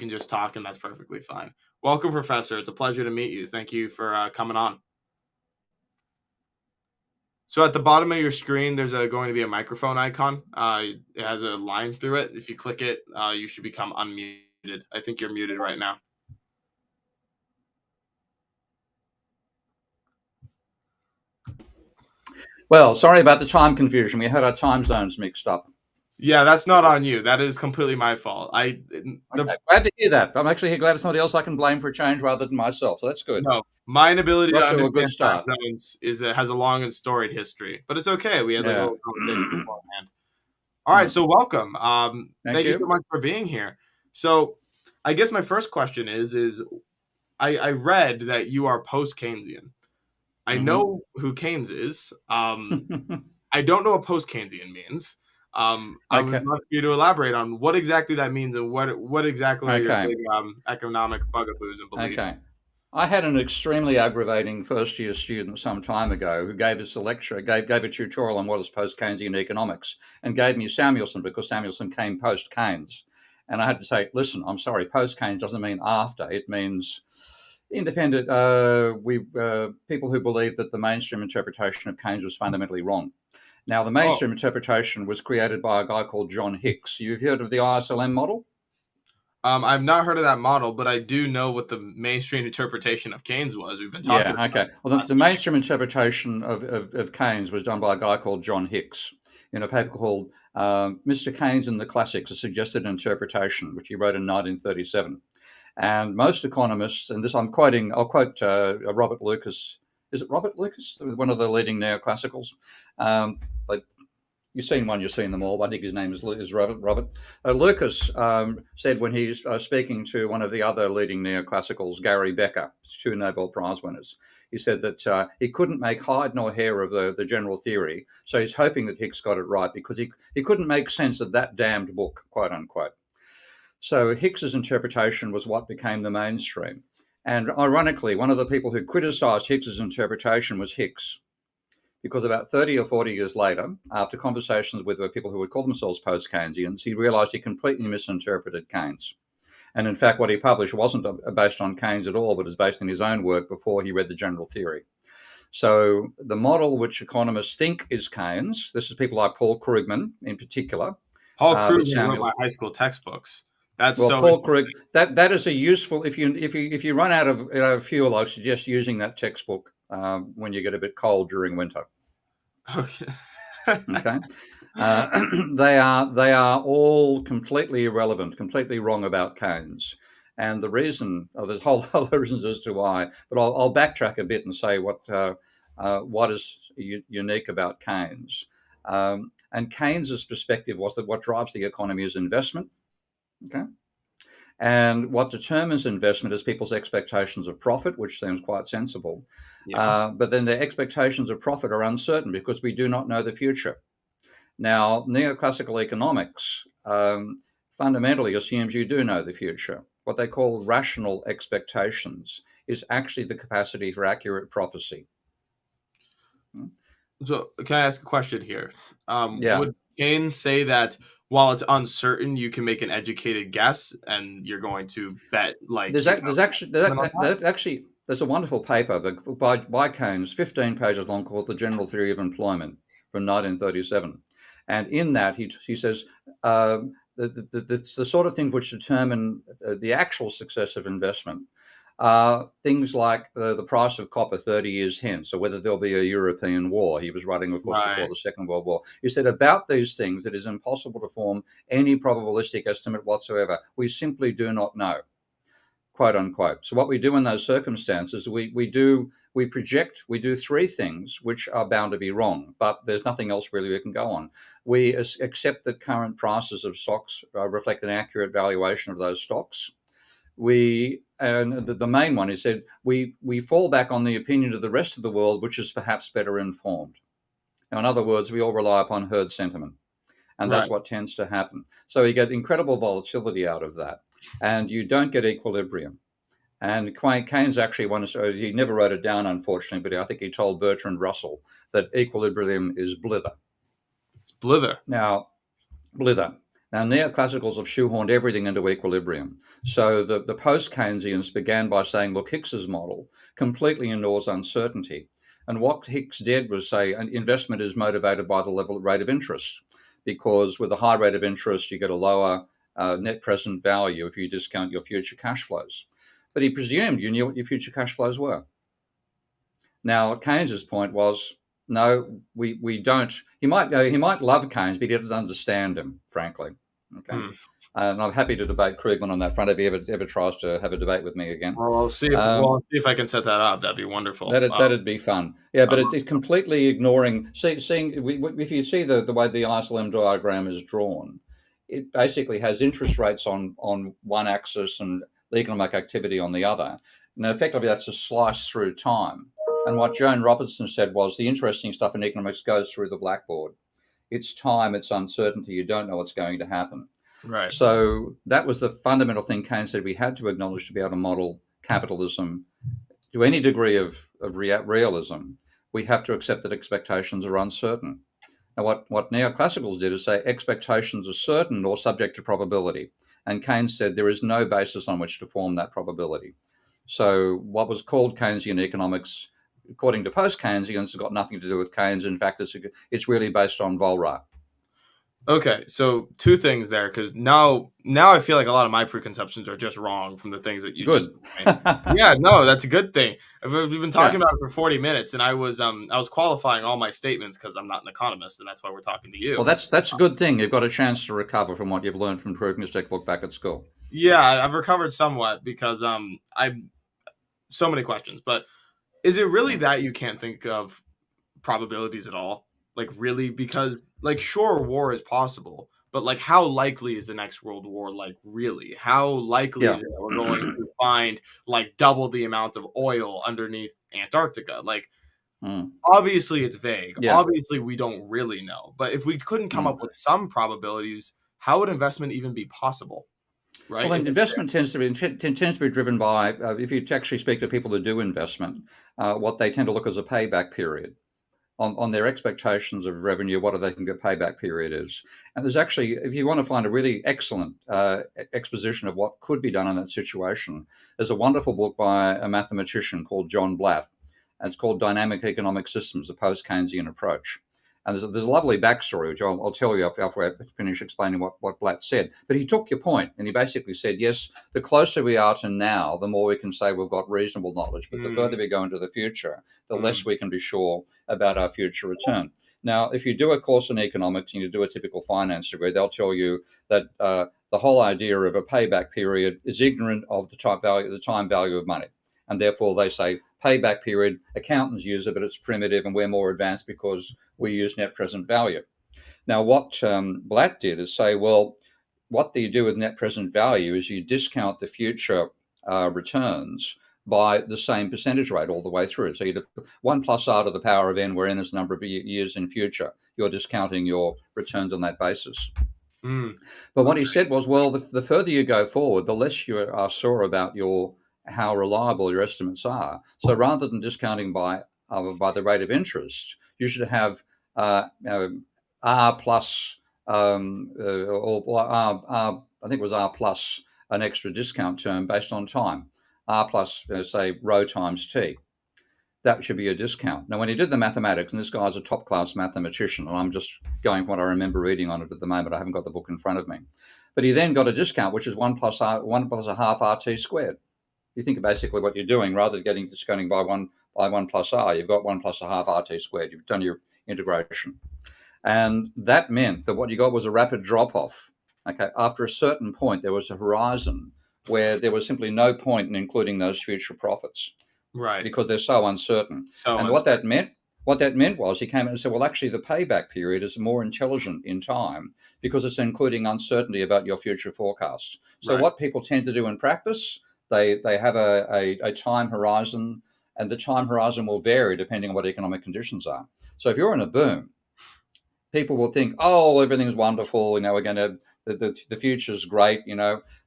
can just talk, and that's perfectly fine. Welcome, Professor. It's a pleasure to meet you. Thank you for coming on. So at the bottom of your screen, there's going to be a microphone icon. It has a line through it. If you click it, you should become unmuted. I think you're muted right now. Well, sorry about the time confusion. We had our time zones mixed up. Yeah, that's not on you. That is completely my fault. Okay, glad to hear that. I'm actually glad it's somebody else I can blame for a change rather than myself. So that's good. No, my inability to a good understand start. time zones has a long and storied history, but it's okay. We had like a little conversation beforehand. All right, so welcome. Thank you so much for being here. So, I guess my first question is I read that you are post-Keynesian. I know who Keynes is. I don't know what post-Keynesian means. I would love for you to elaborate on what exactly that means and what exactly are your big economic bugaboos and beliefs. Okay. I had an extremely aggravating first-year student some time ago who gave us a lecture, gave a tutorial on what is post-Keynesian economics, and gave me Samuelson because Samuelson came post-Keynes. And I had to say, listen, I'm sorry, post-Keynes doesn't mean after. It means independent. People who believe that the mainstream interpretation of Keynes was fundamentally wrong. Now, the mainstream interpretation was created by a guy called John Hicks. You've heard of the ISLM model? I've not heard of that model, but I do know what the mainstream interpretation of Keynes was. We've been talking about it. Well, the mainstream interpretation of Keynes was done by a guy called John Hicks in a paper called Mr. Keynes and the Classics, a Suggested Interpretation, which he wrote in 1937. And most economists, and this I'll quote Robert Lucas. Is it Robert Lucas? One of the leading neoclassicals. You've seen one, you've seen them all. I think his name is Robert. Lucas said when he's speaking to one of the other leading neoclassicals, Gary Becker, 2 Nobel Prize winners, he said that he couldn't make hide nor hair of the general theory. So he's hoping that Hicks got it right because he couldn't make sense of that damned book, quote unquote. So Hicks's interpretation was what became the mainstream. And ironically, one of the people who criticized Hicks's interpretation was Hicks. Because about 30 or 40 years later, after conversations with people who would call themselves post-Keynesians, he realized he completely misinterpreted Keynes. And in fact, what he published wasn't based on Keynes at all, but is based on his own work before he read the general theory. So the model which economists think is Keynes, this is people like Paul Krugman in particular. Paul Krugman wrote my high school textbooks. Paul Krug, that is a useful, if you run out of fuel, I suggest using that textbook when you get a bit cold during winter. Okay. They are all completely irrelevant, completely wrong about Keynes. And the reason, there's a whole lot of reasons as to why, but I'll backtrack a bit and say what is unique about Keynes. And Keynes's perspective was that what drives the economy is investment. Okay. And what determines investment is people's expectations of profit, which seems quite sensible. Yeah. But then their expectations of profit are uncertain because we do not know the future. Now, neoclassical economics fundamentally assumes you do know the future. What they call rational expectations is actually the capacity for accurate prophecy. So can I ask a question here? Would Keynes say that while it's uncertain, you can make an educated guess, and you're going to bet like there's a wonderful paper by Keynes, 15 pages long, called The General Theory of Employment from 1937, and in that he says the sort of things which determine the actual success of investment things like the price of copper 30 years hence, or whether there'll be a European war. He was writing, of course, before the Second World War. He said about these things, it is impossible to form any probabilistic estimate whatsoever. We simply do not know, quote unquote. So what we do in those circumstances, we do 3 things which are bound to be wrong, but there's nothing else really we can go on. We accept that current prices of stocks reflect an accurate valuation of those stocks. And the main one is that we fall back on the opinion of the rest of the world, which is perhaps better informed. Now, in other words, we all rely upon herd sentiment, and that's what tends to happen. So you get incredible volatility out of that, and you don't get equilibrium. And Keynes actually he never wrote it down, unfortunately, but I think he told Bertrand Russell that equilibrium is blither. It's blither. Now, blither. Now, neoclassicals have shoehorned everything into equilibrium. So the post-Keynesians began by saying, look, Hicks's model completely ignores uncertainty. And what Hicks did was say an investment is motivated by the level rate of interest, because with a high rate of interest, you get a lower net present value if you discount your future cash flows. But he presumed you knew what your future cash flows were. Now, Keynes's point was, no, we don't. He might love Keynes, but he didn't understand him, frankly. Okay, and I'm happy to debate Krugman on that front if he ever tries to have a debate with me again. Well, I'll see if I can set that up. That'd be wonderful. That'd be fun. Yeah, but it's seeing if you see the way the ISLM diagram is drawn, it basically has interest rates on one axis and the economic activity on the other. And effectively, that's a slice through time. And what Joan Robertson said was the interesting stuff in economics goes through the blackboard. It's time, it's uncertainty. You don't know what's going to happen. Right. So that was the fundamental thing Keynes said we had to acknowledge to be able to model capitalism to any degree of realism. We have to accept that expectations are uncertain. Now, what neoclassicals did is say expectations are certain or subject to probability. And Keynes said there is no basis on which to form that probability. So what was called Keynesian economics, according to post-Keynesians, has got nothing to do with Keynes. In fact, it's really based on Volra. Okay, so two things there, because now I feel like a lot of my preconceptions are just wrong from the things that you just yeah, no, that's a good thing. We've been talking about it for 40 minutes, and I was qualifying all my statements because I'm not an economist, and that's why we're talking to you. Well, that's a good thing. You've got a chance to recover from what you've learned from Krugman's textbook back at school. Yeah, I've recovered somewhat because I'm so many questions, but is it really that you can't think of probabilities at all? Like, really? Because, like, sure, war is possible, but, like, how likely is the next world war? Like, really? How likely is it that we're going to find, like, double the amount of oil underneath Antarctica? Like, obviously it's vague. Yeah. Obviously we don't really know. But if we couldn't come up with some probabilities, how would investment even be possible? Right? Well, investment tends to be driven by, if you actually speak to people who do investment, what they tend to look as a payback period. On their expectations of revenue, what do they think a payback period is? And there's actually, if you want to find a really excellent exposition of what could be done in that situation, there's a wonderful book by a mathematician called John Blatt, and it's called Dynamic Economic Systems, a Post-Keynesian Approach. And there's a lovely backstory, which I'll tell you after I finish explaining what Blatt said. But he took your point, and he basically said, yes, the closer we are to now, the more we can say we've got reasonable knowledge. But the further we go into the future, the less we can be sure about our future return. Now, if you do a course in economics and you do a typical finance degree, they'll tell you that the whole idea of a payback period is ignorant of the time value of money. And therefore, they say payback period, accountants use it, but it's primitive and we're more advanced because we use net present value. Now, what Blatt did is say, well, what do you do with net present value is you discount the future returns by the same percentage rate all the way through. So you do 1 plus r to the power of n, where n is the number of years in future. You're discounting your returns on that basis. But what he said was, well, the further you go forward, the less you are sure about how reliable your estimates are. So rather than discounting by the rate of interest, you should have R plus, or R, I think it was R plus an extra discount term based on time. R plus, say, rho times T. That should be a discount. Now, when he did the mathematics, and this guy's a top-class mathematician, and I'm just going from what I remember reading on it at the moment. I haven't got the book in front of me. But he then got a discount, which is 1 plus a half RT squared. You think of basically what you're doing, rather than getting discounting by 1 plus r, you've got 1 plus a half RT squared. You've done your integration. And that meant that what you got was a rapid drop-off. Okay, after a certain point, there was a horizon where there was simply no point in including those future profits. Right. Because they're so uncertain. What that meant was he came in and said, well, actually, the payback period is more intelligent in time because it's including uncertainty about your future forecasts. So what people tend to do in practice, they have a time horizon, and the time horizon will vary depending on what economic conditions are. So if you're in a boom, people will think, oh, everything's wonderful. We're going to, the future's great.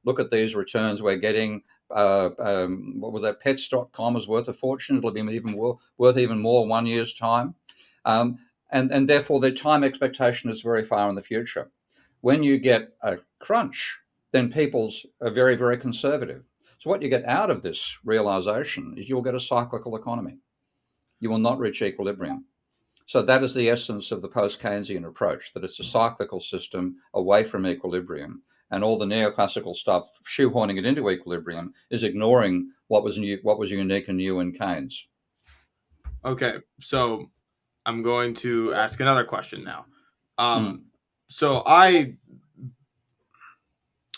Look at these returns we're getting. What was that? Pets.com is worth a fortune. It'll be worth even more 1 year's time. And therefore, their time expectation is very far in the future. When you get a crunch, then people's are very, very conservative. So what you get out of this realization is you'll get a cyclical economy. You will not reach equilibrium. So that is the essence of the post-Keynesian approach, that it's a cyclical system away from equilibrium. And all the neoclassical stuff, shoehorning it into equilibrium, is ignoring what was new, what was unique and new in Keynes. Okay, so I'm going to ask another question now. So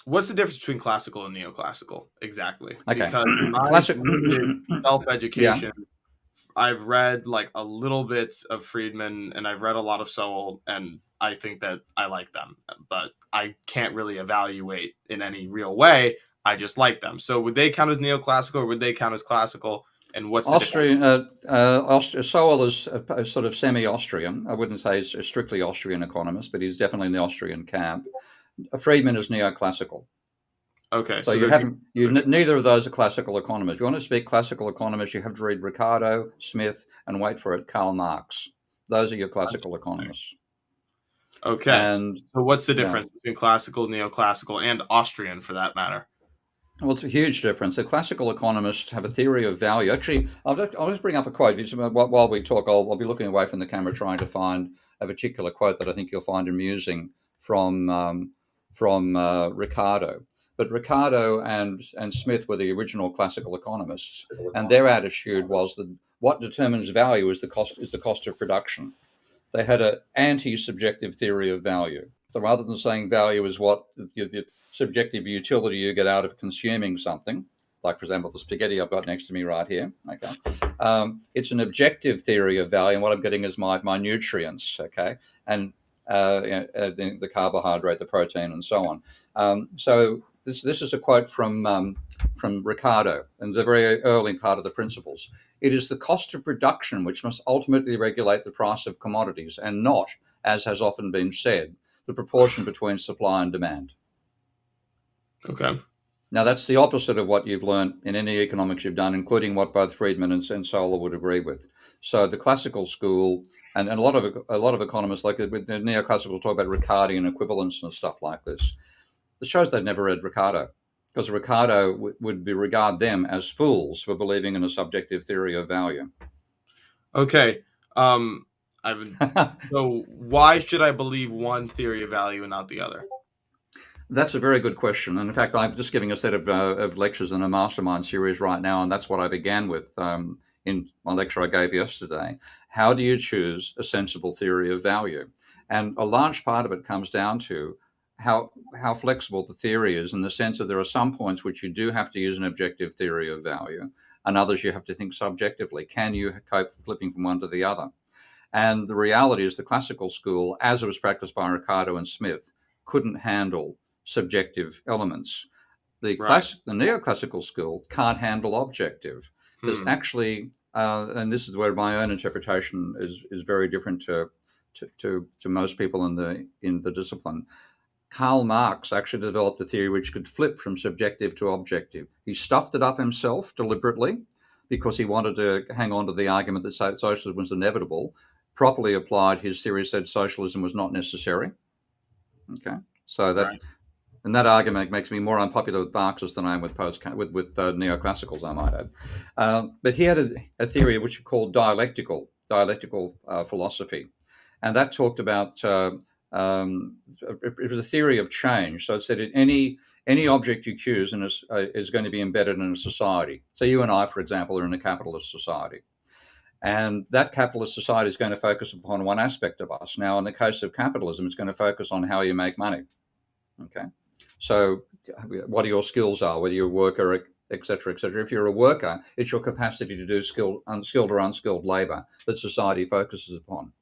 what's the difference between classical and neoclassical exactly? Okay. Because my limited self-education, yeah. I've read like a little bit of Friedman and I've read a lot of Sowell, and I think that I like them, but I can't really evaluate in any real way. I just like them. So would they count as neoclassical or would they count as classical? And what's Austrian? Sowell is a sort of semi-Austrian. I wouldn't say he's a strictly Austrian economist, but he's definitely in the Austrian camp. Friedman is neoclassical. Okay, so neither of those are classical economists. If you want to speak classical economists, you have to read Ricardo, Smith, and wait for it, Karl Marx. Those are your classical economists. Okay. And so what's the difference between classical, neoclassical, and Austrian for that matter? Well, it's a huge difference. The classical economists have a theory of value. Actually, I'll just bring up a quote. While we talk, I'll be looking away from the camera trying to find a particular quote that I think you'll find amusing from Ricardo. But Ricardo and Smith were the original classical economists, and their attitude was that what determines value is the cost of production. They had an anti-subjective theory of value. So rather than saying value is what the subjective utility you get out of consuming something, like, for example, the spaghetti I've got next to me right here, okay, it's an objective theory of value, and what I'm getting is my nutrients, okay, and the carbohydrate, the protein, and so on. So this is a quote from Ricardo, and the very early part of the Principles. It is the cost of production which must ultimately regulate the price of commodities, and not, as has often been said, the proportion between supply and demand. Okay. Now, that's the opposite of what you've learned in any economics you've done, including what both Friedman and Sowell would agree with. So the classical school, and a lot of economists, like the neoclassical, talk about Ricardian equivalence and stuff like this. It shows they've never read Ricardo, because Ricardo would regard them as fools for believing in a subjective theory of value. Okay. So why should I believe one theory of value and not the other? That's a very good question. And in fact, I'm just giving a set of lectures in a mastermind series right now, and that's what I began with in my lecture I gave yesterday. How do you choose a sensible theory of value? And a large part of it comes down to how flexible the theory is, in the sense that there are some points which you do have to use an objective theory of value, and others you have to think subjectively. Can you cope flipping from one to the other? And the reality is the classical school, as it was practiced by Ricardo and Smith, couldn't handle subjective elements. The neoclassical school can't handle objective. There's actually, and this is where my own interpretation is very different to most people in the discipline. Karl Marx actually developed a theory which could flip from subjective to objective. He stuffed it up himself deliberately because he wanted to hang on to the argument that socialism was inevitable. Properly applied, his theory said socialism was not necessary. Okay, so that and that argument makes me more unpopular with Marxists than I am with neoclassicals, I might add. But he had a theory which he called dialectical philosophy, and that talked about it was a theory of change. So it said any object you choose is going to be embedded in a society. So you and I, for example, are in a capitalist society. And that capitalist society is going to focus upon one aspect of us. Now, in the case of capitalism, it's going to focus on how you make money. Okay. So what your skills are, whether you're a worker, et cetera, et cetera. If you're a worker, it's your capacity to do unskilled or unskilled labor that society focuses upon.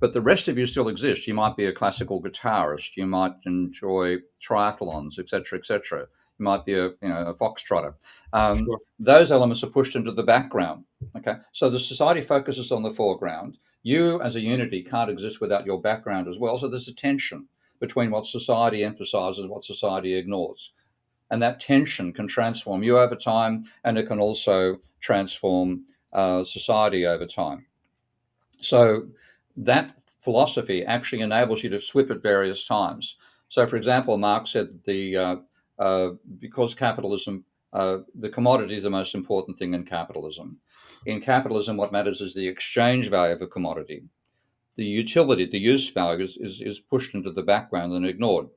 But the rest of you still exist. You might be a classical guitarist. You might enjoy triathlons, et cetera, et cetera. You might be a foxtrotter. Sure. Those elements are pushed into the background. Okay, so the society focuses on the foreground. You, as a unity, can't exist without your background as well. So there's a tension between what society emphasizes and what society ignores, and that tension can transform you over time, and it can also transform society over time. So that philosophy actually enables you to swip at various times. So, for example, Marx said that because capitalism, the commodity is the most important thing in capitalism. In capitalism, what matters is the exchange value of a commodity. The utility, the use value is pushed into the background and ignored.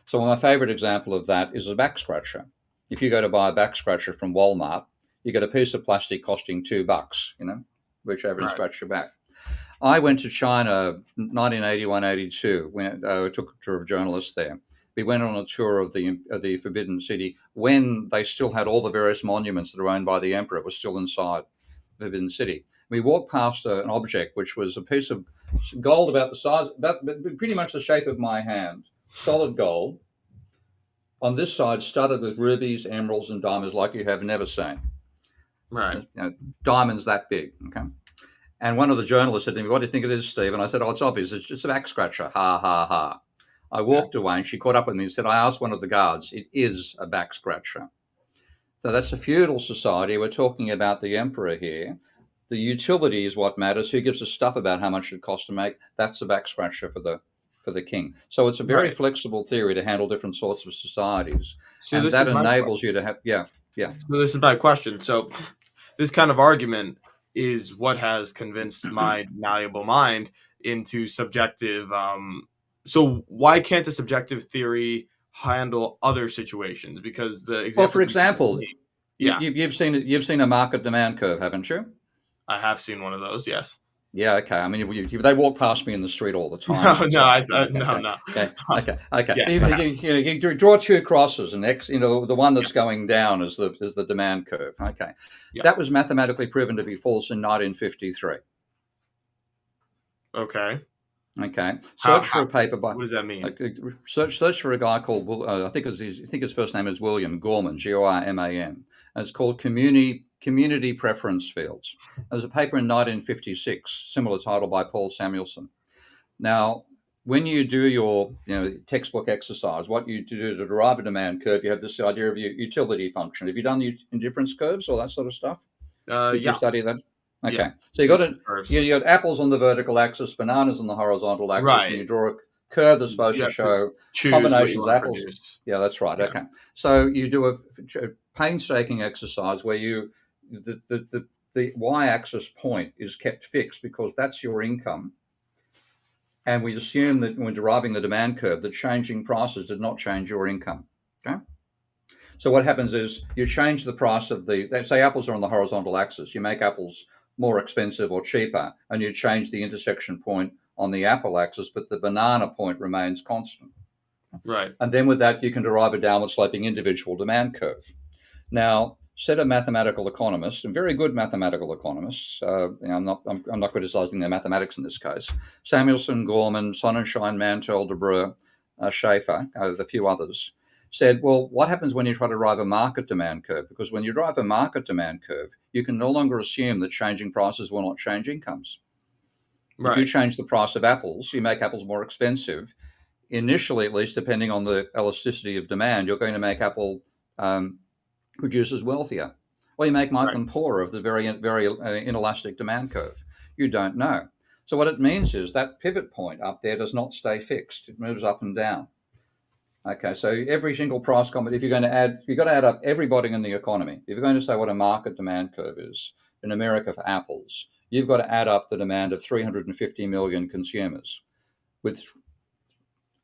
So my favorite example of that is a back scratcher. If you go to buy a back scratcher from Walmart, you get a piece of plastic costing $2, reach over and scratch your back. I went to China 1981, 82. I took a tour of journalists there. We went on a tour of the Forbidden City when they still had all the various monuments that are owned by the emperor were still inside the Forbidden City. We walked past an object which was a piece of gold about the size, pretty much the shape of my hand, solid gold. On this side, studded with rubies, emeralds, and diamonds like you have never seen. Right. Diamonds that big. Okay. And one of the journalists said to me, "What do you think it is, Steve?" And I said, "Oh, it's obvious. It's just a back scratcher. Ha, ha, ha." I walked away and she caught up with me and said, "I asked one of the guards, it is a back scratcher." So that's a feudal society. We're talking about the emperor here. The utility is what matters. Who gives a stuff about how much it costs to make? That's a back scratcher for the king. So it's a very flexible theory to handle different sorts of societies. So and that enables you to have, yeah. So this is my question. So this kind of argument is what has convinced my malleable mind into subjective. So why can't the subjective theory handle other situations? Because the example, well, for example, you've seen a market demand curve, haven't you? I have seen one of those. Yes. Yeah. Okay. I mean, they walk past me in the street all the time. No. Okay. You draw two crosses, and the one that's going down is the demand curve. Okay. Yeah. That was mathematically proven to be false in 1953. Okay. Search for a paper by. What does that mean? Search for a guy called I think his first name is William Gorman, Gorman, and it's called Community Preference Fields. There's a paper in 1956, similar title by Paul Samuelson. Now, when you do your textbook exercise, what you do to derive a demand curve, you have this idea of your utility function. Have you done the indifference curves, all that sort of stuff? Did you study that? Okay, yeah. So you got apples on the vertical axis, bananas on the horizontal axis, and you draw a curve that's supposed to show combinations of apples. Produce. Yeah, that's right. Yeah. Okay, so you do a painstaking exercise where the y-axis point is kept fixed because that's your income, and we assume that when deriving the demand curve, the changing prices did not change your income. Okay. So what happens is you change the price of say apples are on the horizontal axis, you make apples more expensive or cheaper, and you change the intersection point on the apple axis, but the banana point remains constant. Right. And then with that, you can derive a downward sloping individual demand curve. Now, set of mathematical economists, and very good mathematical economists, I'm not criticizing their mathematics in this case, Samuelson, Gorman, Sonnenschein, Mantell, De Breu, Schaefer, a few others, said, well, what happens when you try to drive a market demand curve? Because when you drive a market demand curve, you can no longer assume that changing prices will not change incomes. Right. If you change the price of apples, you make apples more expensive. Initially, at least, depending on the elasticity of demand, you're going to make apple producers wealthier. Or you make them poorer of the very inelastic demand curve. You don't know. So what it means is that pivot point up there does not stay fixed. It moves up and down. Okay, so every single price comment, if you've got to add up everybody in the economy. If you're going to say what a market demand curve is in America for apples, you've got to add up the demand of 350 million consumers with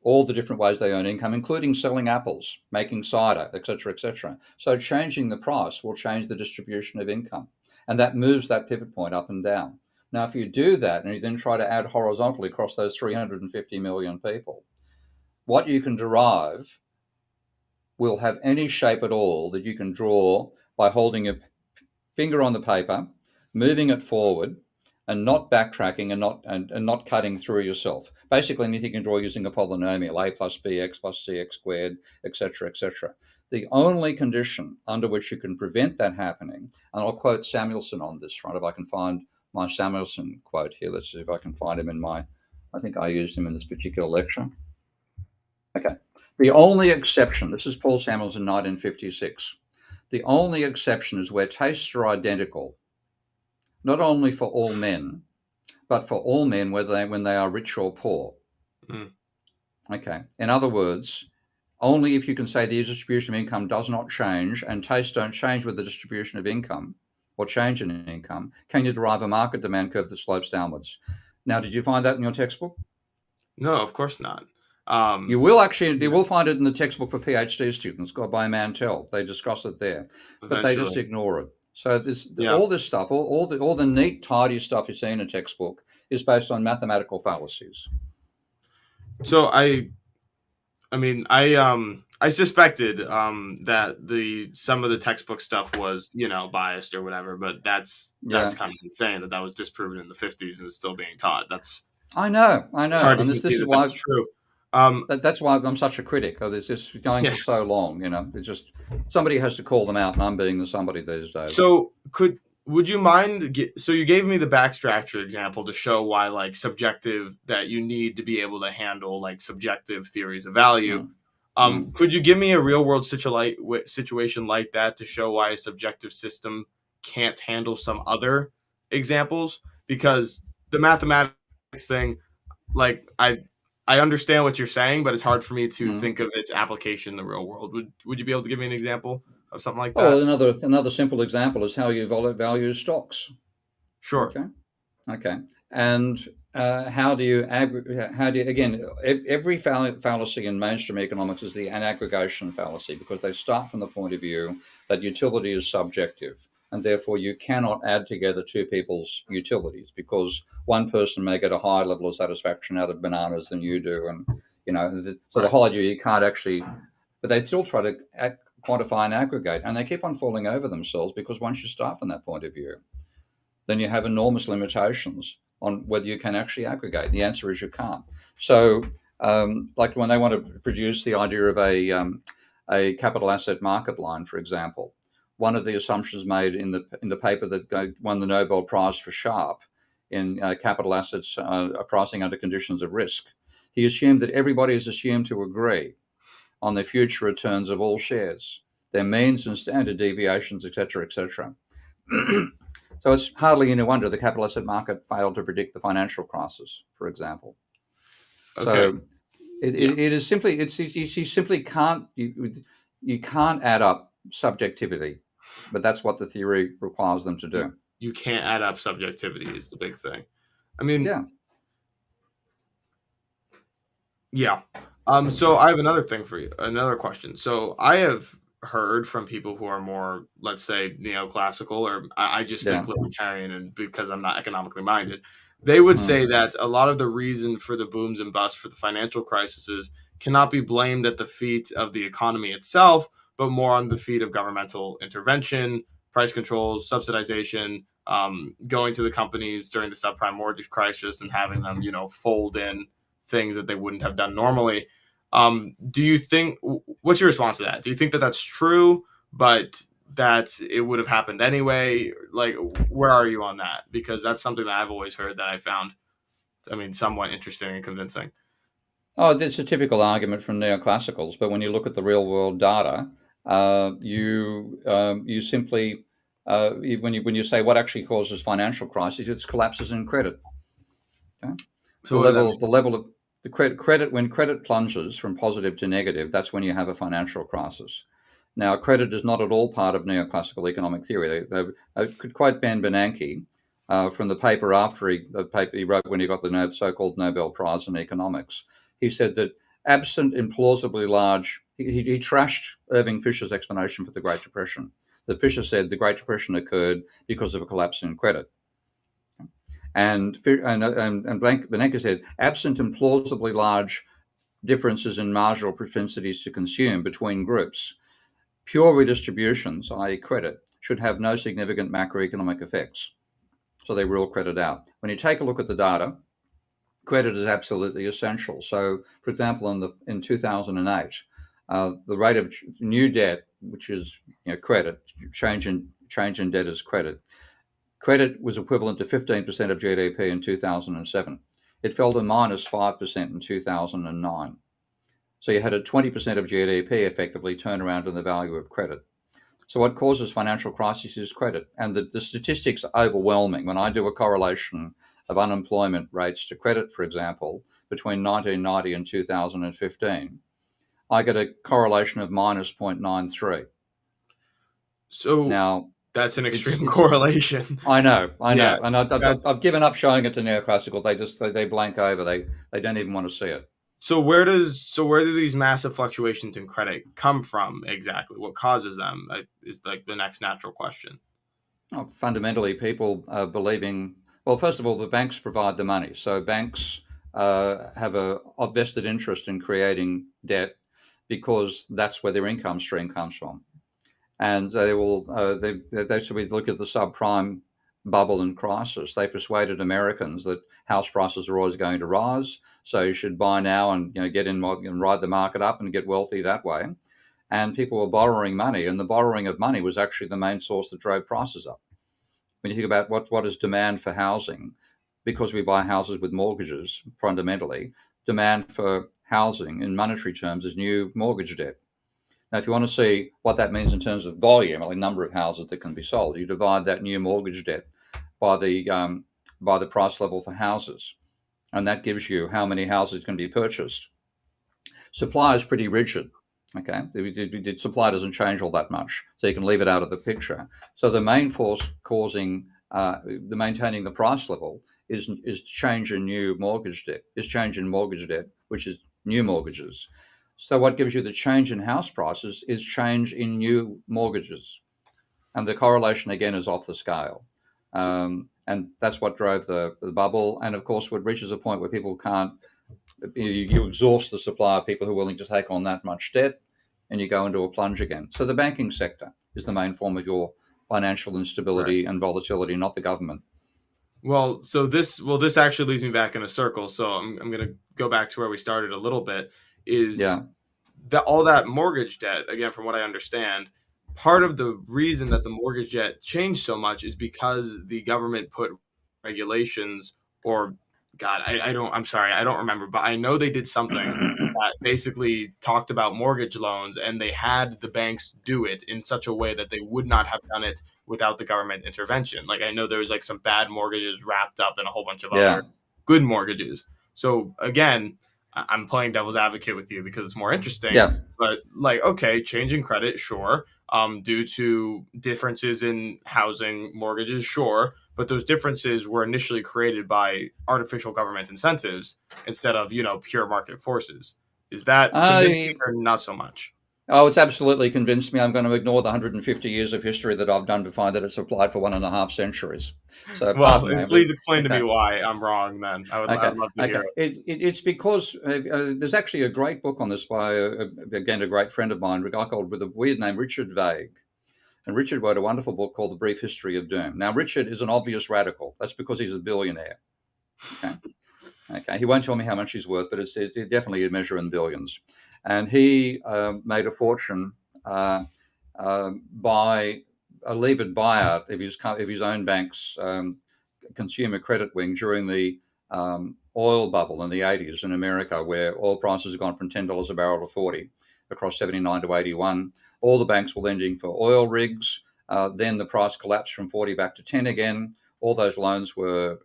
all the different ways they earn income, including selling apples, making cider, etc., etc. So changing the price will change the distribution of income, and that moves that pivot point up and down. Now, if you do that and you then try to add horizontally across those 350 million people, what you can derive will have any shape at all that you can draw by holding your finger on the paper, moving it forward, and not backtracking and not cutting through yourself. Basically, anything you can draw using a polynomial, a plus bx plus cx squared, etc., etc. The only condition under which you can prevent that happening, and I'll quote Samuelson on this front, if I can find my Samuelson quote here. Let's see if I can find him I think I used him in this particular lecture. Okay. The only exception, this is Paul Samuelson, 1956. The only exception is where tastes are identical, not only for all men, but for all men, when they are rich or poor. Mm. Okay. In other words, only if you can say the distribution of income does not change and tastes don't change with the distribution of income or change in income, can you derive a market demand curve that slopes downwards. Now, did you find that in your textbook? No, of course not. You will find it in the textbook for PhD students, got by Mantell. They discuss it there, but they just ignore it. So all this stuff, all the neat, tidy stuff you see in a textbook is based on mathematical fallacies. So I suspected that some of the textbook stuff was biased or whatever, but that's kind of insane that was disproven in the 50s and is still being taught. I know, and this is why that's true. That's why I'm such a critic of this. Just going for so long, it's just somebody has to call them out, and I'm being the somebody these days. So would you mind? So you gave me the backstructure example to show why, like, subjective, that you need to be able to handle like subjective theories of value. Could you give me a real world situation like that to show why a subjective system can't handle some other examples? Because the mathematics thing, like, I understand what you're saying, but it's hard for me to think of its application in the real world. Would you be able to give me an example of something like that? Well, another simple example is how you value stocks. Sure. Okay. And how do you again? Every fallacy in mainstream economics is an aggregation fallacy, because they start from the point of view that utility is subjective, and therefore you cannot add together two people's utilities, because one person may get a higher level of satisfaction out of bananas than you do, and the whole idea you can't actually. But they still try to quantify and aggregate, and they keep on falling over themselves, because once you start from that point of view, then you have enormous limitations on whether you can actually aggregate. The answer is you can't. So, like when they want to produce the idea of a capital asset market line, for example, one of the assumptions made in the paper that won the Nobel Prize for Sharpe in capital assets pricing under conditions of risk, he assumed that everybody is assumed to agree on the future returns of all shares, their means and standard deviations, etc., etc. So it's hardly any wonder the capital asset market failed to predict the financial crisis, for example. Okay. So it is simply you simply can't you can't add up subjectivity, but that's what the theory requires them to do. You can't add up subjectivity is the big thing. I mean, yeah. So I have another thing for you, another question. So I have heard from people who are more, let's say, neoclassical, or I just think libertarian, and because I'm not economically minded, they would say that a lot of the reason for the booms and busts for the financial crises cannot be blamed at the feet of the economy itself, but more on the feet of governmental intervention, price controls, subsidization, going to the companies during the subprime mortgage crisis and having them, fold in things that they wouldn't have done normally. Do you think, what's your response to that? Do you think that that's true, but that it would have happened anyway? Like, where are you on that? Because that's something that I've always heard that I found, somewhat interesting and convincing. Oh, it's a typical argument from neoclassicals, but when you look at the real world data, you simply, when you say what actually causes financial crises, it's collapses in credit. Okay? So the level of the credit, when credit plunges from positive to negative, that's when you have a financial crisis. Now, credit is not at all part of neoclassical economic theory. I could quote Ben Bernanke from the paper he wrote when he got the so-called Nobel Prize in economics. He said that absent implausibly large, he trashed Irving Fisher's explanation for the Great Depression. That Fisher said the Great Depression occurred because of a collapse in credit. And Bernanke said, absent implausibly large differences in marginal propensities to consume between groups, pure redistributions, i.e. credit, should have no significant macroeconomic effects. So they rule credit out. When you take a look at the data, credit is absolutely essential. So, for example, in 2008, the rate of new debt, which is credit, change in debt is credit. Credit was equivalent to 15% of GDP in 2007. It fell to minus 5% in 2009. So you had a 20% of GDP effectively turn around in the value of credit. So what causes financial crises is credit. And the statistics are overwhelming. When I do a correlation of unemployment rates to credit, for example, between 1990 and 2015, I get a correlation of minus 0.93. So now that's an extreme correlation. I know, Yes, and I've given up showing it to neoclassical. They blank over. They don't even want to see it. So where do these massive fluctuations in credit come from exactly? What causes them is like the next natural question. Fundamentally, people are believing. Well, first of all, the banks provide the money, so banks have a vested interest in creating debt because that's where their income stream comes from. And they will. So we look at the subprime bubble and crisis. They persuaded Americans that house prices are always going to rise, so you should buy now and get in and ride the market up and get wealthy that way. And people were borrowing money, and the borrowing of money was actually the main source that drove prices up. When you think about what is demand for housing, because we buy houses with mortgages, fundamentally, demand for housing in monetary terms is new mortgage debt. Now, if you want to see what that means in terms of volume, or the number of houses that can be sold, you divide that new mortgage debt by the price level for houses, and that gives you how many houses can be purchased. Supply is pretty rigid. Okay, the supply doesn't change all that much, so you can leave it out of the picture. So the main force causing the maintaining the price level is change in new mortgage debt, which is new mortgages. So what gives you the change in house prices is change in new mortgages, and the correlation again is off the scale, and that's what drove the bubble. And of course, what reaches a point where people can't. You exhaust the supply of people who are willing to take on that much debt, and you go into a plunge again. So the banking sector is the main form of your financial instability and volatility, not the government. Well, this actually leads me back in a circle. So I'm going to go back to where we started a little bit. Is that all that mortgage debt, again, from what I understand, part of the reason that the mortgage debt changed so much is because the government put regulations or God, I'm sorry, I don't remember, but I know they did something that basically talked about mortgage loans, and they had the banks do it in such a way that they would not have done it without the government intervention. Like I know there was like some bad mortgages wrapped up in a whole bunch of other good mortgages. So again, I'm playing devil's advocate with you because it's more interesting. But like, okay, changing credit, sure. Due to differences in housing mortgages, sure. But those differences were initially created by artificial government incentives instead of, pure market forces. Is that convincing or not so much? Oh, it's absolutely convinced me. I'm going to ignore the 150 years of history that I've done to find that it's applied for 1.5 centuries. So, please explain to me why I'm wrong. Then I'd love to hear it. It's because there's actually a great book on this by again a great friend of mine, a guy called with a weird name, Richard Vague. And Richard wrote a wonderful book called The Brief History of Doom. Now, Richard is an obvious radical. That's because he's a billionaire. Okay. He won't tell me how much he's worth, but it's definitely a measure in billions. And he made a fortune by a levered buyout of his own bank's consumer credit wing during the oil bubble in the 80s in America, where oil prices have gone from $10 a barrel to 40 across 79 to 81. All the banks were lending for oil rigs. Then the price collapsed from 40 back to 10 again. All those loans were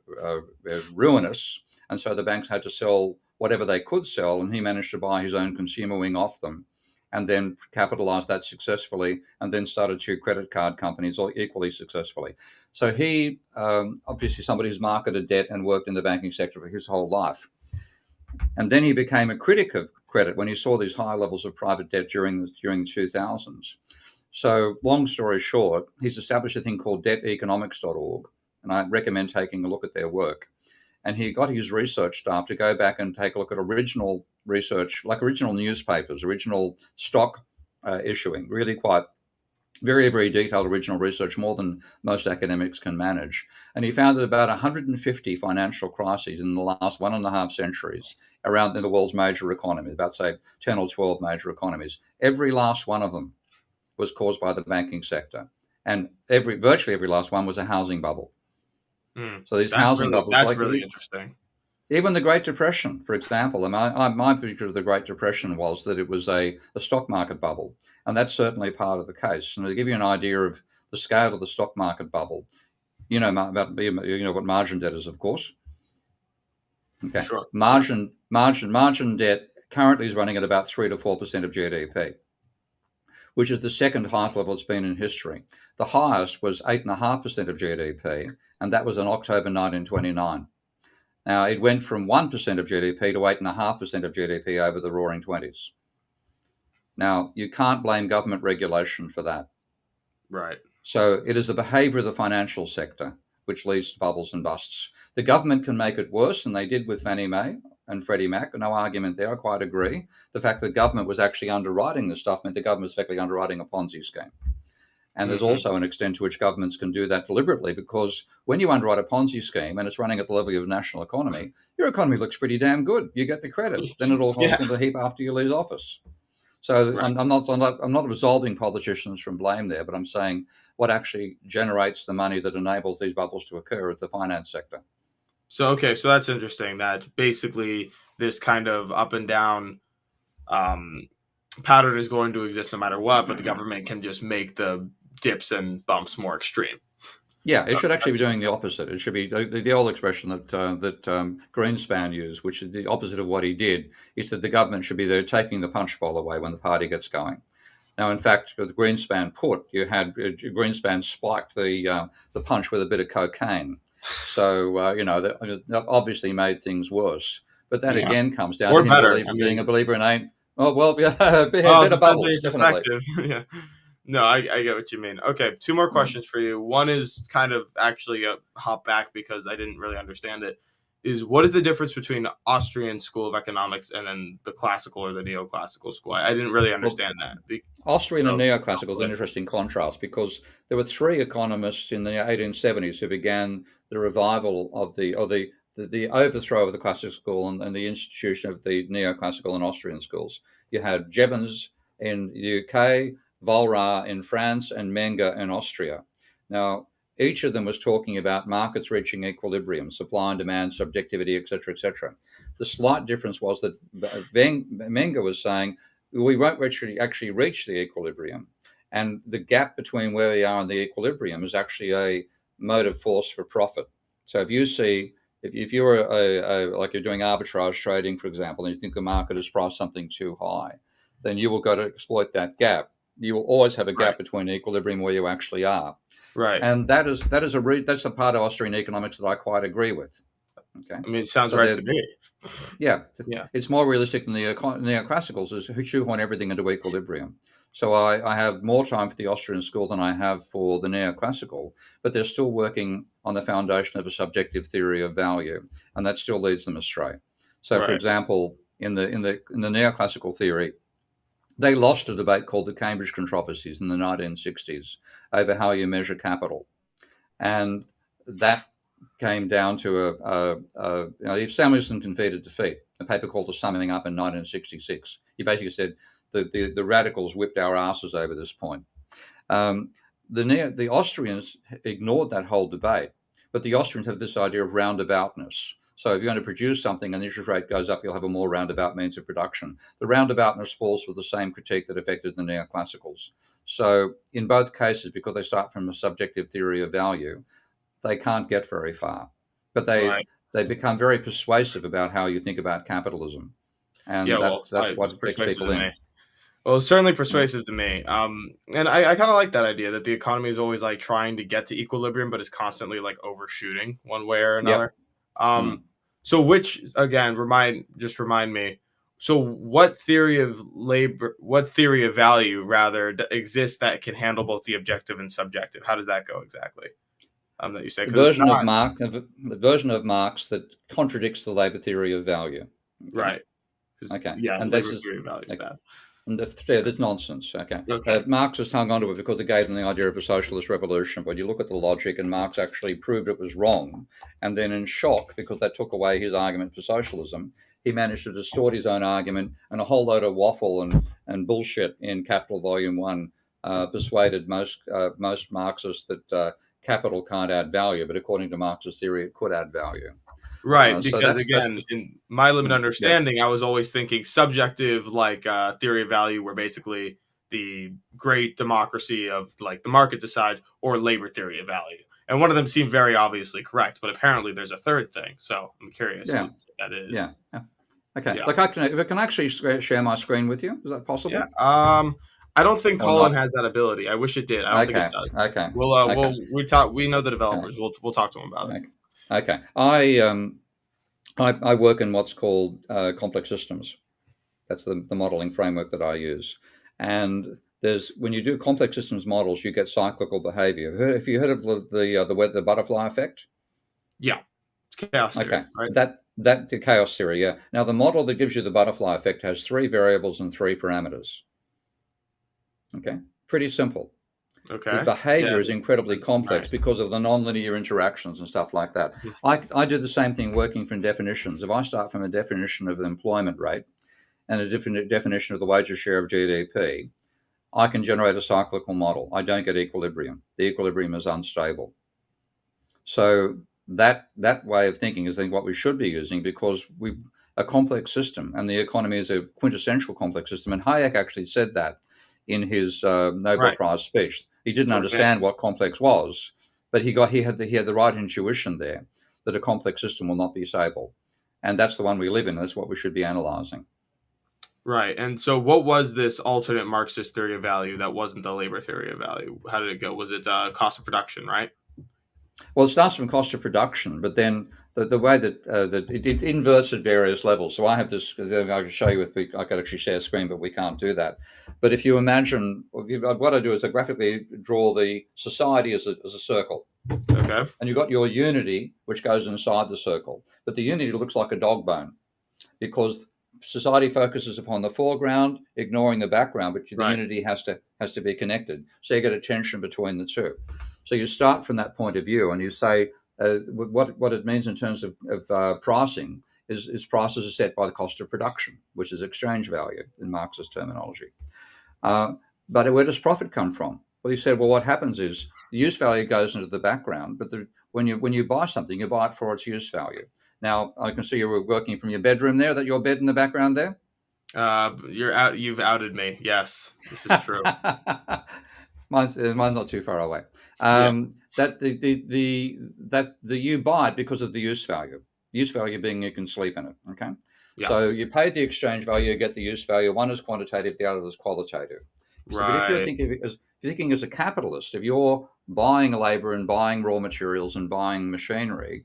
ruinous. And so the banks had to sell whatever they could sell. And he managed to buy his own consumer wing off them and then capitalized that successfully and then started 2 credit card companies equally successfully. So he, obviously somebody who's marketed debt and worked in the banking sector for his whole life. And then he became a critic of credit when he saw these high levels of private debt during the 2000s. So long story short, he's established a thing called debteconomics.org, and I recommend taking a look at their work. And he got his research staff to go back and take a look at original research, like original newspapers, original stock issuing, really quite very, very detailed original research, more than most academics can manage. And he found that about 150 financial crises in the last 1.5 centuries around in the world's major economies, about, say, 10 or 12 major economies, every last one of them was caused by the banking sector. And virtually every last one was a housing bubble. So these housing bubbles... That's really interesting. Even the Great Depression, for example, and my picture of the Great Depression was that it was a stock market bubble, and that's certainly part of the case. And to give you an idea of the scale of the stock market bubble, you know what margin debt is, of course. Okay, Sure. margin debt currently is running at about 3 to 4% of GDP, which is the second highest level it's been in history. The highest was 8.5% of GDP, and that was in October 1929. Now, it went from 1% of GDP to 8.5% of GDP over the roaring 20s. Now, you can't blame government regulation for that. Right. So it is the behavior of the financial sector which leads to bubbles and busts. The government can make it worse, and they did with Fannie Mae and Freddie Mac. No argument there. I quite agree. The fact that the government was actually underwriting the stuff meant the government was effectively underwriting a Ponzi scheme. And there's also an extent to which governments can do that deliberately, because when you underwrite a Ponzi scheme and it's running at the level of the national economy, your economy looks pretty damn good. You get the credit. Then it all falls into the heap after you lose office. So right. I'm not absolving politicians from blame there, but I'm saying what actually generates the money that enables these bubbles to occur is the finance sector. So that's interesting. That basically this kind of up and down pattern is going to exist no matter what, but the government can just make the dips and bumps more extreme. Yeah, it should actually be doing the opposite. It should be the old expression that Greenspan used, which is the opposite of what he did, is that the government should be there taking the punch bowl away when the party gets going. Now, in fact, with Greenspan you had Greenspan spiked the punch with a bit of cocaine. So, that obviously made things worse. But that again comes down to him being a believer in ain't. Oh, well, a bit of bubbles, definitely. Yeah. No, I get what you mean. Okay, two more questions for you. One is kind of actually a hop back because I didn't really understand it. Is what is the difference between the Austrian school of economics and then the classical or the neoclassical school? I didn't really understand that. Austrian and neoclassical is an interesting contrast because there were three economists in the 1870s who began the revival of the overthrow of the classical school and the institution of the neoclassical and Austrian schools. You had Jevons in the UK, Volra in France, and Menger in Austria. Now, each of them was talking about markets reaching equilibrium, supply and demand, subjectivity, etc., etc. The slight difference was that Menger was saying we won't actually reach the equilibrium, and the gap between where we are and the equilibrium is actually a motive force for profit. So if you see, if you're like you're doing arbitrage trading, for example, and you think the market has priced something too high, then you will go to exploit that gap. You will always have a gap between equilibrium where you actually are. Right. And that's the part of Austrian economics that I quite agree with. Okay. I mean, it sounds right to me. Yeah. It's more realistic than the neoclassicals, is who shoehorn everything into equilibrium. So I have more time for the Austrian school than I have for the neoclassical, but they're still working on the foundation of a subjective theory of value, and that still leads them astray. So, for example, in the neoclassical theory, they lost a debate called the Cambridge controversies in the 1960s over how you measure capital. And that came down to if Samuelson conceded defeat, a paper called The Summing Up in 1966. He basically said the radicals whipped our asses over this point. The Austrians ignored that whole debate, but the Austrians have this idea of roundaboutness. So if you're going to produce something and the interest rate goes up, you'll have a more roundabout means of production. The roundaboutness falls for the same critique that affected the neoclassicals. So in both cases, because they start from a subjective theory of value, they can't get very far. But they become very persuasive about how you think about capitalism. And that's what takes people in. Well, it's certainly persuasive to me. And I kind of like that idea that the economy is always like trying to get to equilibrium, but is constantly like overshooting one way or another. Yep. So which, again, remind me, so what theory of value rather exists that can handle both the objective and subjective? How does that go exactly? That you say? The version of Marx that contradicts the labor theory of value. Okay? Right. Okay. Yeah, and labor theory of value is bad. And that's nonsense. Okay. Marx has hung on to it because it gave them the idea of a socialist revolution. But you look at the logic, and Marx actually proved it was wrong. And then, in shock, because that took away his argument for socialism, he managed to distort his own argument, and a whole load of waffle and bullshit in Capital Volume 1 persuaded most Marxists that capital can't add value. But according to Marx's theory, it could add value. Right, because again, in my limited understanding, I was always thinking subjective, like theory of value, where basically the great democracy of like the market decides, or labor theory of value. And one of them seemed very obviously correct, but apparently there's a third thing. So I'm curious. Yeah. that is. Yeah. Okay. Yeah. Like if I can actually share my screen with you, is that possible? Yeah. I don't think Colin has that ability. I wish it did. I don't think it does. Okay. We know the developers. Okay. We'll talk to them about it. Okay. I work in what's called complex systems. That's the modeling framework that I use. And when you do complex systems models, you get cyclical behavior. Have you heard of the butterfly effect? Yeah, it's chaos theory. Right? The chaos theory. Yeah. Now the model that gives you the butterfly effect has 3 variables and 3 parameters. Okay, pretty simple. Okay. The behavior is incredibly complex because of the nonlinear interactions and stuff like that. I do the same thing working from definitions. If I start from a definition of the employment rate and a different definition of the wages share of GDP, I can generate a cyclical model. I don't get equilibrium. The equilibrium is unstable. So that way of thinking is what we should be using, because a complex system, and the economy is a quintessential complex system. And Hayek actually said that in his Nobel Prize speech. He didn't understand what complex was, but he had the right intuition there that a complex system will not be stable, and that's the one we live in. That's what we should be analyzing. Right. And so what was this alternate Marxist theory of value that wasn't the labor theory of value? How did it go? Was it cost of production, right? Well, it starts from cost of production, but then the way that it inverts at various levels. So I have this, I can show you I could actually share a screen, but we can't do that. But if you imagine, what I do is I graphically draw the society as a circle. Okay. And you've got your unity, which goes inside the circle. But the unity looks like a dog bone, because society focuses upon the foreground, ignoring the background, but the unity has to be connected. So you get a tension between the two. So you start from that point of view, and you say what it means in terms of pricing is prices are set by the cost of production, which is exchange value in Marxist terminology. But where does profit come from? Well, you said, well, what happens is the use value goes into the background, but when you buy something, you buy it for its use value. Now, I can see you were working from your bedroom there. That your bed in the background there? You've outed me. Yes, this is true. Mine's not too far away. That you buy it because of the use value. Use value being you can sleep in it. Okay. Yeah. So you pay the exchange value, you get the use value. One is quantitative, the other is qualitative. So, but if you're thinking as a capitalist, if you're buying labor and buying raw materials and buying machinery,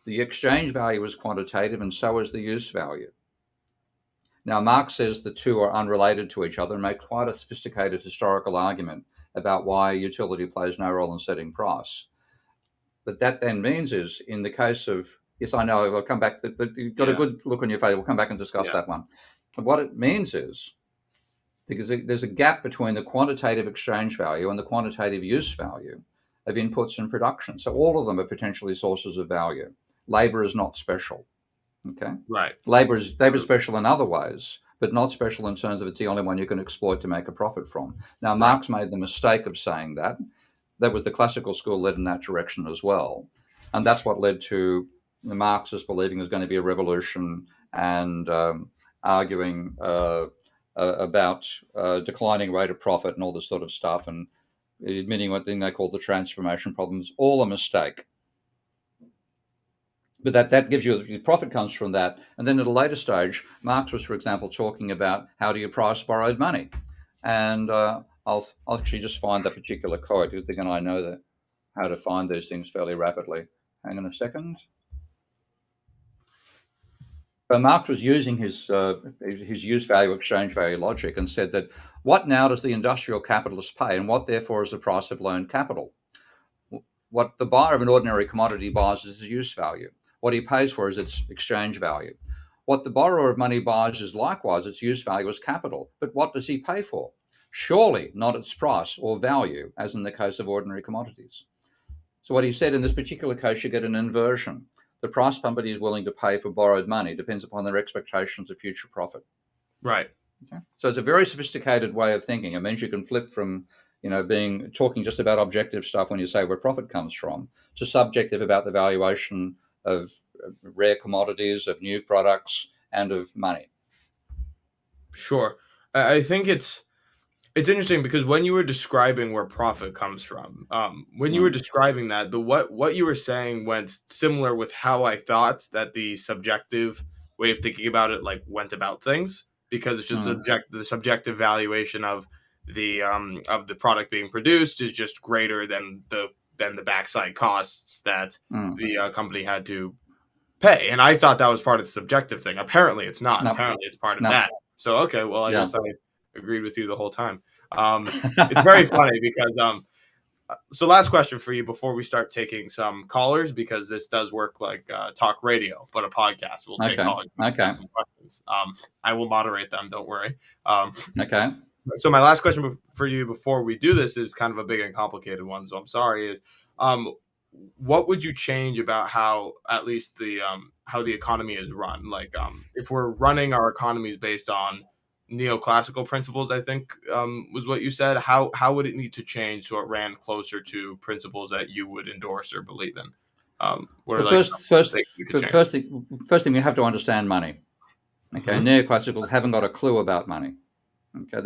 the exchange value is quantitative, and so is the use value. Now, Marx says the two are unrelated to each other and makes quite a sophisticated historical argument about why utility plays no role in setting price. But that then means is, in the case of, yes, I know, I'll come back, you've got a good look on your face, we'll come back and discuss that one. But what it means is, because there's a gap between the quantitative exchange value and the quantitative use value of inputs and production. So all of them are potentially sources of value. Labor is not special. Okay. Right. Labor is special in other ways, but not special in terms of it's the only one you can exploit to make a profit from. Now, Marx made the mistake of saying that. That was the classical school led in that direction as well. And that's what led to the Marxists believing there's going to be a revolution and arguing about declining rate of profit and all this sort of stuff, and admitting what thing they call the transformation problems, all a mistake. But that gives you, the profit comes from that. And then at a later stage, Marx was, for example, talking about how do you price borrowed money. And I'll actually just find that particular quote, because again, I know how to find these things fairly rapidly. Hang on a second. So Marx was using his use value, exchange value logic, and said that what now does the industrial capitalist pay, and what therefore is the price of loaned capital? What the buyer of an ordinary commodity buys is its use value. What he pays for is its exchange value. What the borrower of money buys is likewise its use value as capital. But what does he pay for? Surely not its price or value, as in the case of ordinary commodities. So what he said, in this particular case, you get an inversion. The price somebody is willing to pay for borrowed money depends upon their expectations of future profit. Right. Okay? So it's a very sophisticated way of thinking. It means you can flip from talking just about objective stuff when you say where profit comes from, to subjective about the valuation of rare commodities, of new products, and of money. Sure. I think it's It's interesting because when you were describing where profit comes from, when you were describing that, what you were saying went similar with how I thought that the subjective way of thinking about it went about things, because it's just the subjective valuation of the product being produced is just greater than the backside costs that the company had to pay. And I thought that was part of the subjective thing. Apparently, it's not. No, Apparently, it's part of no, that. So okay, well, I yeah. guess I agreed with you the whole time. It's very funny because so last question for you before we start taking some callers, because this does work like talk radio, but a podcast. We'll take callers and ask some questions. I will moderate them. Don't worry. Okay. So my last question for you before we do this is kind of a big and complicated one. So I'm sorry. Is what would you change about how at least the how the economy is run? Like if we're running our economies based on neoclassical principles, I think was what you said. How would it need to change so it ran closer to principles that you would endorse or believe in? What are Well, some things you could change? first thing, you have to understand money. Okay, neoclassicals haven't got a clue about money. Okay,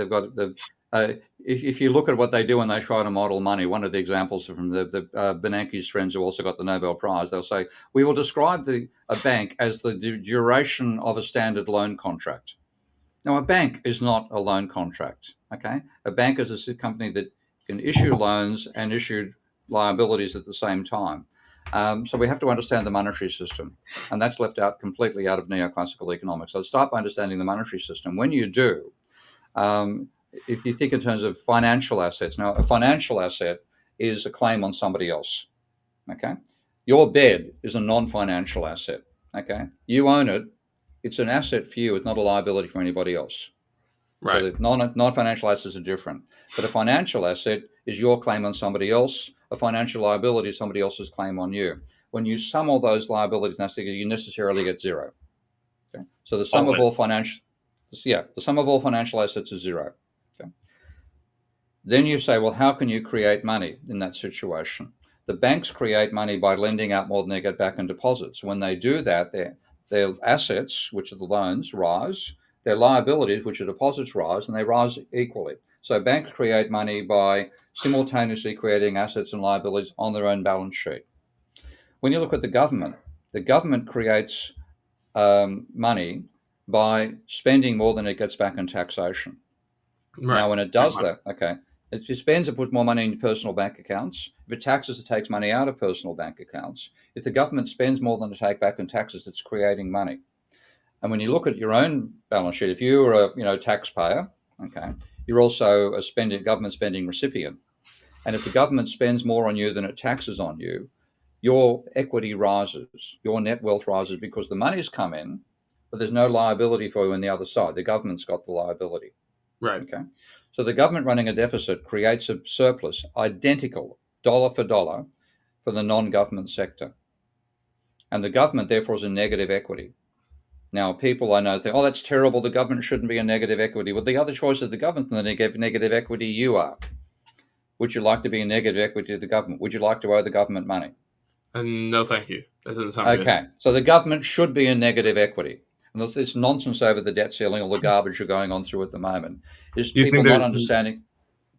if you look at what they do when they try to model money, one of the examples from the Bernanke's friends who also got the Nobel Prize, they'll say, we will describe a bank as the duration of a standard loan contract. Now, a bank is not a loan contract. Okay, a bank is a company that can issue loans and issue liabilities at the same time. So we have to understand the monetary system, and that's left out completely out of neoclassical economics. So start by understanding the monetary system. When you do, if you think in terms of financial assets, now a financial asset is a claim on somebody else. Okay, your bed is a non-financial asset. Okay, you own it. It's an asset for you. It's not a liability for anybody else. Right. So the non-financial assets are different. But a financial asset is your claim on somebody else. A financial liability is somebody else's claim on you. When you sum all those liabilities, you necessarily get zero. Okay? So the sum of all financial assets is zero. Okay? Then you say, well, how can you create money in that situation? The banks create money by lending out more than they get back in deposits. When they do that, their assets, which are the loans, rise. Their liabilities, which are deposits, rise, and they rise equally. So banks create money by simultaneously creating assets and liabilities on their own balance sheet. When you look at the government creates money by spending more than it gets back in taxation. Right. Now, when it does that, okay, it spends and puts more money in personal bank accounts. If it taxes, it takes money out of personal bank accounts. If the government spends more than it takes back in taxes, it's creating money. And when you look at your own balance sheet, if you're a taxpayer, okay, you're also a government spending recipient. And if the government spends more on you than it taxes on you, your equity rises, your net wealth rises because the money's come in, but there's no liability for you on the other side. The government's got the liability. Right. Okay. So the government running a deficit creates a surplus identical dollar for dollar for the non-government sector. And the government, therefore, is a negative equity. Now, people I know think, oh, that's terrible. The government shouldn't be a negative equity. Well, the other choice of the government than the negative equity you are. Would you like to be a negative equity to the government? Would you like to owe the government money? No, thank you. That doesn't sound good. Okay. So the government should be a negative equity. And it's nonsense over the debt ceiling, all the garbage you're going on through at the moment. Is people not understanding?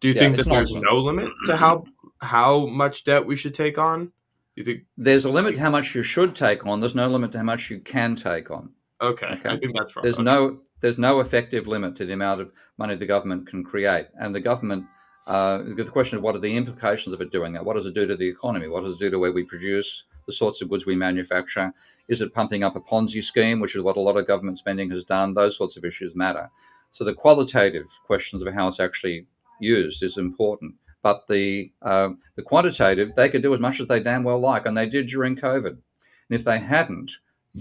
Do you think that there's no limit to how much debt we should take on? You think there's a limit to how much you should take on? There's no limit to how much you can take on. Okay. I think that's wrong. There's no effective limit to the amount of money the government can create, and the government. The question of what are the implications of it doing that? What does it do to the economy? What does it do to where we produce the sorts of goods we manufacture? Is it pumping up a Ponzi scheme, which is what a lot of government spending has done? Those sorts of issues matter. So the qualitative questions of how it's actually used is important. But the quantitative, they could do as much as they damn well like, and they did during COVID. And if they hadn't,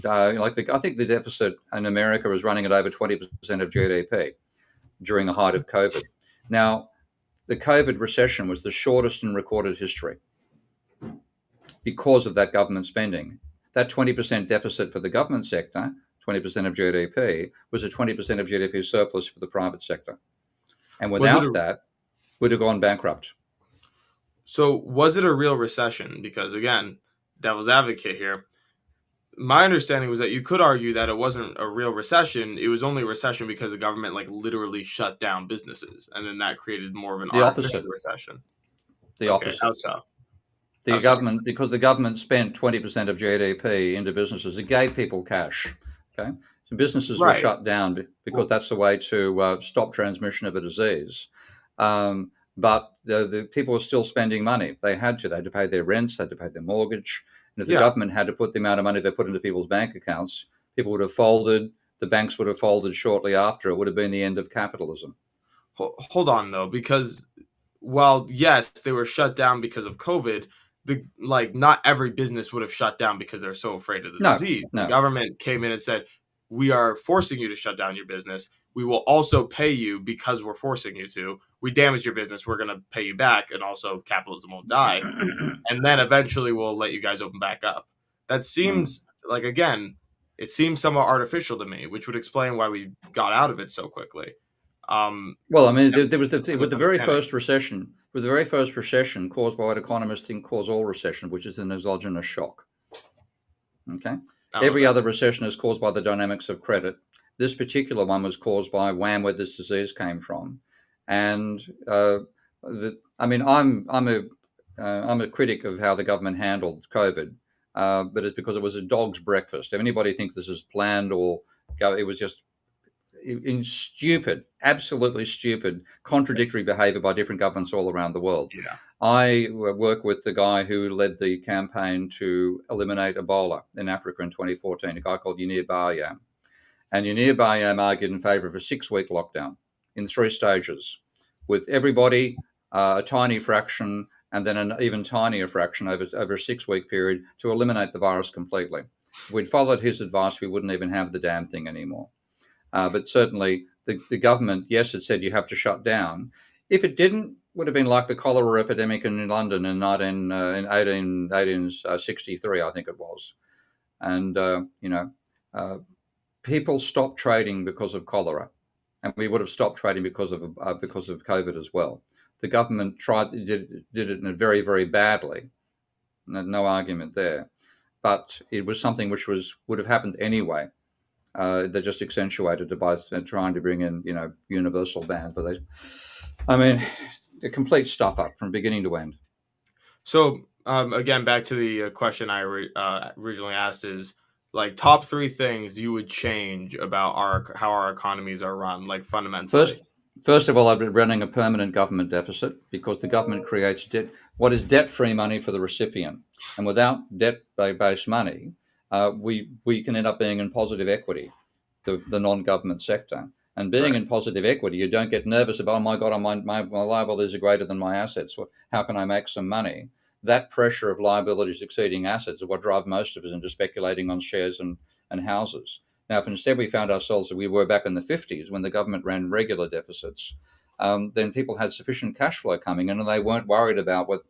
I think the deficit in America was running at over 20% of GDP during the height of COVID. Now, the COVID recession was the shortest in recorded history because of that government spending. That 20% deficit for the government sector, 20% of GDP, was a 20% of GDP surplus for the private sector. And without that, we'd have gone bankrupt. So was it a real recession? Because again, devil's advocate here, my understanding was that you could argue that it wasn't a real recession. It was only a recession because the government like literally shut down businesses, and then that created more of an The artificial opposite. recession. The Okay, how opposite. so? The government, because the government spent 20% of GDP into businesses, it gave people cash. Okay, so businesses were shut down because that's the way to stop transmission of a disease. But the people were still spending money. They had to. They had to pay their rents. They had to pay their mortgage. And if the government had to put the amount of money they put into people's bank accounts, people would have folded. The banks would have folded shortly after. It would have been the end of capitalism. Hold on, though, because while yes, they were shut down because of COVID, not every business would have shut down because they're so afraid of the disease. No. The government came in and said, "We are forcing you to shut down your business. We will also pay you because we're forcing you to. We damage your business, we're going to pay you back, and also capitalism won't die. And then eventually we'll let you guys open back up." That seems again, it seems somewhat artificial to me, which would explain why we got out of it so quickly. Well, I mean, there was the very first recession. With the very first recession caused by what economists think cause all recession, which is an exogenous shock. Okay, every other recession is caused by the dynamics of credit. This particular one was caused by where this disease came from, and I mean, I'm a critic of how the government handled COVID, but it's because it was a dog's breakfast. If anybody thinks this is planned or it was just in absolutely stupid, contradictory behavior by different governments all around the world. Yeah. I work with the guy who led the campaign to eliminate Ebola in Africa in 2014, a guy called Yunir Baryam. And Yunir Baryam argued in favor of a 6-week lockdown in 3 stages, with everybody, a tiny fraction, and then an even tinier fraction over a 6-week period to eliminate the virus completely. If we'd followed his advice, we wouldn't even have the damn thing anymore. But certainly the government, yes, it said you have to shut down. If it didn't, would have been like the cholera epidemic in London in 1863, I think it was. And, people stopped trading because of cholera. And we would have stopped trading because of COVID as well. The government did it very, very badly. No argument there. But it was something which would have happened anyway. They just accentuated it by trying to bring in, universal bans. But they're complete stuff up from beginning to end. So again, back to the question I originally asked is top 3 things you would change about how our economies are run, fundamentally. First of all, I'd be running a permanent government deficit because the government creates debt. What is debt-free money for the recipient? And without debt-based money, we can end up being in positive equity, the non-government sector. And being in positive equity, you don't get nervous about, oh my God, my liabilities are greater than my assets. How can I make some money? That pressure of liabilities exceeding assets is what drives most of us into speculating on shares and houses. Now, if instead we found ourselves that we were back in the 50s when the government ran regular deficits, then people had sufficient cash flow coming in and they weren't worried about what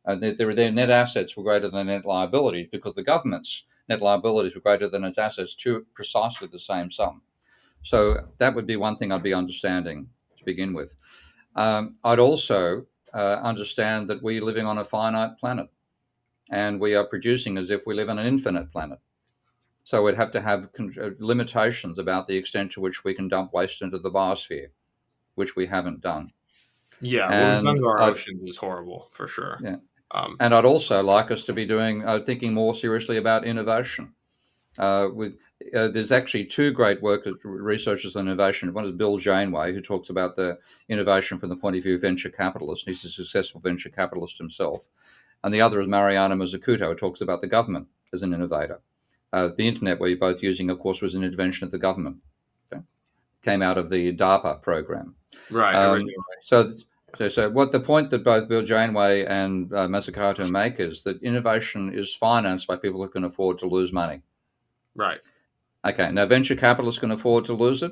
their net assets were greater than net liabilities because the government's net liabilities were greater than its assets to precisely the same sum. So that would be one thing I'd be understanding to begin with. I'd also understand that we're living on a finite planet and we are producing as if we live on an infinite planet. So we'd have to have limitations about the extent to which we can dump waste into the biosphere, which we haven't done. Yeah, what we've done to our oceans is horrible, for sure. Yeah. And I'd also like us to be thinking more seriously about innovation. There's actually 2 great researchers on innovation. One is Bill Janeway, who talks about the innovation from the point of view of venture capitalists. He's a successful venture capitalist himself. And the other is Mariana Mazzucato, who talks about the government as an innovator. The internet we're both using, of course, was an invention of the government. Okay? Came out of the DARPA program. Right. So what the point that both Bill Janeway and Mazzucato make is that innovation is financed by people who can afford to lose money. Right. Okay. Now, venture capitalists can afford to lose it,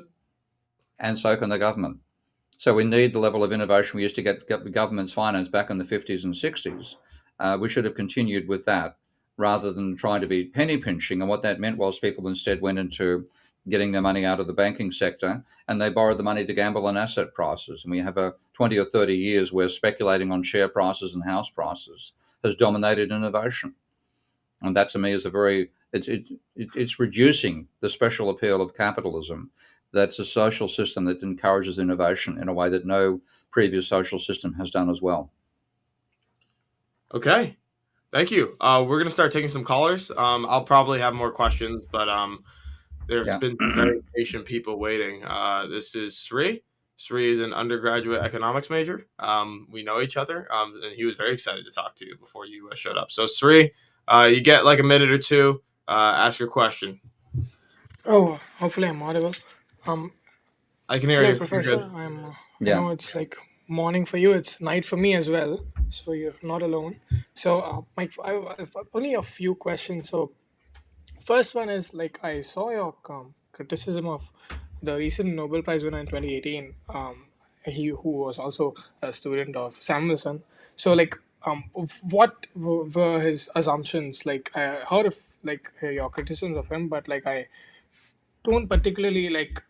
and so can the government. So we need the level of innovation we used to get the government's finance back in the 50s and 60s. We should have continued with that rather than trying to be penny pinching. And what that meant was people instead went into getting their money out of the banking sector and they borrowed the money to gamble on asset prices. And we have 20 or 30 years where speculating on share prices and house prices has dominated innovation. And that to me is a very It's reducing the special appeal of capitalism. That's a social system that encourages innovation in a way that no previous social system has done as well. Okay, thank you. We're gonna start taking some callers. I'll probably have more questions, but there's been some very patient people waiting. This is Sri. Sri is an undergraduate economics major. We know each other, and he was very excited to talk to you before you showed up. So Sri, you get like a minute or two. Ask your question. Oh, hopefully I'm audible. Um, I can hear Hello, you. You're Professor. good. I know it's like morning for you. It's night for me as well. So you're not alone. So, Mike, I've only a few questions. So, first one is like I saw your criticism of the recent Nobel Prize winner in 2018. He who was also a student of Samuelson. So, like, what were his assumptions? Like, I heard of like your criticisms of him, but like I don't particularly like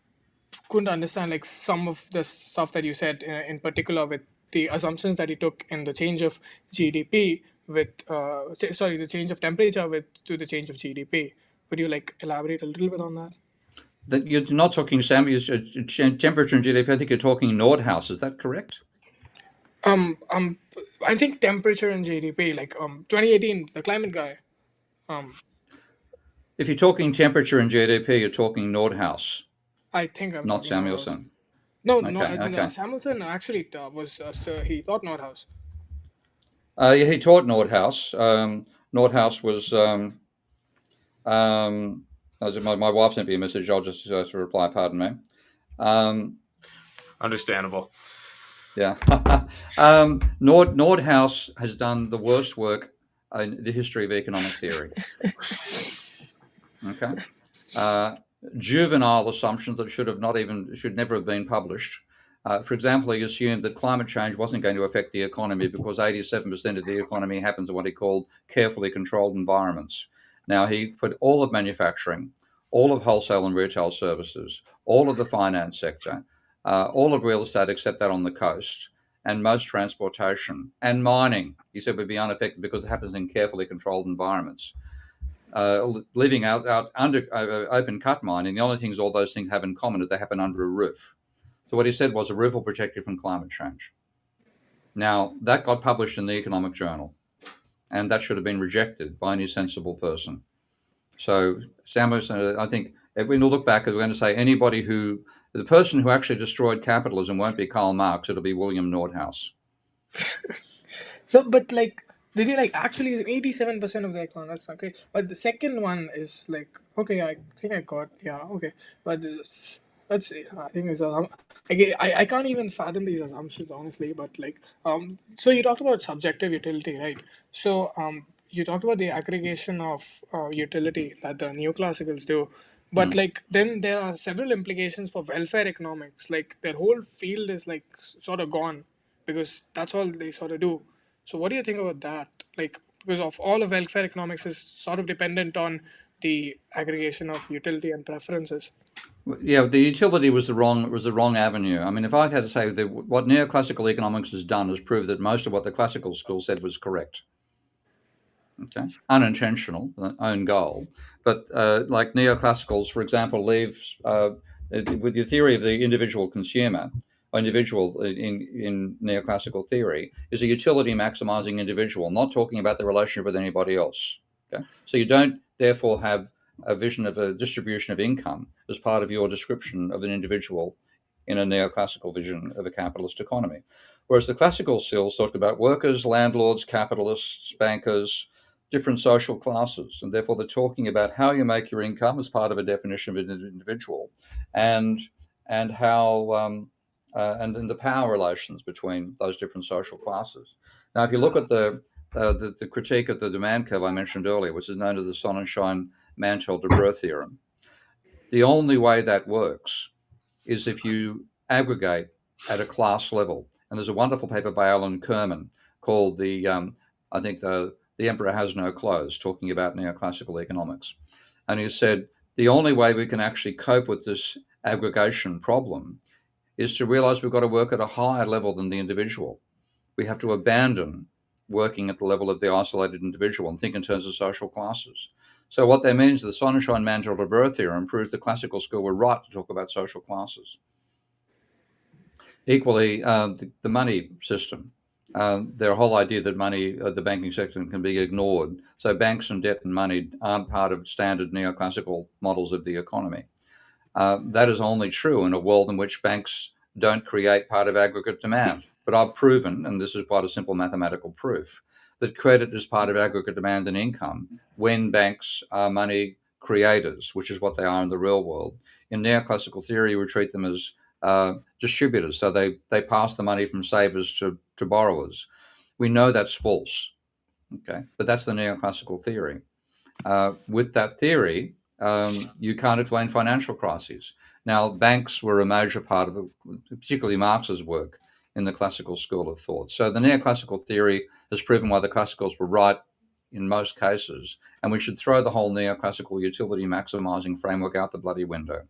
couldn't understand like some of the stuff that you said in particular with the assumptions that he took in the change of GDP with sorry, the change of temperature with to the change of GDP. Would you like elaborate a little bit on that? That you're not talking temperature and GDP. I think you're talking Nordhaus. Is that correct? Um, um, I think temperature and GDP, like 2018, the climate guy. Um, If you're talking temperature and GDP, you're talking Nordhaus, I think I'm not talking Nordhaus. Samuelson. No, no, Okay, okay. Samuelson actually was so he thought Nordhaus. Yeah, he taught Nordhaus. Nordhaus was. My wife sent me a message. I'll just reply. Pardon me. Understandable. Yeah. Nordhaus has done the worst work in the history of economic theory. Okay. Juvenile assumptions that should never have been published. For example, he assumed that climate change wasn't going to affect the economy because 87% of the economy happens in what he called carefully controlled environments. Now, he put all of manufacturing, all of wholesale and retail services, all of the finance sector, all of real estate except that on the coast, and most transportation and mining, he said, would be unaffected because it happens in carefully controlled environments. Living out under open cut mining, the only things all those things have in common is they happen under a roof. So what he said was a roof will protect you from climate change. Now, that got published in the Economic Journal, and that should have been rejected by any sensible person. So Samuelson, I think if we look back, we're going to say the person who actually destroyed capitalism won't be Karl Marx, it'll be William Nordhaus. So, but like, did he like actually 87% of the economists? Okay, but the second one is like, okay, I think I got, yeah, okay, but let's see. I think it's I can't even fathom these assumptions honestly. But like, so you talked about subjective utility, right? So you talked about the aggregation of utility that the neoclassicals do. But like then there are several implications for welfare economics. Like their whole field is like sort of gone because that's all they sort of do. So what do you think about that? Like because of all of welfare economics is sort of dependent on the aggregation of utility and preferences. Yeah, the utility was the wrong avenue. I mean, if I had to say that what neoclassical economics has done is prove that most of what the classical school said was correct. Okay, unintentional, own goal, but like neoclassicals, for example, leaves with your theory of the individual consumer, or individual in neoclassical theory is a utility maximizing individual, not talking about the relationship with anybody else. Okay, so you don't therefore have a vision of a distribution of income as part of your description of an individual in a neoclassical vision of a capitalist economy. Whereas the classical skills talk about workers, landlords, capitalists, bankers, different social classes, and therefore they're talking about how you make your income as part of a definition of an individual, and how and then the power relations between those different social classes. Now, if you look at the critique of the demand curve I mentioned earlier, which is known as the Sonnenschein-Mantel-Debreu theorem, the only way that works is if you aggregate at a class level. And there's a wonderful paper by Alan Kerman called I think the Emperor Has No Clothes, talking about neoclassical economics. And he said, the only way we can actually cope with this aggregation problem is to realize we've got to work at a higher level than the individual. We have to abandon working at the level of the isolated individual and think in terms of social classes. So what that means is the Sonnenschein-Mandel-de theorem proves the classical school were right to talk about social classes. Equally, the money system. Their whole idea that money, the banking sector, can be ignored. So banks and debt and money aren't part of standard neoclassical models of the economy. That is only true in a world in which banks don't create part of aggregate demand. But I've proven, and this is quite a simple mathematical proof, that credit is part of aggregate demand and income when banks are money creators, which is what they are in the real world. In neoclassical theory, we treat them as distributors. So they pass the money from savers to borrowers. We know that's false, okay? But that's the neoclassical theory. With that theory, you can't explain financial crises. Now, banks were a major part of particularly Marx's work in the classical school of thought. So the neoclassical theory has proven why the classicals were right in most cases, and we should throw the whole neoclassical utility maximizing framework out the bloody window.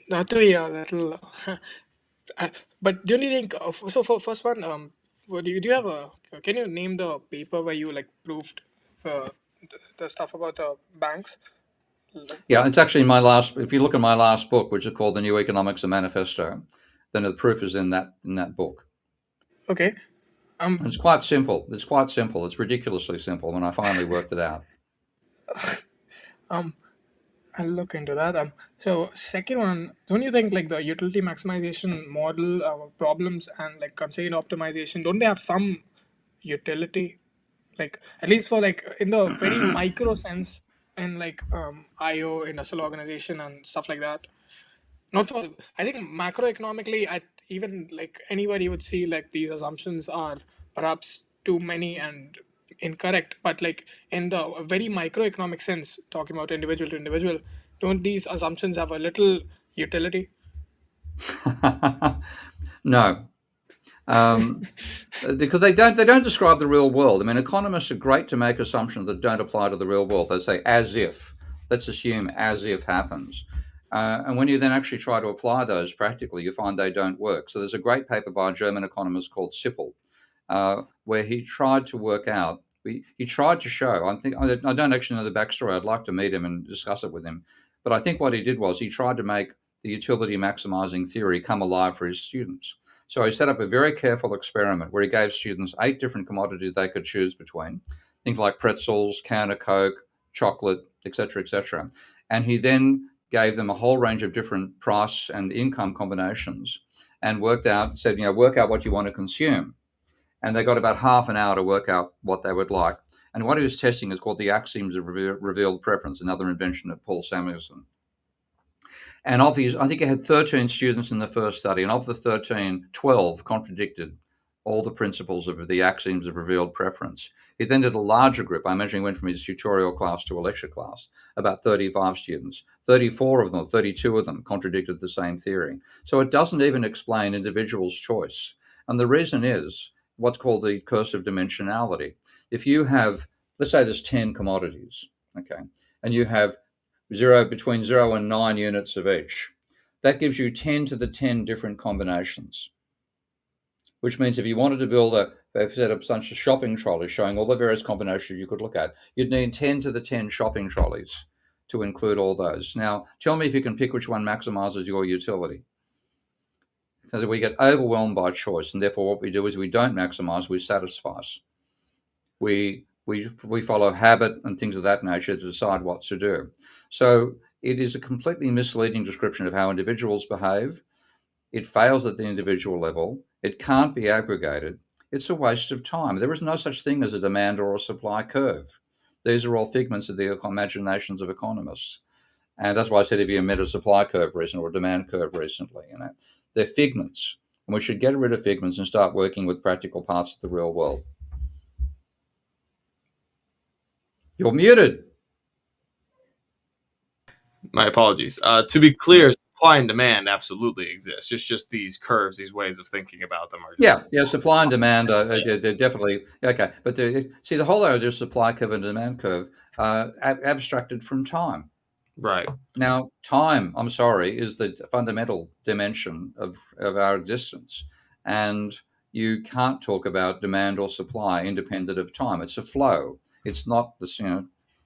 Not to be a little, but do you think? So for first one, do you have a? Can you name the paper where you like proved the stuff about the banks? Yeah, it's actually my last. If you look at my last book, which is called The New Economics, a Manifesto, then the proof is in that book. Okay. It's quite simple. It's quite simple. It's ridiculously simple when I finally worked it out. I'll look into that. So second one, don't you think like the utility maximization model problems and like constraint optimization, don't they have some utility? Like at least for like in the very micro sense in like IO industrial organization and stuff like that. Not for I think macroeconomically, I even like anybody would see like these assumptions are perhaps too many and incorrect. But like in the very microeconomic sense, talking about individual to individual, don't these assumptions have a little utility? No, because they don't describe the real world. I mean, economists are great to make assumptions that don't apply to the real world. They say as if. Let's assume as if happens. And when you then actually try to apply those practically, you find they don't work. So there's a great paper by a German economist called Sippel, where he tried to work out. He tried to show. I don't actually know the backstory. I'd like to meet him and discuss it with him. But I think what he did was he tried to make the utility maximizing theory come alive for his students. So he set up a very careful experiment where he gave students 8 different commodities they could choose between, things like pretzels, can of Coke, chocolate, etc., etc. And he then gave them a whole range of different price and income combinations and work out what you want to consume. And they got about half an hour to work out what they would like. And what he was testing is called the axioms of revealed preference, another invention of Paul Samuelson. And I think he had 13 students in the first study, and of the 13, 12 contradicted all the principles of the axioms of revealed preference. He then did a larger group. I imagine he went from his tutorial class to a lecture class, about 35 students. 34 of them, 32 of them contradicted the same theory. So it doesn't even explain individuals' choice. And the reason is what's called the curse of dimensionality. If you have, let's say there's 10 commodities, okay, and you have between 0 and 9 units of each, that gives you 10 to the 10 different combinations. Which means if you wanted to build set up such a shopping trolley showing all the various combinations you could look at, you'd need 10 to the 10 shopping trolleys to include all those. Now, tell me if you can pick which one maximizes your utility. Because we get overwhelmed by choice, and therefore what we do is we don't maximize, we satisfy. We follow habit and things of that nature to decide what to do. So it is a completely misleading description of how individuals behave. It fails at the individual level. It can't be aggregated. It's a waste of time. There is no such thing as a demand or a supply curve. These are all figments of the imaginations of economists. And that's why I said, if you met a supply curve recently or a demand curve recently, they're figments. And we should get rid of figments and start working with practical parts of the real world. You're muted. My apologies. To be clear, supply and demand absolutely exist. Just these curves, these ways of thinking about them are just supply and demand. They're definitely okay. But the whole idea of supply curve and demand curve abstracted from time. Right. Now, time, I'm sorry, is the fundamental dimension of our existence, and you can't talk about demand or supply independent of time. It's a flow. It's not this,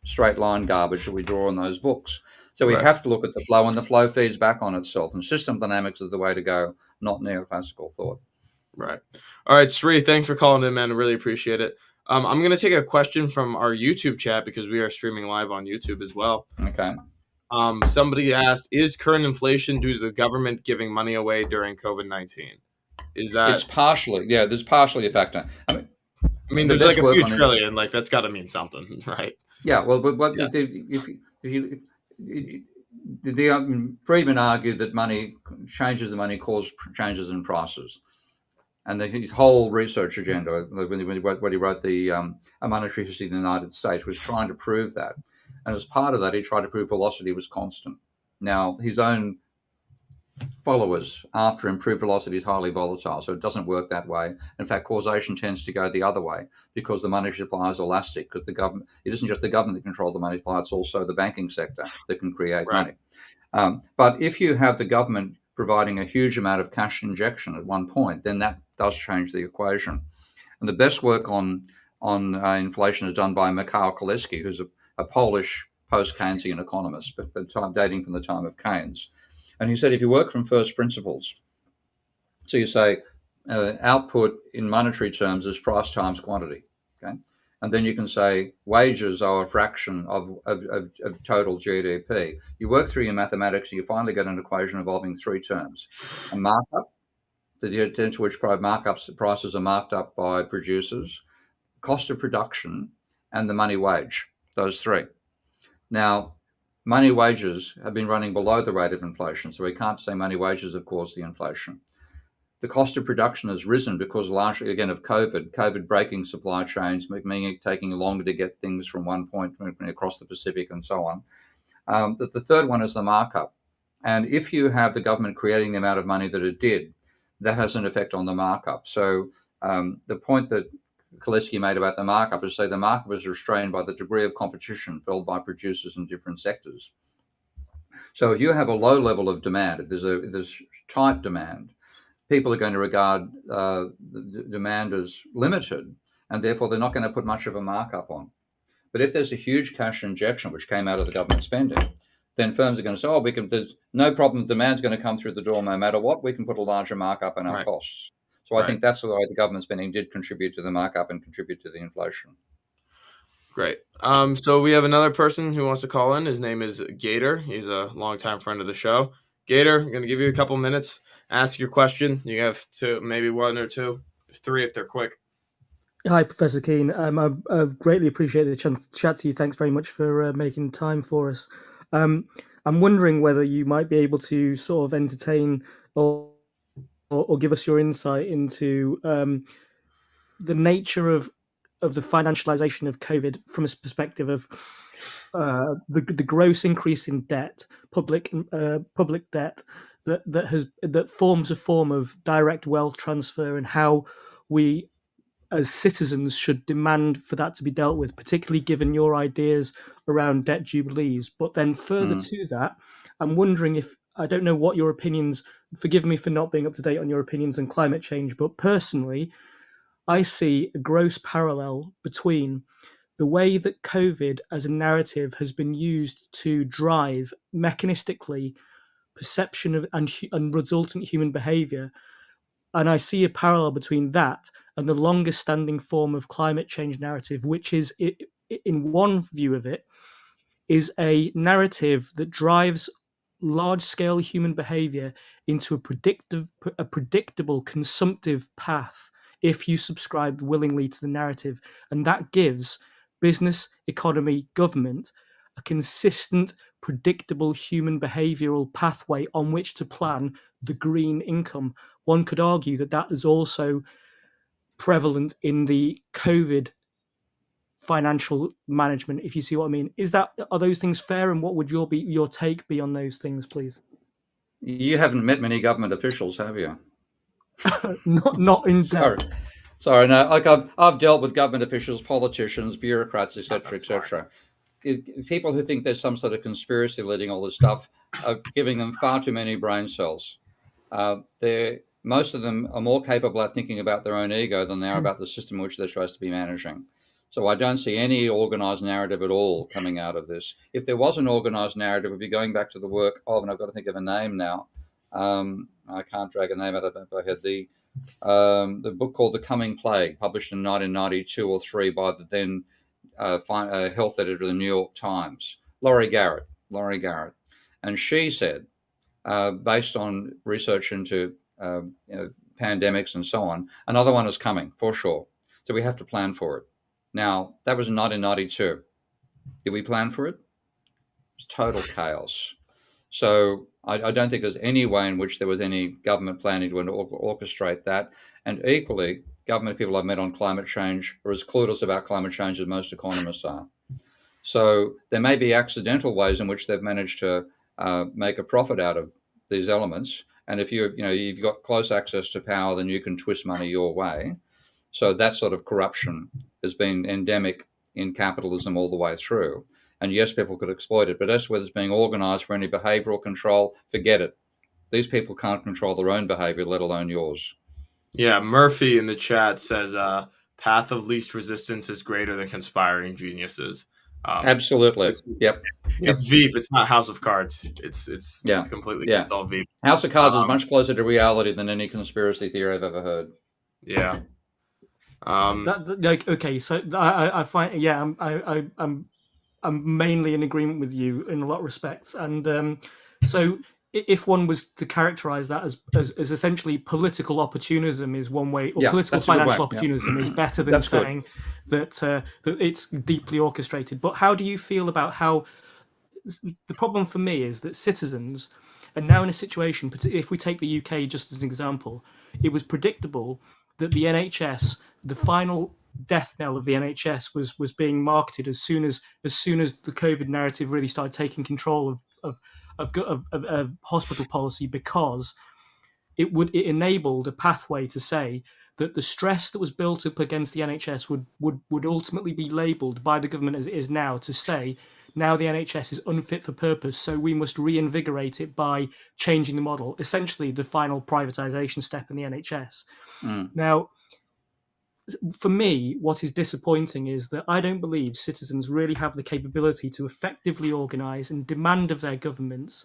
straight line garbage that we draw in those books. So we have to look at the flow, and the flow feeds back on itself. And system dynamics is the way to go, not neoclassical thought. Right. All right, Sri, thanks for calling in, man. I really appreciate it. I'm going to take a question from our YouTube chat because we are streaming live on YouTube as well. Okay. Somebody asked, is current inflation due to the government giving money away during COVID-19? Is that... It's partially, there's partially a factor. I mean there's like a few trillion, like that's got to mean something, right? Yeah, well, but what Friedman argued that money changes the money cause changes in prices, and his whole research agenda, when he wrote the A Monetary History of the United States, was trying to prove that, and as part of that, he tried to prove velocity was constant. Now, his own followers after improved velocity is highly volatile, so it doesn't work that way. In fact, causation tends to go the other way because the money supply is elastic, because the government, it isn't just the government that controls the money supply, it's also the banking sector that can create money. But if you have the government providing a huge amount of cash injection at one point, then that does change the equation. And the best work on inflation is done by Mikhail Koleski, who's a Polish post-Keynesian economist, but dating from the time of Keynes. And he said, if you work from first principles, so you say output in monetary terms is price times quantity, okay? And then you can say wages are a fraction of total GDP. You work through your mathematics and you finally get an equation involving three terms: a markup, the extent to which prices are marked up by producers, cost of production, and the money wage, those three. Now, money wages have been running below the rate of inflation, so we can't say money wages have caused the inflation. The cost of production has risen because largely, again, of COVID breaking supply chains, meaning it taking longer to get things from one point across the Pacific and so on. The third one is the markup. And if you have the government creating the amount of money that it did, that has an effect on the markup. So the point that Koleski made about the markup is, say, the markup is restrained by the degree of competition felt by producers in different sectors. So if you have a low level of demand, if there's tight demand, people are going to regard the demand as limited, and therefore they're not going to put much of a markup on. But if there's a huge cash injection, which came out of the government spending, then firms are going to say, there's no problem, demand's going to come through the door no matter what, we can put a larger markup on our costs. So I think that's the way the government spending did contribute to the markup and contribute to the inflation. Great. So we have another person who wants to call in. His name is Gator. He's a longtime friend of the show. Gator, I'm going to give you a couple minutes. Ask your question. You have maybe one or two, three if they're quick. Hi, Professor Keane. I greatly appreciate the chance to chat to you. Thanks very much for making time for us. I'm wondering whether you might be able to sort of entertain or give us your insight into the nature of the financialization of COVID from a perspective of the gross increase in debt, public debt that forms a form of direct wealth transfer, and how we as citizens should demand for that to be dealt with, particularly given your ideas around debt jubilees. But then further to that, I'm wondering if, I don't know what your opinions, forgive me for not being up to date on your opinions on climate change, but personally, I see a gross parallel between the way that COVID as a narrative has been used to drive mechanistically perception of and resultant human behavior. And I see a parallel between that and the longest standing form of climate change narrative, which is, in one view of it, is a narrative that drives large-scale human behavior into a predictable consumptive path if you subscribe willingly to the narrative. And that gives business, economy, government a consistent, predictable human behavioral pathway on which to plan the green income. One could argue that that is also prevalent in the COVID financial management, if you see what I mean. Are those things fair, and what would your take be on those things, please? You haven't met many government officials, have you? not in depth. Sorry, no. Like I've dealt with government officials, politicians, bureaucrats, etc., etc. People who think there's some sort of conspiracy leading all this stuff are giving them far too many brain cells. most of them are more capable at thinking about their own ego than they are about the system which they're supposed to be managing. So I don't see any organized narrative at all coming out of this. If there was an organized narrative, it would be going back to the work of, and I've got to think of a name now. I can't drag a name out of my head. The book called The Coming Plague, published in 1992 or 3 by the then health editor of the New York Times, Laurie Garrett. And she said, based on research into pandemics and so on, another one is coming for sure. So we have to plan for it. Now, that was in 1992. Did we plan for it? It was total chaos. So I don't think there's any way in which there was any government planning to orchestrate that. And equally, government people I've met on climate change are as clueless about climate change as most economists are. So there may be accidental ways in which they've managed to make a profit out of these elements. And if you've got close access to power, then you can twist money your way. So that sort of corruption has been endemic in capitalism all the way through. And yes, people could exploit it, but as whether it's being organized for any behavioral control, forget it. These people can't control their own behavior, let alone yours. Yeah, Murphy in the chat says, path of least resistance is greater than conspiring geniuses. Absolutely. It's Veep. It's not House of Cards. It's completely, it's all Veep. House of Cards is much closer to reality than any conspiracy theory I've ever heard. Yeah. Okay, so I find, I'm mainly in agreement with you in a lot of respects, and so if one was to characterize that as essentially political opportunism is one way, or political financial opportunism is better than saying that it's deeply orchestrated. But how do you feel about how the problem for me is that citizens are now in a situation, if we take the UK just as an example, it was predictable that the NHS, the final death knell of the NHS, was being marketed as soon as the COVID narrative really started taking control of hospital policy, because it enabled a pathway to say that the stress that was built up against the NHS would ultimately be labelled by the government as it is now, to say now the NHS is unfit for purpose, so we must reinvigorate it by changing the model, essentially the final privatisation step in the NHS. Now, for me, what is disappointing is that I don't believe citizens really have the capability to effectively organise and demand of their governments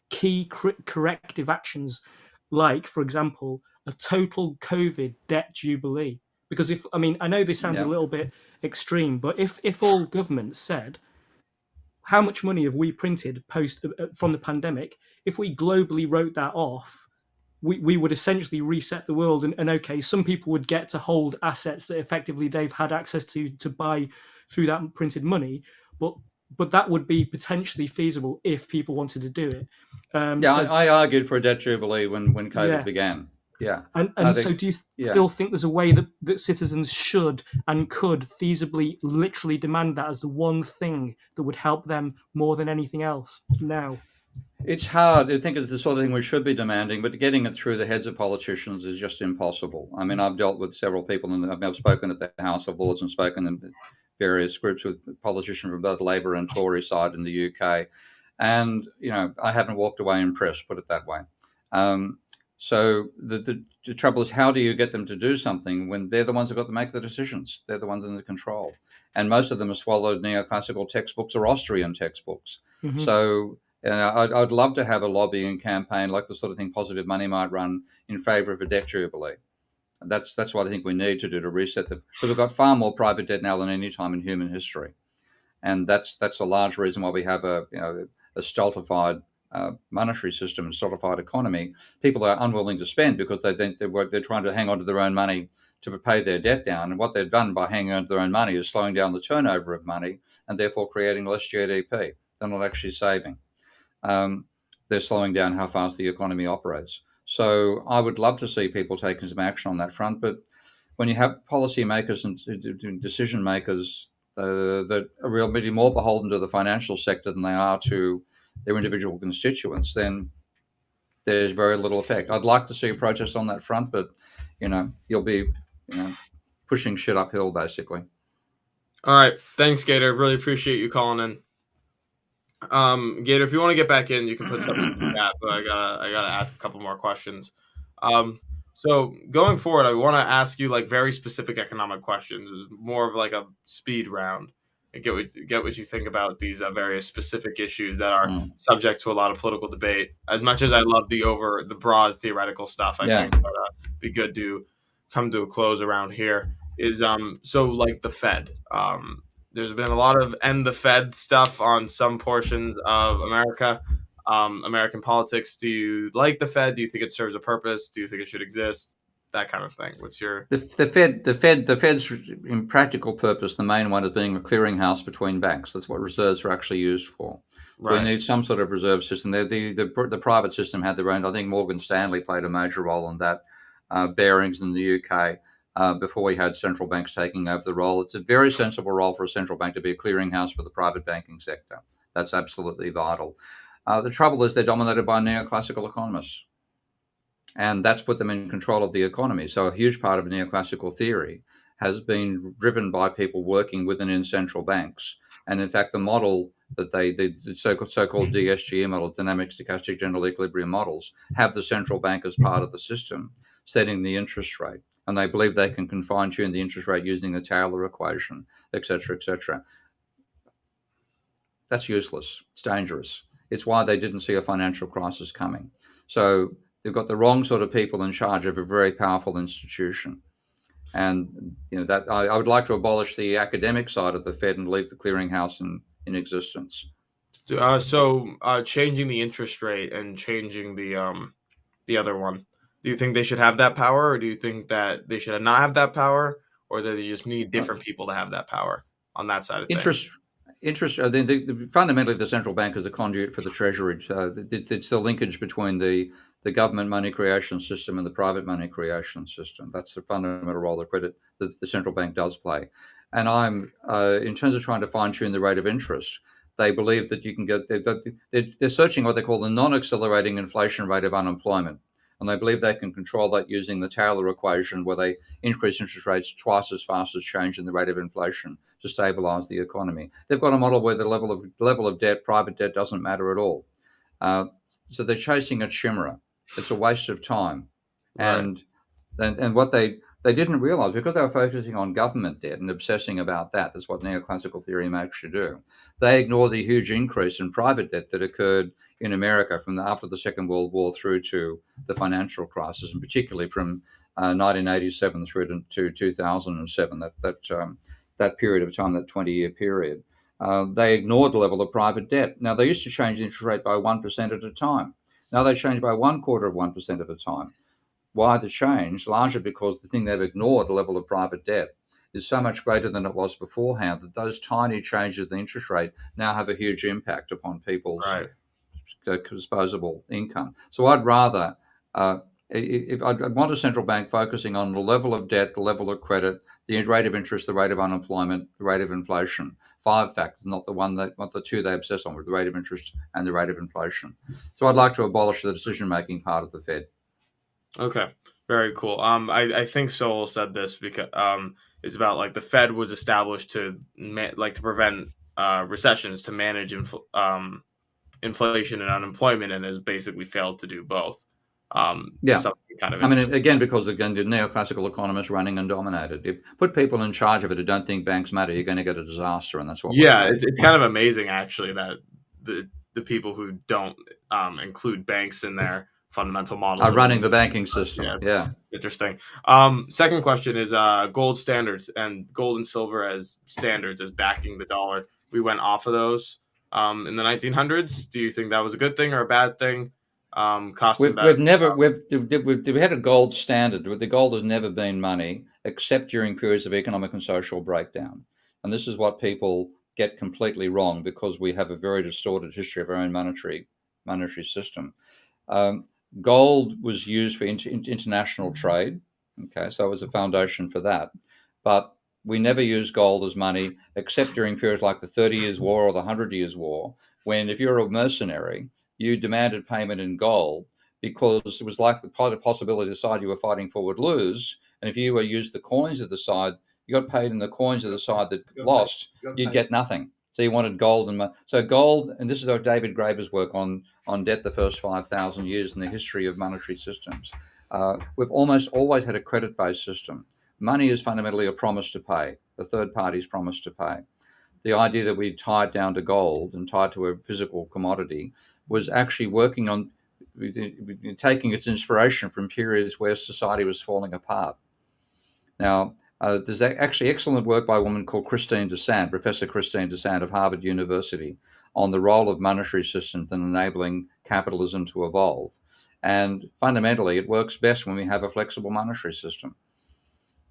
key corrective actions, like, for example, a total COVID debt jubilee. Because I know this sounds a little bit extreme, but if all governments said, how much money have we printed from the pandemic? If we globally wrote that off, we would essentially reset the world. And okay, some people would get to hold assets that effectively they've had access to buy through that printed money, but that would be potentially feasible if people wanted to do it. I argued for a debt jubilee when COVID began. Yeah. So do you still think there's a way that citizens should and could feasibly, literally demand that as the one thing that would help them more than anything else now? It's hard. I think it's the sort of thing we should be demanding, but getting it through the heads of politicians is just impossible. I mean, I've dealt with several people, and I've spoken at the House of Lords and spoken in various groups with politicians from both Labour and Tory side in the UK. And, I haven't walked away impressed, put it that way. So the trouble is, how do you get them to do something when they're the ones who've got to make the decisions? They're the ones in the control. And most of them have swallowed neoclassical textbooks or Austrian textbooks. Mm-hmm. So I'd love to have a lobbying campaign like the sort of thing Positive Money might run in favour of a debt jubilee. That's what I think we need to do to reset them. Because we've got far more private debt now than any time in human history. And that's a large reason why we have a stultified monetary system and stultified economy. People are unwilling to spend because they're trying to hang on to their own money to pay their debt down. And what they've done by hanging on to their own money is slowing down the turnover of money and therefore creating less GDP. They're not actually saving. They're slowing down how fast the economy operates. So I would love to see people taking some action on that front. But when you have policymakers and decision makers that are really more beholden to the financial sector than they are to their individual constituents, then there's very little effect. I'd like to see a protest on that front, but you'll be pushing shit uphill basically. All right, thanks, Gator. Really appreciate you calling in. Gator, if you want to get back in, you can put something in the chat, but I gotta ask a couple more questions. So going forward, I want to ask you like very specific economic questions. It's more of like a speed round. And get what you think about these various specific issues that are subject to a lot of political debate. As much as I love the broad theoretical stuff, I think that be good to come to a close around here. Is so like the Fed. There's been a lot of end the Fed stuff on some portions of America. American politics. Do you like the Fed? Do you think it serves a purpose? Do you think it should exist? That kind of thing. What's your the Fed's in practical purpose? The main one is being a clearinghouse between banks. That's what reserves are actually used for. So we need some sort of reserve system. The private system had their own. I think Morgan Stanley played a major role in that. Bearings in the UK. Before we had central banks taking over the role. It's a very sensible role for a central bank to be a clearinghouse for the private banking sector. That's absolutely vital. The trouble is they're dominated by neoclassical economists, and that's put them in control of the economy. So a huge part of neoclassical theory has been driven by people working within in central banks. And in fact, the model that the so-called DSGE model, dynamic stochastic general equilibrium models, have the central bank as part of the system, setting the interest rate. And they believe they can fine-tune the interest rate using the Taylor equation, et cetera, et cetera. That's useless. It's dangerous. It's why they didn't see a financial crisis coming. So they've got the wrong sort of people in charge of a very powerful institution. And that I would like to abolish the academic side of the Fed and leave the clearinghouse in existence. So changing the interest rate and changing the other one. Do you think they should have that power, or do you think that they should not have that power, or that they just need different people to have that power on that side of things? Fundamentally, the central bank is a conduit for the treasury. It's the linkage between the government money creation system and the private money creation system. That's the fundamental role of credit that the central bank does play. And in terms of trying to fine tune the rate of interest, they believe that you can get. They're searching what they call the non-accelerating inflation rate of unemployment. And they believe they can control that using the Taylor equation, where they increase interest rates twice as fast as change in the rate of inflation to stabilize the economy. They've got a model where the level of debt, private debt, doesn't matter at all. So they're chasing a chimera. It's a waste of time. Right. And what they didn't realize, because they were focusing on government debt and obsessing about that, that's what neoclassical theory makes you do. They ignored the huge increase in private debt that occurred in America from after the Second World War through to the financial crisis, and particularly from 1987 through to 2007, that period of time, that 20-year period. They ignored the level of private debt. Now, they used to change the interest rate by 1% at a time. Now they change by 1/4% at a time. Why the change? Largely because the thing they've ignored, the level of private debt, is so much greater than it was beforehand that those tiny changes in the interest rate now have a huge impact upon people's disposable income. So I'd rather, if I'd want a central bank focusing on the level of debt, the level of credit, the rate of interest, the rate of unemployment, the rate of not the two they obsess on, with the rate of interest and the rate of inflation. So I'd like to abolish the decision-making part of the Fed. Okay, very cool. I think Sol said this because it's about like the Fed was established to to prevent recessions, to manage inflation and unemployment, and has basically failed to do both. Because the neoclassical economists running and dominated. You put people in charge of it who don't think banks matter, you're going to get a disaster, and that's what. Yeah, it's kind of amazing actually that the people who don't include banks in their fundamental model are running the banking system. Yeah, interesting. Second question is gold standards and gold and silver as standards as backing the dollar. We went off of those in the 1900s. Do you think that was a good thing or a bad thing? We've had a gold standard. The gold has never been money except during periods of economic and social breakdown, and this is what people get completely wrong because we have a very distorted history of our own monetary system. Gold was used for international trade. Okay, so it was a foundation for that, but we never used gold as money except during periods like the 30 Years' War or the 100 Years' War, when if you're a mercenary, you demanded payment in gold because it was like the possibility the side you were fighting for would lose. And if you used the coins of the side, you got paid in the coins of the side that lost, you'd get nothing. So you wanted gold. So gold, and this is David Graeber's work on debt the first 5,000 years in the history of monetary systems. We've almost always had a credit-based system. Money is fundamentally a promise to pay, the third party's promise to pay. The idea that we tied down to gold and tied to a physical commodity was actually working on taking its inspiration from periods where society was falling apart. Now, there's actually excellent work by a woman called Christine Desant, Professor Christine Desant of Harvard University, on the role of monetary systems in enabling capitalism to evolve. And fundamentally, it works best when we have a flexible monetary system.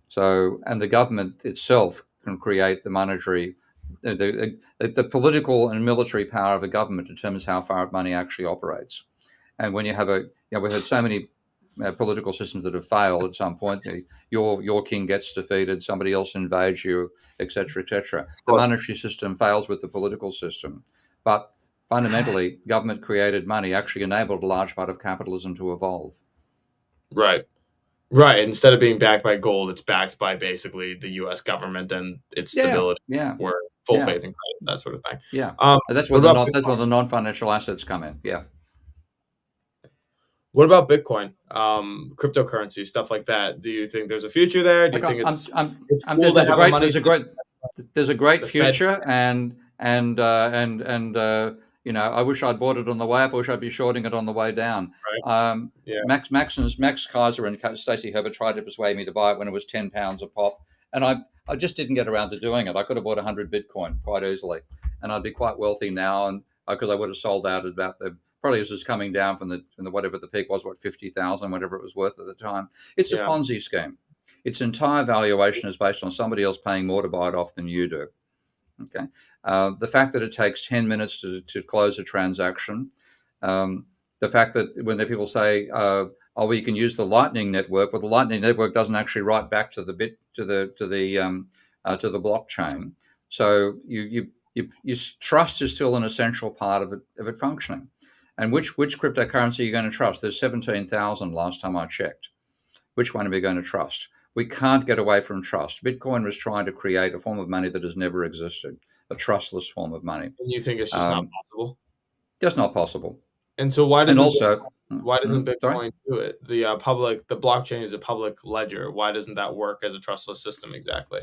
So, and the government itself can create the monetary, the political and military power of the government determines how far money actually operates. And when you have we've had so many political systems that have failed at some point. Your king gets defeated, somebody else invades you, etc., etc. The monetary system fails with the political system, but fundamentally, government-created money actually enabled a large part of capitalism to evolve. Right. Right. Instead of being backed by gold, it's backed by basically the U.S. government and its stability. Yeah. Where full faith and credit, that sort of thing. Yeah. That's where the non-financial assets come in. Yeah. What about Bitcoin, cryptocurrency, stuff like that? Do you think there's a future there? Do you think it's cool to have a money system? There's a great future, and I wish I'd bought it on the way up. I wish I'd be shorting it on the way down. Right. Max Kaiser and Stacey Herbert tried to persuade me to buy it when it was £10 a pop, and I just didn't get around to doing it. I could have bought 100 Bitcoin quite easily, and I'd be quite wealthy now, and because I would have sold out at about probably this was coming down from the whatever the peak was, 50,000, whatever it was worth at the time. It's a Ponzi scheme. Its entire valuation is based on somebody else paying more to buy it off than you do. Okay, the fact that it takes 10 minutes to close a transaction, the fact that when the people say, you can use the Lightning Network, well, the Lightning Network doesn't actually write back to the blockchain. So you trust is still an essential part of it functioning. And which cryptocurrency are you going to trust? There's 17,000 last time I checked. Which one are we going to trust? We can't get away from trust. Bitcoin was trying to create a form of money that has never existed, a trustless form of money. And you think it's just not possible? Just not possible. And so why doesn't Bitcoin do it? The blockchain is a public ledger. Why doesn't that work as a trustless system exactly?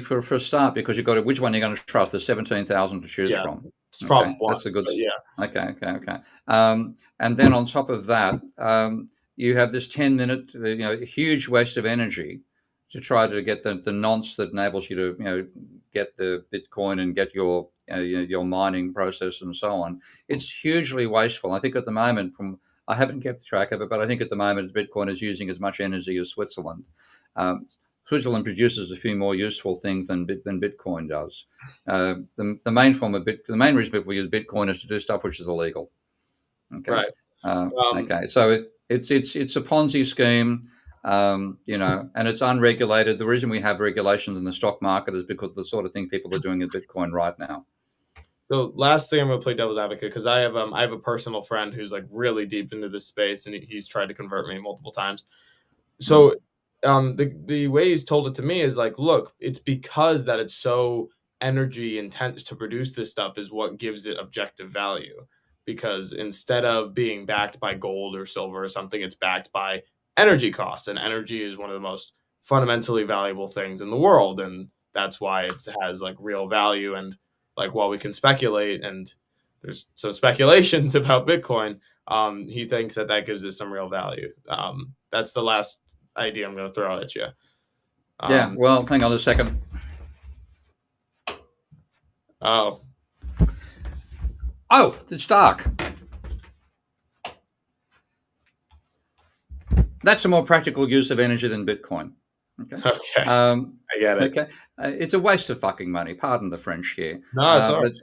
For a start, because you've got to, which one you're going to trust? There's 17,000 to choose from. It's probably one. That's a good. Okay. And then on top of that, you have this 10-minute, huge waste of energy to try to get the nonce that enables you to, get the Bitcoin and get your mining process and so on. It's hugely wasteful. I think at the moment, I haven't kept track of it, but I think at the moment Bitcoin is using as much energy as Switzerland. Switzerland produces a few more useful things than Bitcoin does. The main reason people use Bitcoin is to do stuff which is illegal. Okay. Right. Okay. So it's a Ponzi scheme, and it's unregulated. The reason we have regulations in the stock market is because of the sort of thing people are doing in Bitcoin right now. So last thing, I'm going to play devil's advocate because I have a personal friend who's like really deep into this space, and he's tried to convert me multiple times. So. The way he's told it to me is like, look, it's because that it's so energy intense to produce this stuff is what gives it objective value. Because instead of being backed by gold or silver or something, it's backed by energy cost. And energy is one of the most fundamentally valuable things in the world. And that's why it has like real value. And like, while we can speculate, and there's some speculations about Bitcoin, he thinks that gives it some real value. That's the last idea I'm going to throw at you. Well, hang on a second. Oh, it's dark. That's a more practical use of energy than Bitcoin. Okay. I get it. Okay. It's a waste of fucking money. Pardon the French here. No, it's all right.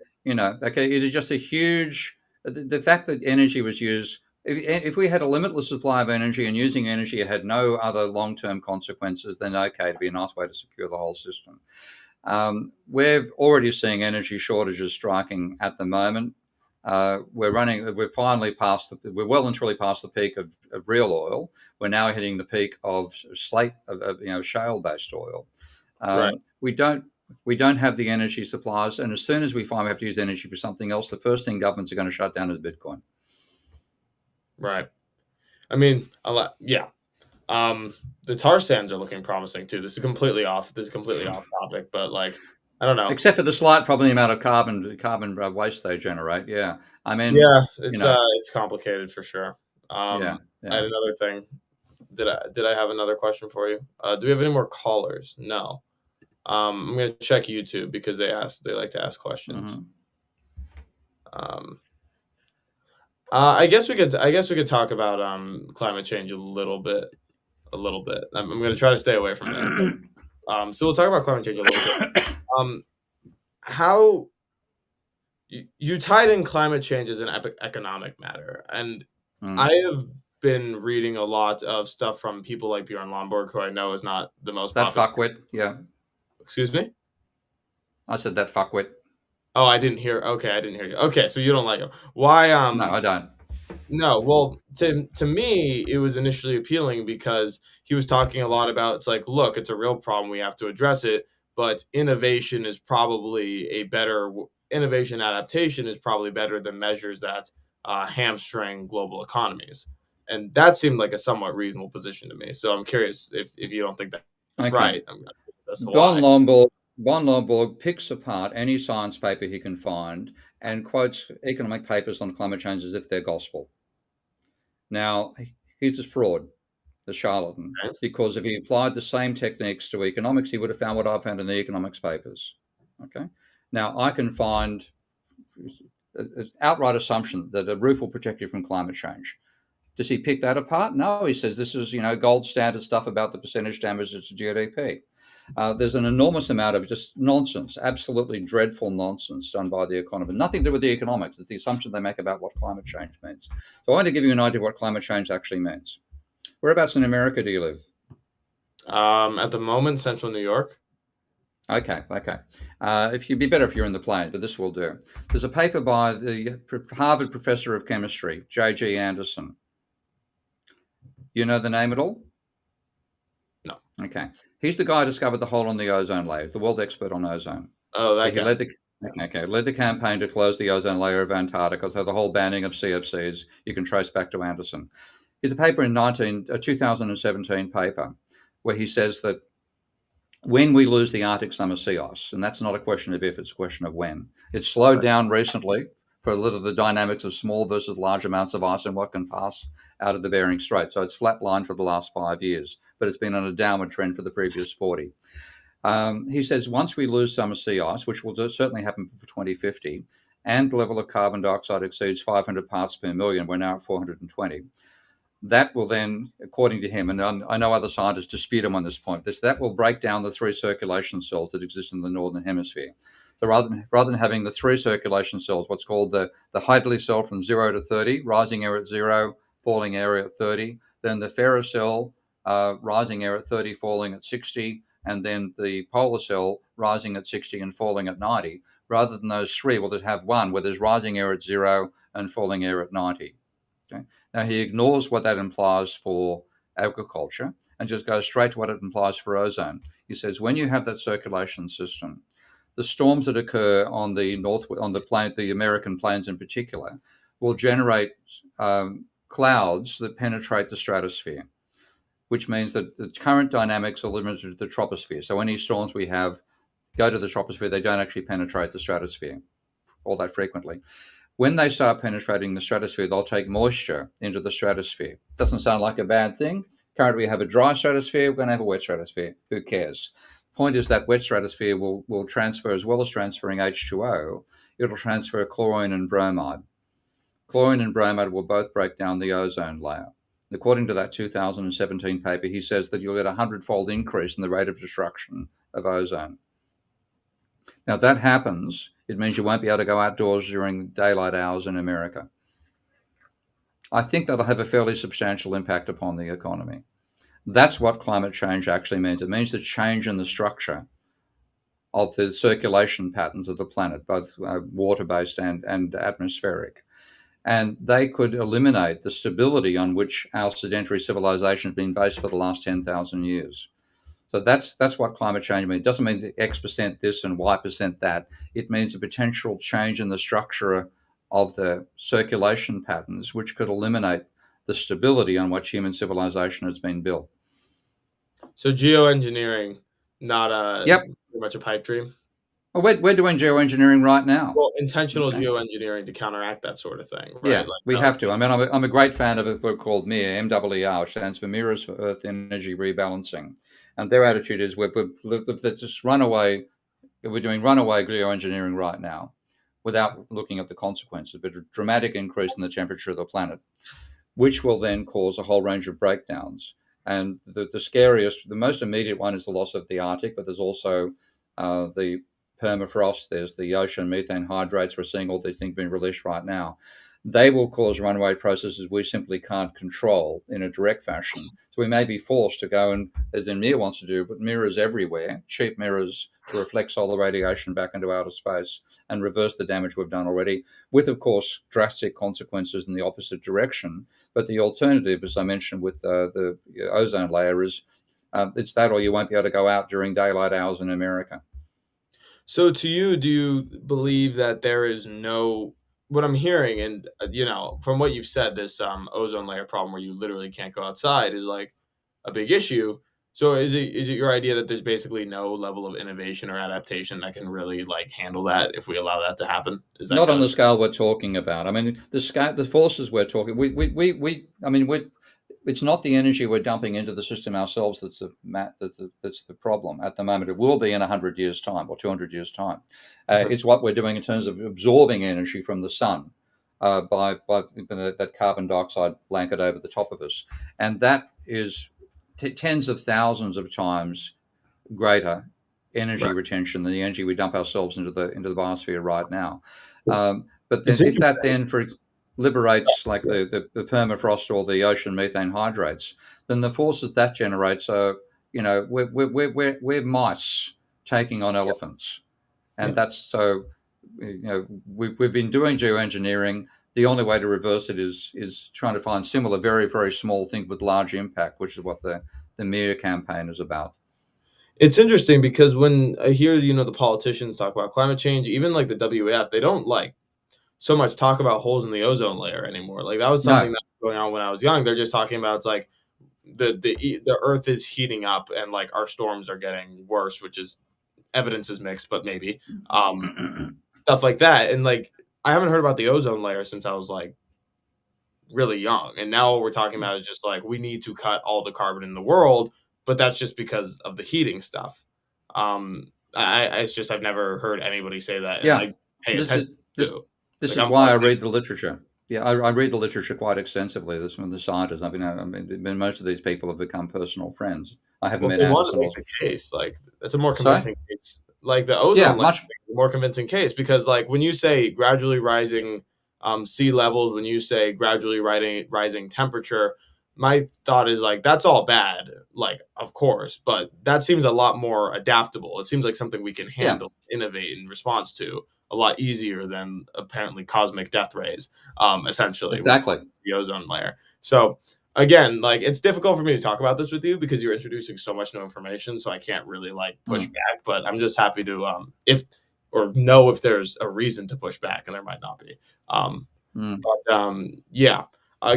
But, it is just a huge. The fact that energy was used. If we had a limitless supply of energy and using energy had no other long-term consequences, then okay, it'd be a nice way to secure the whole system. We're already seeing energy shortages striking at the moment. We're well and truly past the peak of real oil. We're now hitting the peak of shale-based oil. Right. We don't have the energy supplies, and as soon as we find we have to use energy for something else, the first thing governments are going to shut down is Bitcoin. Right. I mean, a lot. Yeah. The tar sands are looking promising too. This is completely off. This is completely off topic, but like, I don't know. Except for the slight probably amount of carbon waste they generate. Yeah, I mean, Yeah, you know, it's complicated for sure. yeah, I had yeah. another thing. Did I have another question for you? Do we have any more callers? No. I'm gonna check YouTube because they like to ask questions. Mm-hmm. I guess we could talk about climate change a little bit. I'm gonna try to stay away from it. So we'll talk about climate change a little bit. How you tied in climate change as an economic matter, and I have been reading a lot of stuff from people like Bjorn Lomborg, who I know is not the most That popular. fuckwit, yeah. Excuse me? I said that fuckwit. Oh, I didn't hear. Okay, I didn't hear you. Okay, so you don't like him. Why? No, I don't. No. Well, to me, it was initially appealing because he was talking a lot about it's like, look, it's a real problem. We have to address it, but innovation adaptation is probably better than measures that hamstring global economies. And that seemed like a somewhat reasonable position to me. So I'm curious if you don't think that's Okay. right. I'm curious as to why. Von Lomborg picks apart any science paper he can find and quotes economic papers on climate change as if they're gospel. Now, he's a fraud, the charlatan, Okay. because if he applied the same techniques to economics, he would have found what I found in the economics papers. Okay. Now, I can find an outright assumption that a roof will protect you from climate change. Does he pick that apart? No, he says this is, gold standard stuff about the percentage damage to GDP. There's an enormous amount of just nonsense, absolutely dreadful nonsense done by the economy. Nothing to do with the economics. It's the assumption they make about what climate change means. So I want to give you an idea of what climate change actually means. Whereabouts in America do you live? At the moment, Central New York. Okay. If you'd be better if you're in the plane, but this will do. There's a paper by the Harvard professor of chemistry, J.G. Anderson. You know the name at all? No. Okay. He's the guy who discovered the hole in the ozone layer, the world expert on ozone. Oh, that guy. Led the campaign to close the ozone layer of Antarctica. So the whole banning of CFCs you can trace back to Anderson. He did a paper in 2017 paper where he says that when we lose the Arctic summer sea ice, and that's not a question of if, it's a question of when. It's slowed down recently for a little of the dynamics of small versus large amounts of ice and what can pass out of the Bering Strait. So it's flatlined for the last 5 years, but it's been on a downward trend for the previous 40. He says once we lose summer sea ice, which will certainly happen for 2050, and the level of carbon dioxide exceeds 500 parts per million, we're now at 420. That will then, according to him, and I know other scientists dispute him on this point, that will break down the 3 circulation cells that exist in the northern hemisphere. So rather than having the 3 circulation cells, what's called the Hadley cell from 0 to 30, rising air at 0, falling air at 30, then the Ferro cell, rising air at 30, falling at 60, and then the polar cell rising at 60 and falling at 90. Rather than those 3, we'll just have one where there's rising air at 0 and falling air at 90. Okay. Now, he ignores what that implies for agriculture and just goes straight to what it implies for ozone. He says when you have that circulation system, the storms that occur on the American plains in particular, will generate clouds that penetrate the stratosphere, which means that the current dynamics are limited to the troposphere. So any storms we have go to the troposphere, they don't actually penetrate the stratosphere all that frequently. When they start penetrating the stratosphere, they'll take moisture into the stratosphere. Doesn't sound like a bad thing. Currently, we have a dry stratosphere. We're going to have a wet stratosphere. Who cares? Point is that wet stratosphere will transfer, as well as transferring H2O, it'll transfer chlorine and bromide. Chlorine and bromide will both break down the ozone layer. According to that 2017 paper, he says that you'll get a 100-fold increase in the rate of destruction of ozone. Now, if that happens, it means you won't be able to go outdoors during daylight hours in America. I think that'll have a fairly substantial impact upon the economy. That's what climate change actually means. It means the change in the structure of the circulation patterns of the planet, both water-based and atmospheric. And they could eliminate the stability on which our sedentary civilization has been based for the last 10,000 years. So that's what climate change means. It doesn't mean X% this and Y% that. It means a potential change in the structure of the circulation patterns, which could eliminate the stability on which human civilization has been built. So geoengineering, not pretty much a pipe dream. Well, we're doing geoengineering right now. Well, intentional geoengineering to counteract that sort of thing, right? Yeah, we have to. I mean, I'm a great fan of a book called MIR, MWR, which stands for Mirrors for Earth Energy Rebalancing. And their attitude is let's just run away. We're doing runaway geoengineering right now without looking at the consequences, but a dramatic increase in the temperature of the planet, which will then cause a whole range of breakdowns. And the scariest, the most immediate one is the loss of the Arctic, but there's also the permafrost, there's the ocean methane hydrates. We're seeing all these things being released right now. They will cause runaway processes we simply can't control in a direct fashion. So we may be forced to go and, as Mir wants to do, put mirrors everywhere, cheap mirrors to reflect solar radiation back into outer space and reverse the damage we've done already, with, of course, drastic consequences in the opposite direction. But the alternative, as I mentioned with the ozone layer, is it's that or you won't be able to go out during daylight hours in America. So to you, do you believe that there is no, what I'm hearing, and from what you've said, this ozone layer problem where you literally can't go outside is like a big issue. So is it your idea that there's basically no level of innovation or adaptation that can really like handle that if we allow that to happen? Is that not on the scale we're talking about? I mean, the forces we're talking, it's not the energy we're dumping into the system ourselves that's the problem at the moment. It will be in 100 years' time or 200 years' time. It's what we're doing in terms of absorbing energy from the sun by that carbon dioxide blanket over the top of us, and that is tens of thousands of times greater energy retention than the energy we dump ourselves into the biosphere right now. But then, if that then liberates like the permafrost or the ocean methane hydrates, then the forces that generates are, we're mice taking on elephants, and that's so. We've been doing geoengineering. The only way to reverse it is trying to find similar, very, very small things with large impact, which is what the MIR campaign is about. It's interesting because when I hear, the politicians talk about climate change, even like the WEF, they don't like so much talk about holes in the ozone layer anymore. Like that was something that was going on when I was young. They're just talking about it's like the Earth is heating up and like our storms are getting worse, which is evidence is mixed, but maybe stuff like that. And like I haven't heard about the ozone layer since I was like really young. And now what we're talking about is just like we need to cut all the carbon in the world, but that's just because of the heating stuff. It's just I've never heard anybody say that. And I pay attention to. This is why I read the literature. Yeah, I read the literature quite extensively. This from the scientists. I mean, most of these people have become personal friends. I haven't been able to make the case. Like that's a more convincing case. Like the ozone, much more convincing case because like when you say gradually rising sea levels, when you say gradually rising temperature, my thought is like that's all bad. Like of course, but that seems a lot more adaptable. It seems like something we can handle, innovate in response to a lot easier than apparently cosmic death rays, essentially. Exactly. The ozone layer. So again, like it's difficult for me to talk about this with you because you're introducing so much new information. So I can't really like push back, but I'm just happy to, know if there's a reason to push back, and there might not be.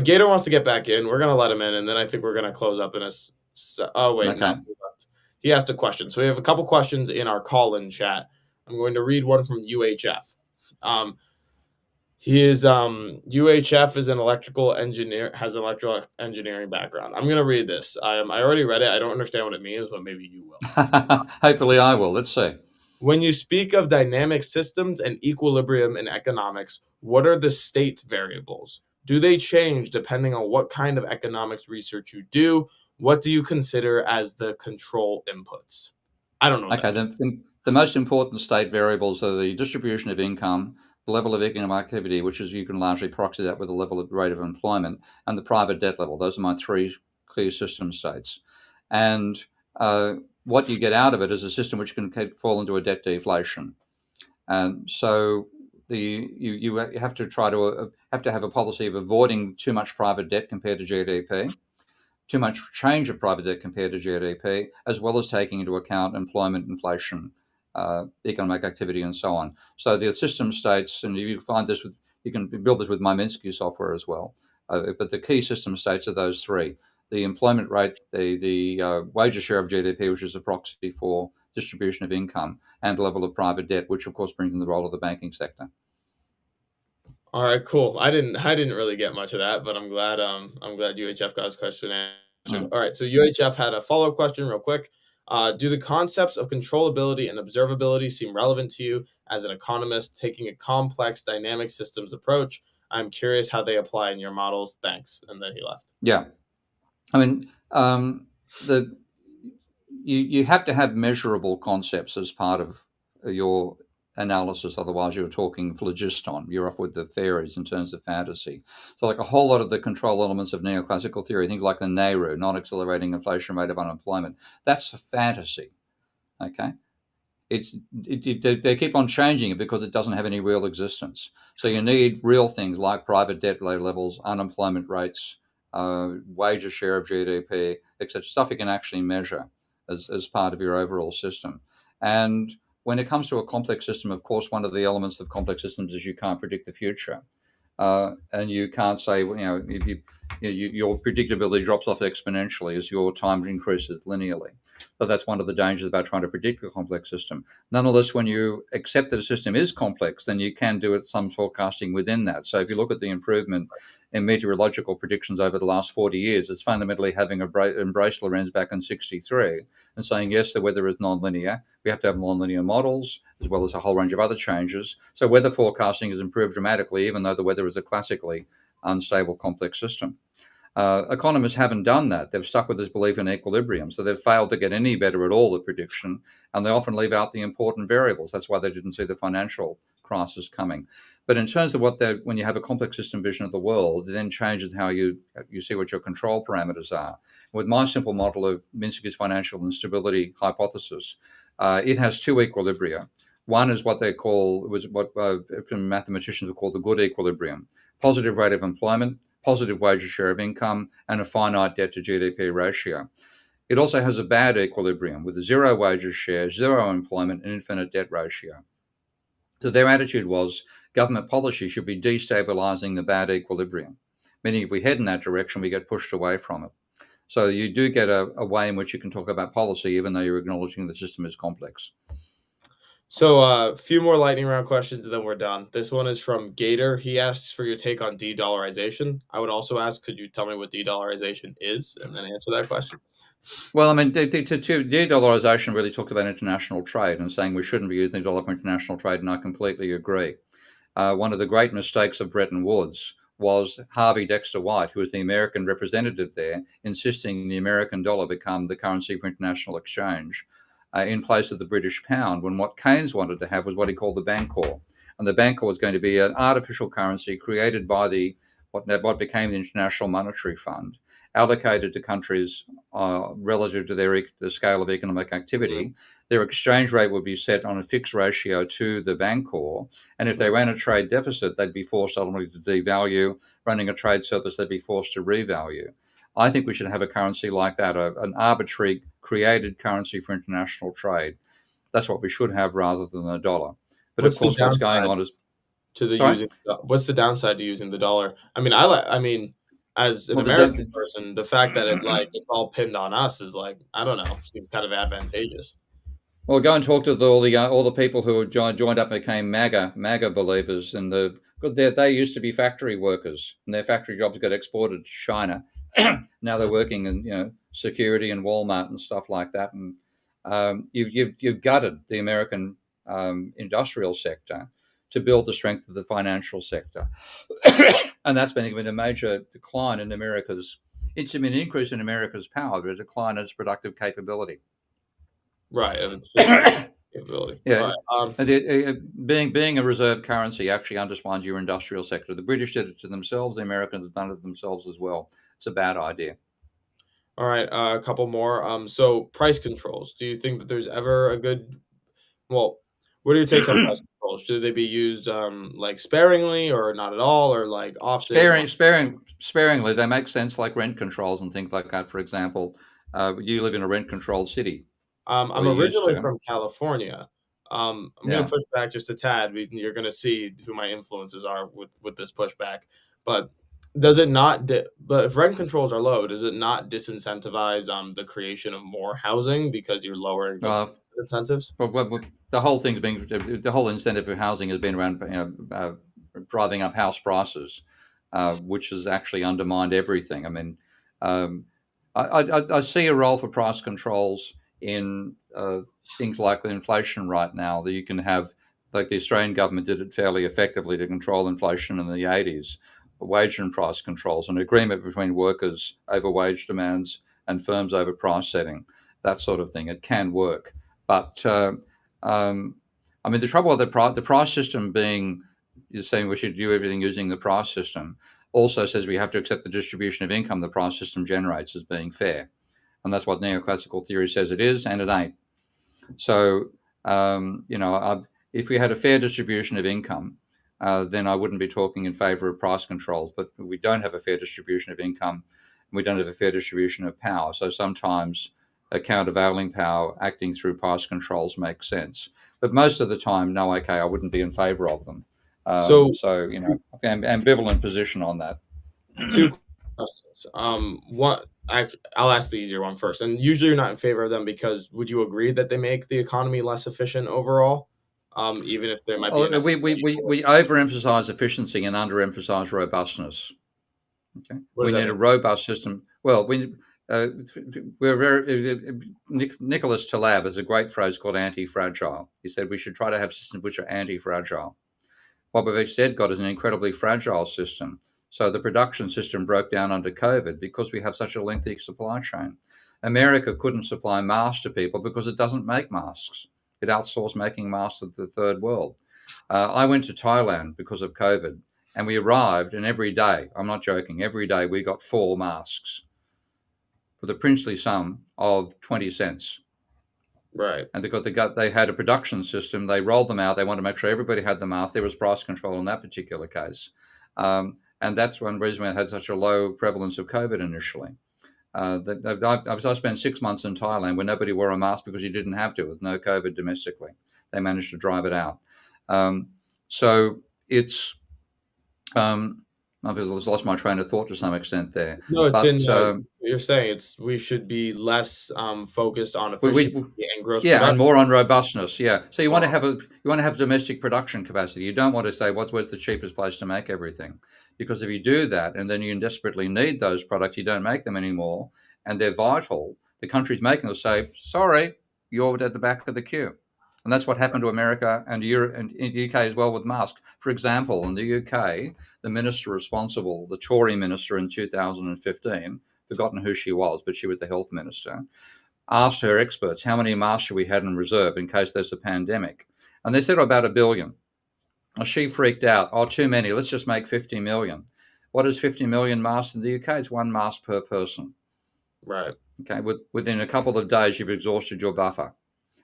Gator wants to get back in. We're going to let him in. And then I think we're going to close up in a, no, he asked a question. So we have a couple questions in our call-in chat. I'm going to read one from UHF. UHF is an electrical engineer, has an electrical engineering background. I'm going to read this. I already read it. I don't understand what it means, but maybe you will. Hopefully I will. Let's see. When you speak of dynamic systems and equilibrium in economics, what are the state variables? Do they change depending on what kind of economics research you do? What do you consider as the control inputs? I don't know. Okay, the most important state variables are the distribution of income, the level of economic activity, which is you can largely proxy that with the level of rate of employment, and the private debt level. Those are my three clear system states. And what you get out of it is a system which can fall into a debt deflation. And so you have to have a policy of avoiding too much private debt compared to GDP, too much change of private debt compared to GDP, as well as taking into account employment, inflation, economic activity, and so on. So the system states, and you find this you can build this with Minsky software as well. But the key system states are those three: the employment rate, the wages share of GDP, which is a proxy for distribution of income, and level of private debt, which of course brings in the role of the banking sector. All right, cool. I didn't really get much of that, but I'm glad UHF got his question answered. All right, so UHF had a follow-up question real quick. Do the concepts of controllability and observability seem relevant to you as an economist taking a complex dynamic systems approach? I'm curious how they apply in your models. Thanks. And then he left. Yeah. I mean, you have to have measurable concepts as part of your analysis. Otherwise, you're talking phlogiston. You're off with the fairies in terms of fantasy. So, like a whole lot of the control elements of neoclassical theory, things like the NAIRU, non-accelerating inflation rate of unemployment, that's a fantasy. Okay. They keep on changing it because it doesn't have any real existence. So you need real things like private debt levels, unemployment rates, wages share of GDP, etc. Stuff you can actually measure as part of your overall system. And when it comes to a complex system, of course, one of the elements of complex systems is you can't predict the future. And you can't say, your predictability drops off exponentially as your time increases linearly. So that's one of the dangers about trying to predict a complex system. Nonetheless, when you accept that a system is complex, then you can do some forecasting within that. So if you look at the improvement in meteorological predictions over the last 40 years, it's fundamentally having embraced Lorenz back in 1963 and saying, yes, the weather is nonlinear. We have to have nonlinear models, as well as a whole range of other changes. So weather forecasting has improved dramatically, even though the weather is a classically unstable, complex system. Economists haven't done that. They've stuck with this belief in equilibrium. So they've failed to get any better at all at prediction, and they often leave out the important variables. That's why they didn't see the financial crisis coming. But in terms of when you have a complex system vision of the world, it then changes how you see what your control parameters are. With my simple model of Minsky's financial instability hypothesis, it has two equilibria. One is what mathematicians would call the good equilibrium: positive rate of employment, positive wages share of income, and a finite debt to GDP ratio. It also has a bad equilibrium with zero wages share, zero employment, and infinite debt ratio. So their attitude was government policy should be destabilizing the bad equilibrium, meaning if we head in that direction, we get pushed away from it. So you do get a way in which you can talk about policy, even though you're acknowledging the system is complex. So a few more lightning round questions and then we're done. This one is from Gator. He asks for your take on de-dollarization. I would also ask, could you tell me what de-dollarization is and then answer that question? Well, I mean, de-dollarization really talked about international trade and saying we shouldn't be using the dollar for international trade, and I completely agree. One of the great mistakes of Bretton Woods was Harvey Dexter White, who was the American representative there, insisting the American dollar become the currency for international exchange in place of the British pound, when what Keynes wanted to have was what he called the Bancor. And the Bancor was going to be an artificial currency created by what became the International Monetary Fund, allocated to countries relative to the scale of economic activity. Their exchange rate would be set on a fixed ratio to the Bancor, and if they ran a trade deficit, they'd be forced ultimately to devalue. Running a trade surplus, they'd be forced to revalue. I think we should have a currency like that, an arbitrary created currency for international trade. That's what we should have rather than a dollar. But of course, what's going on is what's the downside to using the dollar? I mean, as an American person, the fact that it's all pinned on us is I don't know, seems kind of advantageous. Well, go and talk to all the people who joined up and became MAGA believers, and they used to be factory workers, and their factory jobs got exported to China. Now they're working in security and Walmart and stuff like that, and you've gutted the American industrial sector to build the strength of the financial sector, and that's been a major decline in America's. It's been an increase in America's power, but a decline in its productive capability. Right, and capability. Yeah, and being a reserve currency actually undermines your industrial sector. The British did it to themselves. The Americans have done it themselves as well. It's a bad idea. All right, a couple more. So price controls. Do you think that there's ever a good? Well, what are your takes on price controls? Should they be used sparingly or not at all, or often? Sparingly. They make sense, like rent controls and things like that. For example, you live in a rent-controlled city. I'm originally from California. I'm going to push back just a tad. You're going to see who my influences are with this pushback. But does it not? But if rent controls are low, does it not disincentivize the creation of more housing because you're lowering the incentives? Well, the whole thing's been the whole incentive for housing has been around driving up house prices, which has actually undermined everything. I mean, um, I see a role for price controls in things like the inflation right now. That you can have, like the Australian government did it fairly effectively to control inflation in the 80s. Wage and price controls, an agreement between workers over wage demands and firms over price setting, that sort of thing. It can work. But I mean, the trouble with the price system being, you're saying we should do everything using the price system, also says we have to accept the distribution of income the price system generates as being fair. And that's what neoclassical theory says it is, and it ain't. So, if we had a fair distribution of income, then I wouldn't be talking in favour of price controls. But we don't have a fair distribution of income, and we don't have a fair distribution of power. So sometimes a countervailing power acting through price controls makes sense. But most of the time, no, okay, I wouldn't be in favour of them. So ambivalent position on that. Two questions. I'll ask the easier one first. And usually you're not in favor of them because would you agree that they make the economy less efficient overall? Even if there might be we overemphasize efficiency and underemphasize robustness. Okay, we need a robust system. Well, we're very Nicholas Taleb has a great phrase called anti-fragile. He said we should try to have systems which are anti-fragile. What we've instead got is an incredibly fragile system. So the production system broke down under COVID because we have such a lengthy supply chain. America couldn't supply masks to people because it doesn't make masks. It outsourced making masks to the third world. I went to Thailand because of COVID, and we arrived, and every day, I'm not joking, every day we got 4 masks for the princely sum of 20 cents. Right. And they had a production system. They rolled them out. They wanted to make sure everybody had the mask. There was price control in that particular case. And that's one reason we had such a low prevalence of COVID initially. I spent 6 months in Thailand where nobody wore a mask because you didn't have to, with no COVID domestically. They managed to drive it out. So it's... I've lost my train of thought to some extent there. No, you're saying we should be less focused on efficiency and gross production. And more on robustness. Yeah. So you want to have domestic production capacity. You don't want to say where's the cheapest place to make everything, because if you do that and then you desperately need those products, you don't make them anymore, and they're vital. The countries making them say, sorry, you're at the back of the queue. And that's what happened to America and Europe and in the UK as well with masks. For example, in the UK, the minister responsible, the Tory minister in 2015, forgotten who she was, but she was the health minister, asked her experts how many masks should we have in reserve in case there's a pandemic. And they said about 1 billion. Well, she freaked out. Oh, too many. Let's just make 50 million. What is 50 million masks in the UK? It's 1 mask per person. Right. Okay. Within a couple of days, you've exhausted your buffer.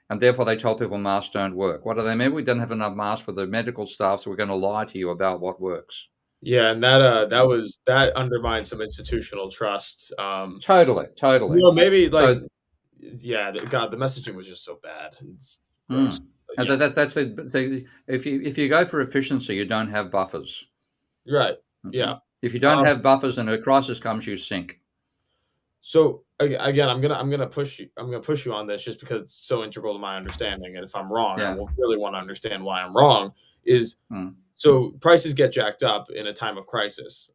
And therefore, they told people masks don't work. What do they mean? We don't have enough masks for the medical staff, so we're going to lie to you about what works. Yeah, and that undermines some institutional trust. Totally. Maybe God, the messaging was just so bad. It's gross. That's it. If you go for efficiency, you don't have buffers. Right. Okay? Yeah. If you don't have buffers and a crisis comes, you sink. So again, I'm gonna push you. I'm gonna push you on this just because it's so integral to my understanding. And if I'm wrong, I really want to understand why I'm wrong. So prices get jacked up in a time of crisis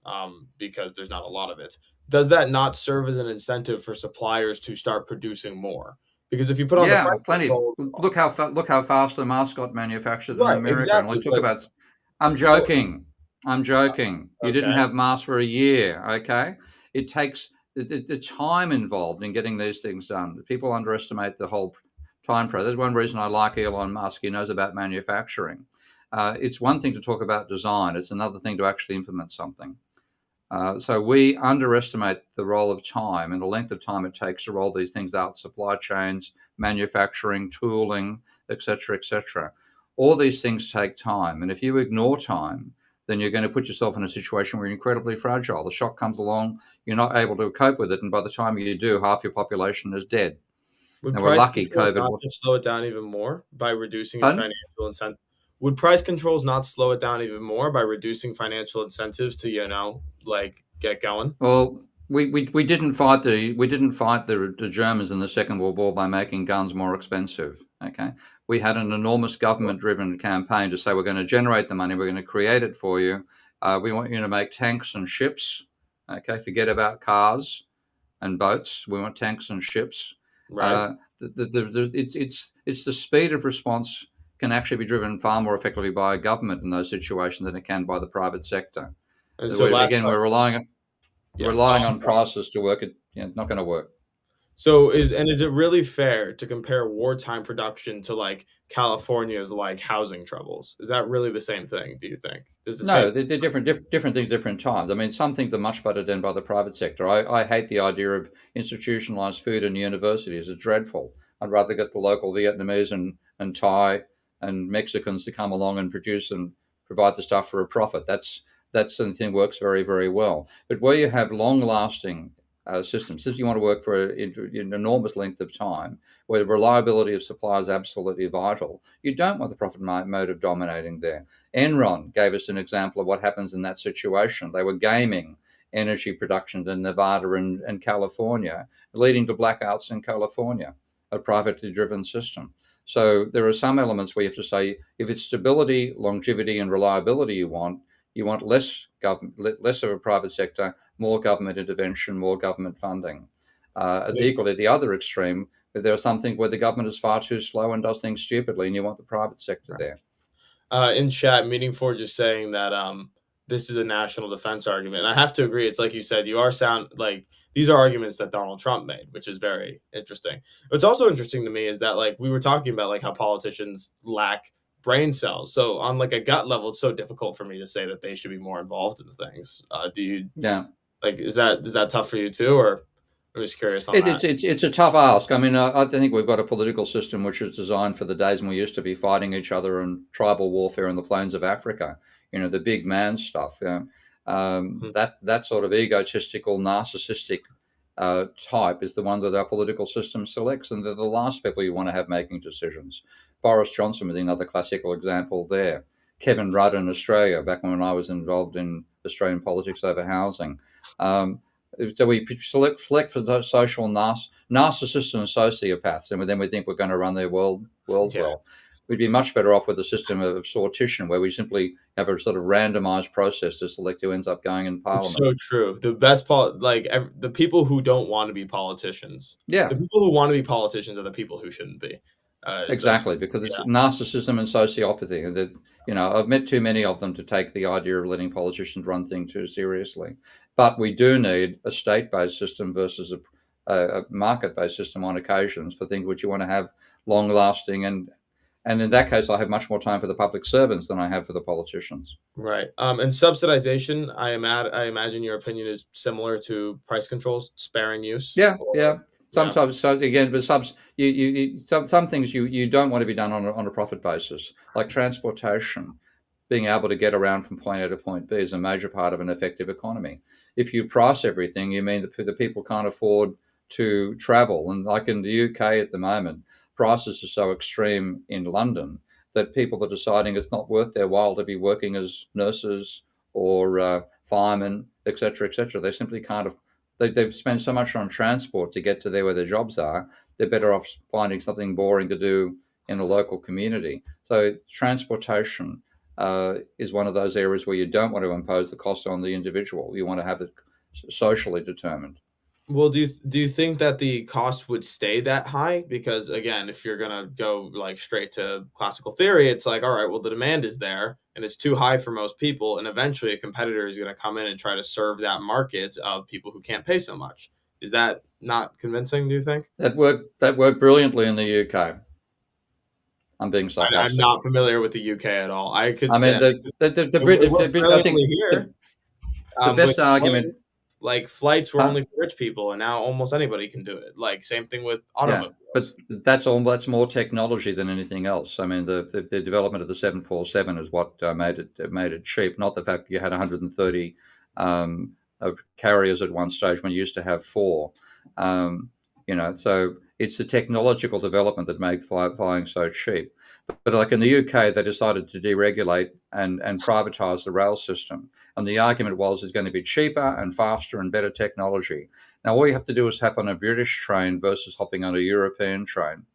because there's not a lot of it. Does that not serve as an incentive for suppliers to start producing more? Because if you put on the price plenty. Control, look how fast the mask got manufactured in America. Exactly, and talk about. I'm joking. You didn't have masks for a year. Okay, it takes. The time involved in getting these things done. People underestimate the whole time process. That's one reason I like Elon Musk. He knows about manufacturing. It's one thing to talk about design. It's another thing to actually implement something. So we underestimate the role of time and the length of time it takes to roll these things out, supply chains, manufacturing, tooling, etc., etc. All these things take time. And if you ignore time, then you're going to put yourself in a situation where you're incredibly fragile. The shock comes along, you're not able to cope with it, and by the time you do, half your population is dead. We're lucky COVID not to slow it down even more by reducing financial incentive. would price controls not slow it down even more by reducing financial incentives to, like get going? Well, we didn't fight the Germans in the Second World War by making guns more expensive. Okay, we had an enormous government-driven campaign to say we're going to generate the money, we're going to create it for you. We want you to make tanks and ships. Okay, forget about cars and boats. We want tanks and ships. Right. It's the speed of response can actually be driven far more effectively by a government in those situations than it can by the private sector. And so last Again, we're question. relying on Sorry. prices to work. Not going to work. So is it really fair to compare wartime production to like California's like housing troubles? Is that really the same thing, do you think? Does the same No, they're different things, different times. I mean, some things are much better done by the private sector. I hate the idea of institutionalized food in universities. It's dreadful. I'd rather get the local Vietnamese and Thai and Mexicans to come along and produce and provide the stuff for a profit. That's something that works very, very well. But where you have long-lasting systems, if you want to work for an enormous length of time, where the reliability of supply is absolutely vital, you don't want the profit motive dominating there. Enron gave us an example of what happens in that situation. They were gaming energy production in Nevada and California, leading to blackouts in California, a privately driven system. So there are some elements where you have to say, if it's stability, longevity, and reliability you want less government, less of a private sector, more government intervention, more government funding. Equally, at the other extreme, there are some things where the government is far too slow and does things stupidly, and you want the private sector there. In chat, Meeting for just saying that this is a national defense argument. And I have to agree. It's like you said, these are arguments that Donald Trump made, which is very interesting. What's also interesting to me is that like we were talking about like how politicians lack brain cells. So on like a gut level, it's so difficult for me to say that they should be more involved in things. Do you? Yeah. Like, is that tough for you too, or I'm just curious on that. It's a tough ask. I mean, I think we've got a political system which is designed for the days when we used to be fighting each other in tribal warfare in the plains of Africa. The big man stuff. That sort of egotistical, narcissistic type is the one that our political system selects, and they're the last people you want to have making decisions. Boris Johnson was another classical example there. Kevin Rudd in Australia, back when I was involved in Australian politics over housing. So we select for those social narcissists and sociopaths, and then we think we're going to run their world well. We'd be much better off with a system of sortition where we simply have a sort of randomized process to select who ends up going in parliament. It's so true. The best the people who don't want to be politicians. Yeah. The people who want to be politicians are the people who shouldn't be. Exactly, because it's narcissism and sociopathy, and that I've met too many of them to take the idea of letting politicians run things too seriously. But we do need a state-based system versus a market-based system on occasions for things which you want to have long-lasting, and in that case, I have much more time for the public servants than I have for the politicians. Right. And subsidization, I imagine your opinion is similar to price controls, sparing use. Yeah. Sometimes, so again, but some things you don't want to be done on a profit basis, like transportation. Being able to get around from point A to point B is a major part of an effective economy. If you price everything, you mean the people can't afford to travel. And like in the UK at the moment, prices are so extreme in London that people are deciding it's not worth their while to be working as nurses or firemen, etc., etc. They simply can't. They've spent so much on transport to get to there where their jobs are. They're better off finding something boring to do in a local community. So transportation is one of those areas where you don't want to impose the cost on the individual. You want to have it socially determined. Well, do you think that the cost would stay that high? Because again, if you're gonna go like straight to classical theory, it's like, all right, well, the demand is there and it's too high for most people, and eventually a competitor is gonna come in and try to serve that market of people who can't pay so much. Is that not convincing, do you think? That worked brilliantly in the UK. I'm being sarcastic. I'm not familiar with the UK at all. I mean, the best argument. Like flights were only for rich people, and now almost anybody can do it. Like same thing with automobiles. Yeah, but that's more technology than anything else. I mean, the development of the 747 is what made it cheap, not the fact that you had 130 carriers at one stage when you used to have 4. So It's the technological development that made flying so cheap. But like in the UK, they decided to deregulate and privatise the rail system. And the argument was it's going to be cheaper and faster and better technology. Now, all you have to do is hop on a British train versus hopping on a European train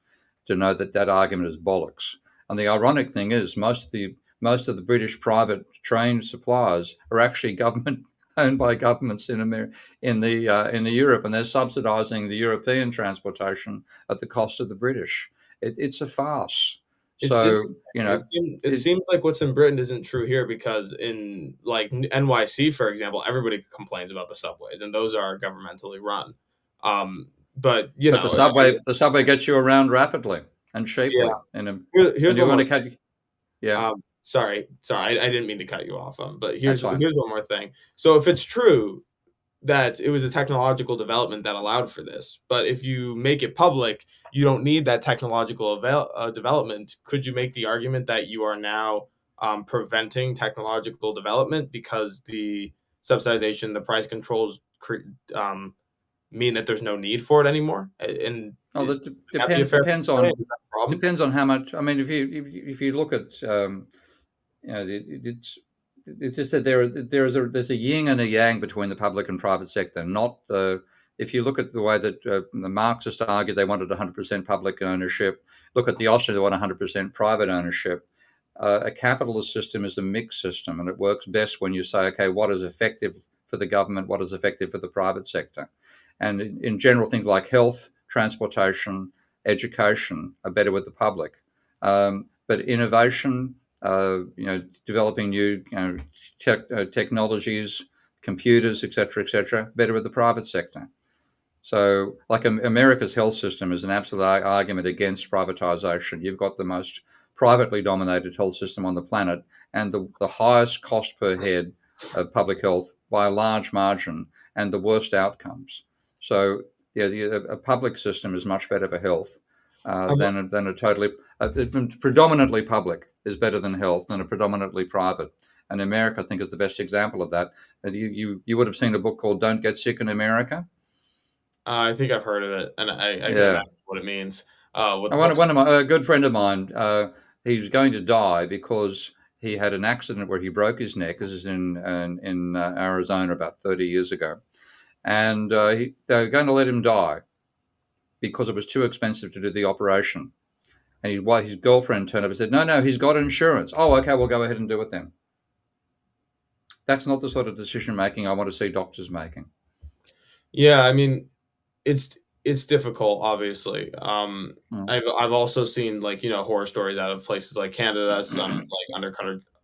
to know that that argument is bollocks. And the ironic thing is most of the British private train suppliers are actually government owned by governments in the Europe, and they're subsidising the European transportation at the cost of the British. It's a farce. So it seems like what's in Britain isn't true here, because in like NYC, for example, everybody complains about the subways, and those are governmentally run. But the subway gets you around rapidly and cheaply. Yeah. Here's one more. Yeah. Sorry, I didn't mean to cut you off. But here's one more thing. So if it's true that it was a technological development that allowed for this, but if you make it public, you don't need that technological development. Could you make the argument that you are now preventing technological development because the subsidization, the price controls mean that there's no need for it anymore? And depends on how much. I mean, if you look at it's just that there's a yin and a yang between the public and private sector. If you look at the way that the Marxists argued, they wanted 100% public ownership. Look at the Austrian, they want 100% private ownership. A capitalist system is a mixed system, and it works best when you say, okay, what is effective for the government, what is effective for the private sector? And in general, things like health, transportation, education are better with the public. But innovation, developing new technologies, computers, etc., better with the private sector. So, like America's health system is an absolute argument against privatization. You've got the most privately dominated health system on the planet and the highest cost per head of public health by a large margin and the worst outcomes. So, a public system is much better for health than a totally predominantly public is better than health than a predominantly private. And America, I think, is the best example of that. You would have seen a book called "Don't Get Sick in America." I think I've heard of it, and I can imagine what it means. A good friend of mine, he was going to die because he had an accident where he broke his neck. This is in Arizona about 30 years ago. And they were going to let him die because it was too expensive to do the operation. And his girlfriend turned up and said, no, he's got insurance. Oh, okay, we'll go ahead and do it then. That's not the sort of decision-making I want to see doctors making. Yeah, I mean, it's difficult, obviously. I've also seen horror stories out of places like Canada, some like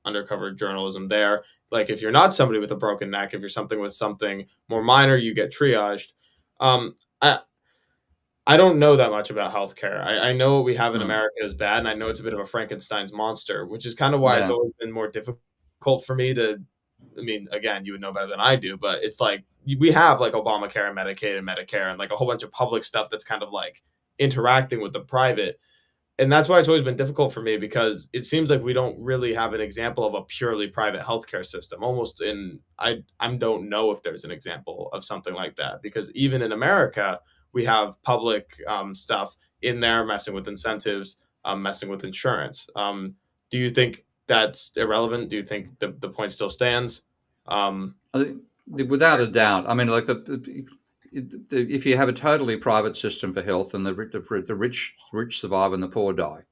undercover journalism there. Like if you're not somebody with a broken neck, if you're something with something more minor, you get triaged. I don't know that much about healthcare. I know what we have in America is bad, and I know it's a bit of a Frankenstein's monster, which is kind of why it's always been more difficult for me to. I mean, again, you would know better than I do, but it's like we have like Obamacare and Medicaid and Medicare and like a whole bunch of public stuff that's kind of like interacting with the private. And that's why it's always been difficult for me, because it seems like we don't really have an example of a purely private healthcare system. I don't know if there's an example of something like that, because even in America, we have public stuff in there messing with incentives, messing with insurance. Do you think that's irrelevant? Do you think the point still stands? Without a doubt. I mean, like if you have a totally private system for health, and the rich survive and the poor die.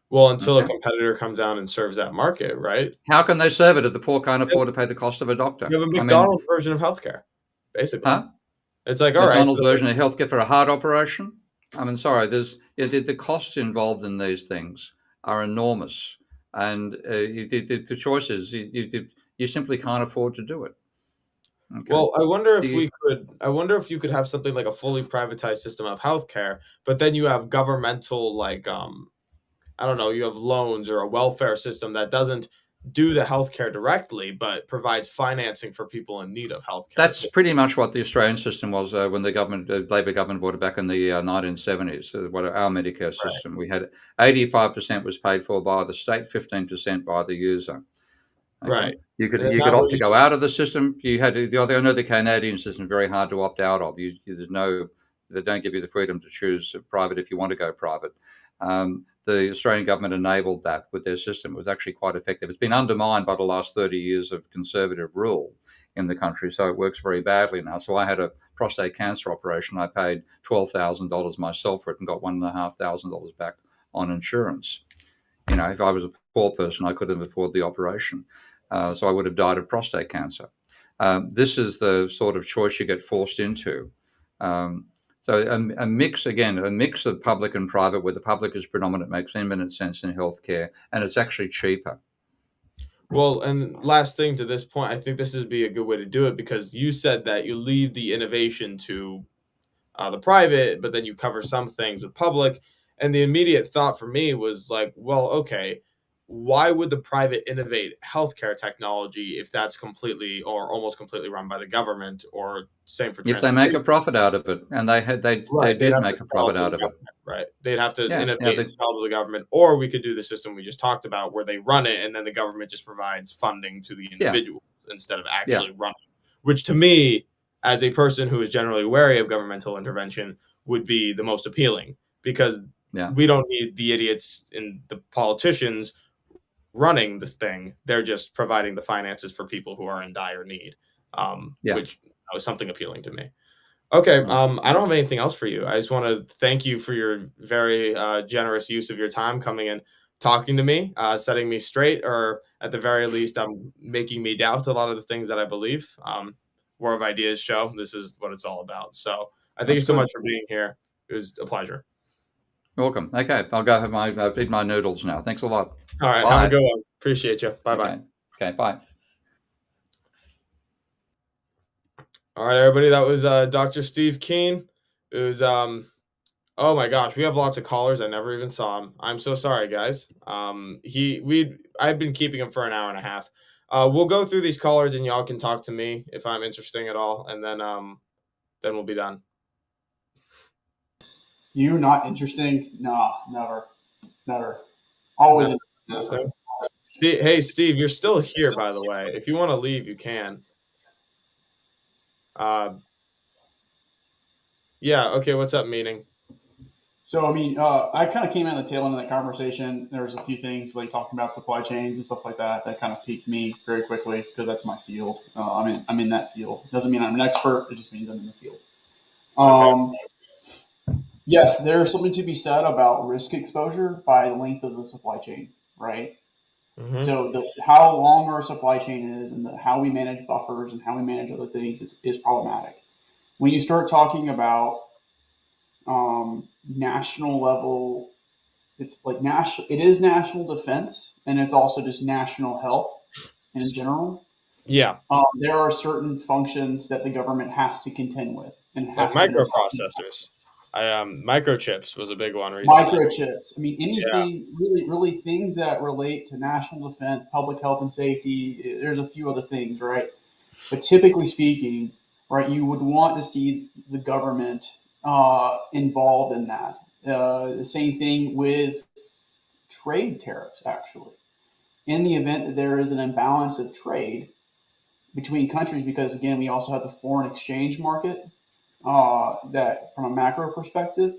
Well, until a competitor comes down and serves that market, right? How can they serve it if the poor can't afford to pay the cost of a doctor? You have a McDonald's version of healthcare, basically. Huh? It's like, McDonald's version of healthcare for a heart operation. I mean, sorry, the costs involved in these things are enormous, and the choice is you simply can't afford to do it. Okay. Well, I wonder if you could have something like a fully privatized system of healthcare, but then you have governmental, like, I don't know, you have loans or a welfare system that doesn't do the healthcare directly, but provides financing for people in need of healthcare. That's pretty much what the Australian system was when the Labor government brought it back in the 1970s. What our Medicare system, we had 85% was paid for by the state, 15% by the user. Okay. Right. You could opt to go out of the system. You had to. I know the Canadian system is very hard to opt out of. There's no They don't give you the freedom to choose private if you want to go private. The Australian government enabled that with their system. It was actually quite effective. It's been undermined by the last 30 years of conservative rule in the country, so it works very badly now. So I had a prostate cancer operation. I paid $12,000 myself for it and got $1,500 back on insurance. If I was a poor person, I couldn't afford the operation. So I would have died of prostate cancer. This is the sort of choice you get forced into. So a mix of public and private, where the public is predominant, makes infinite sense in healthcare, and it's actually cheaper. Well, and last thing to this point, I think this would be a good way to do it, because you said that you leave the innovation to the private, but then you cover some things with public. And the immediate thought for me was like, well, okay, why would the private innovate healthcare technology if that's completely or almost completely run by the government? Or same for if they make a profit out of it, and they did make a profit out of it, right? They'd have to innovate and sell to the government, or we could do the system we just talked about, where they run it and then the government just provides funding to the individuals instead of actually running. Which to me, as a person who is generally wary of governmental intervention, would be the most appealing, because we don't need the idiots and the politicians running this thing. They're just providing the finances for people who are in dire need, which is something appealing to me. Okay, I don't have anything else for you. I just want to thank you for your very generous use of your time coming in, talking to me, setting me straight, or at the very least, making me doubt a lot of the things that I believe. War of Ideas show. This is what it's all about. So I thank you so much for being here. It was a pleasure. Welcome. Okay, I'll go have eat my noodles now. Thanks a lot. All right, have a good one. Appreciate you. Bye-bye. Okay, bye. All right, everybody. That was Dr. Steve Keen. It was oh my gosh, we have lots of callers. I never even saw him. I'm so sorry, guys. I've been keeping him for an hour and a half. We'll go through these callers, and y'all can talk to me if I'm interesting at all, and then we'll be done. You not interesting? No, never. Always. Nothing. Hey, Steve, you're still here, by the way. If you want to leave, you can. Yeah. Okay. What's up, meaning? So, I mean, I kind of came in at the tail end of that conversation. There was a few things like talking about supply chains and stuff like that kind of piqued me very quickly, because that's my field. I'm in that field. Doesn't mean I'm an expert. It just means I'm in the field. Yes, there's something to be said about risk exposure by the length of the supply chain, right? Mm-hmm. So how long our supply chain is, and how we manage buffers and how we manage other things is problematic. When you start talking about national level, it's like it is national defense, and it's also just national health in general. Yeah. There are certain functions that the government has to contend with, and has microprocessors. Microchips was a big one recently. Microchips. I mean, anything really things that relate to national defense, public health and safety. There's a few other things, right? But typically speaking, right, you would want to see the government involved in that. The same thing with trade tariffs, actually. In the event that there is an imbalance of trade between countries, because again, we also have the foreign exchange market, that from a macro perspective,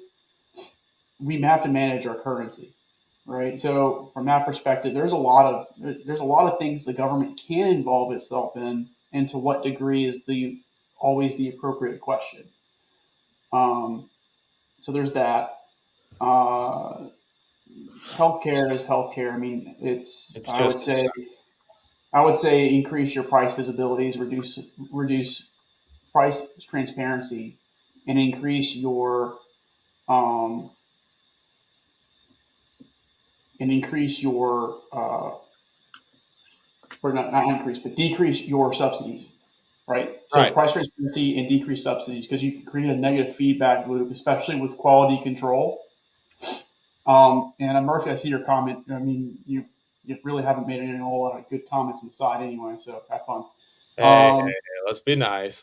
we have to manage our currency, right? So from that perspective, there's a lot of things the government can involve itself in, and to what degree is always the appropriate question. So there's that. Healthcare is healthcare. I mean, I would say increase your price visibilities, reduce price transparency, and increase your or not increase, but decrease your subsidies, right? So price transparency and decrease subsidies, because you can create a negative feedback loop, especially with quality control. And Murphy, I see your comment. I mean, you really haven't made any whole lot of good comments inside anyway, so have fun. Hey, let's be nice.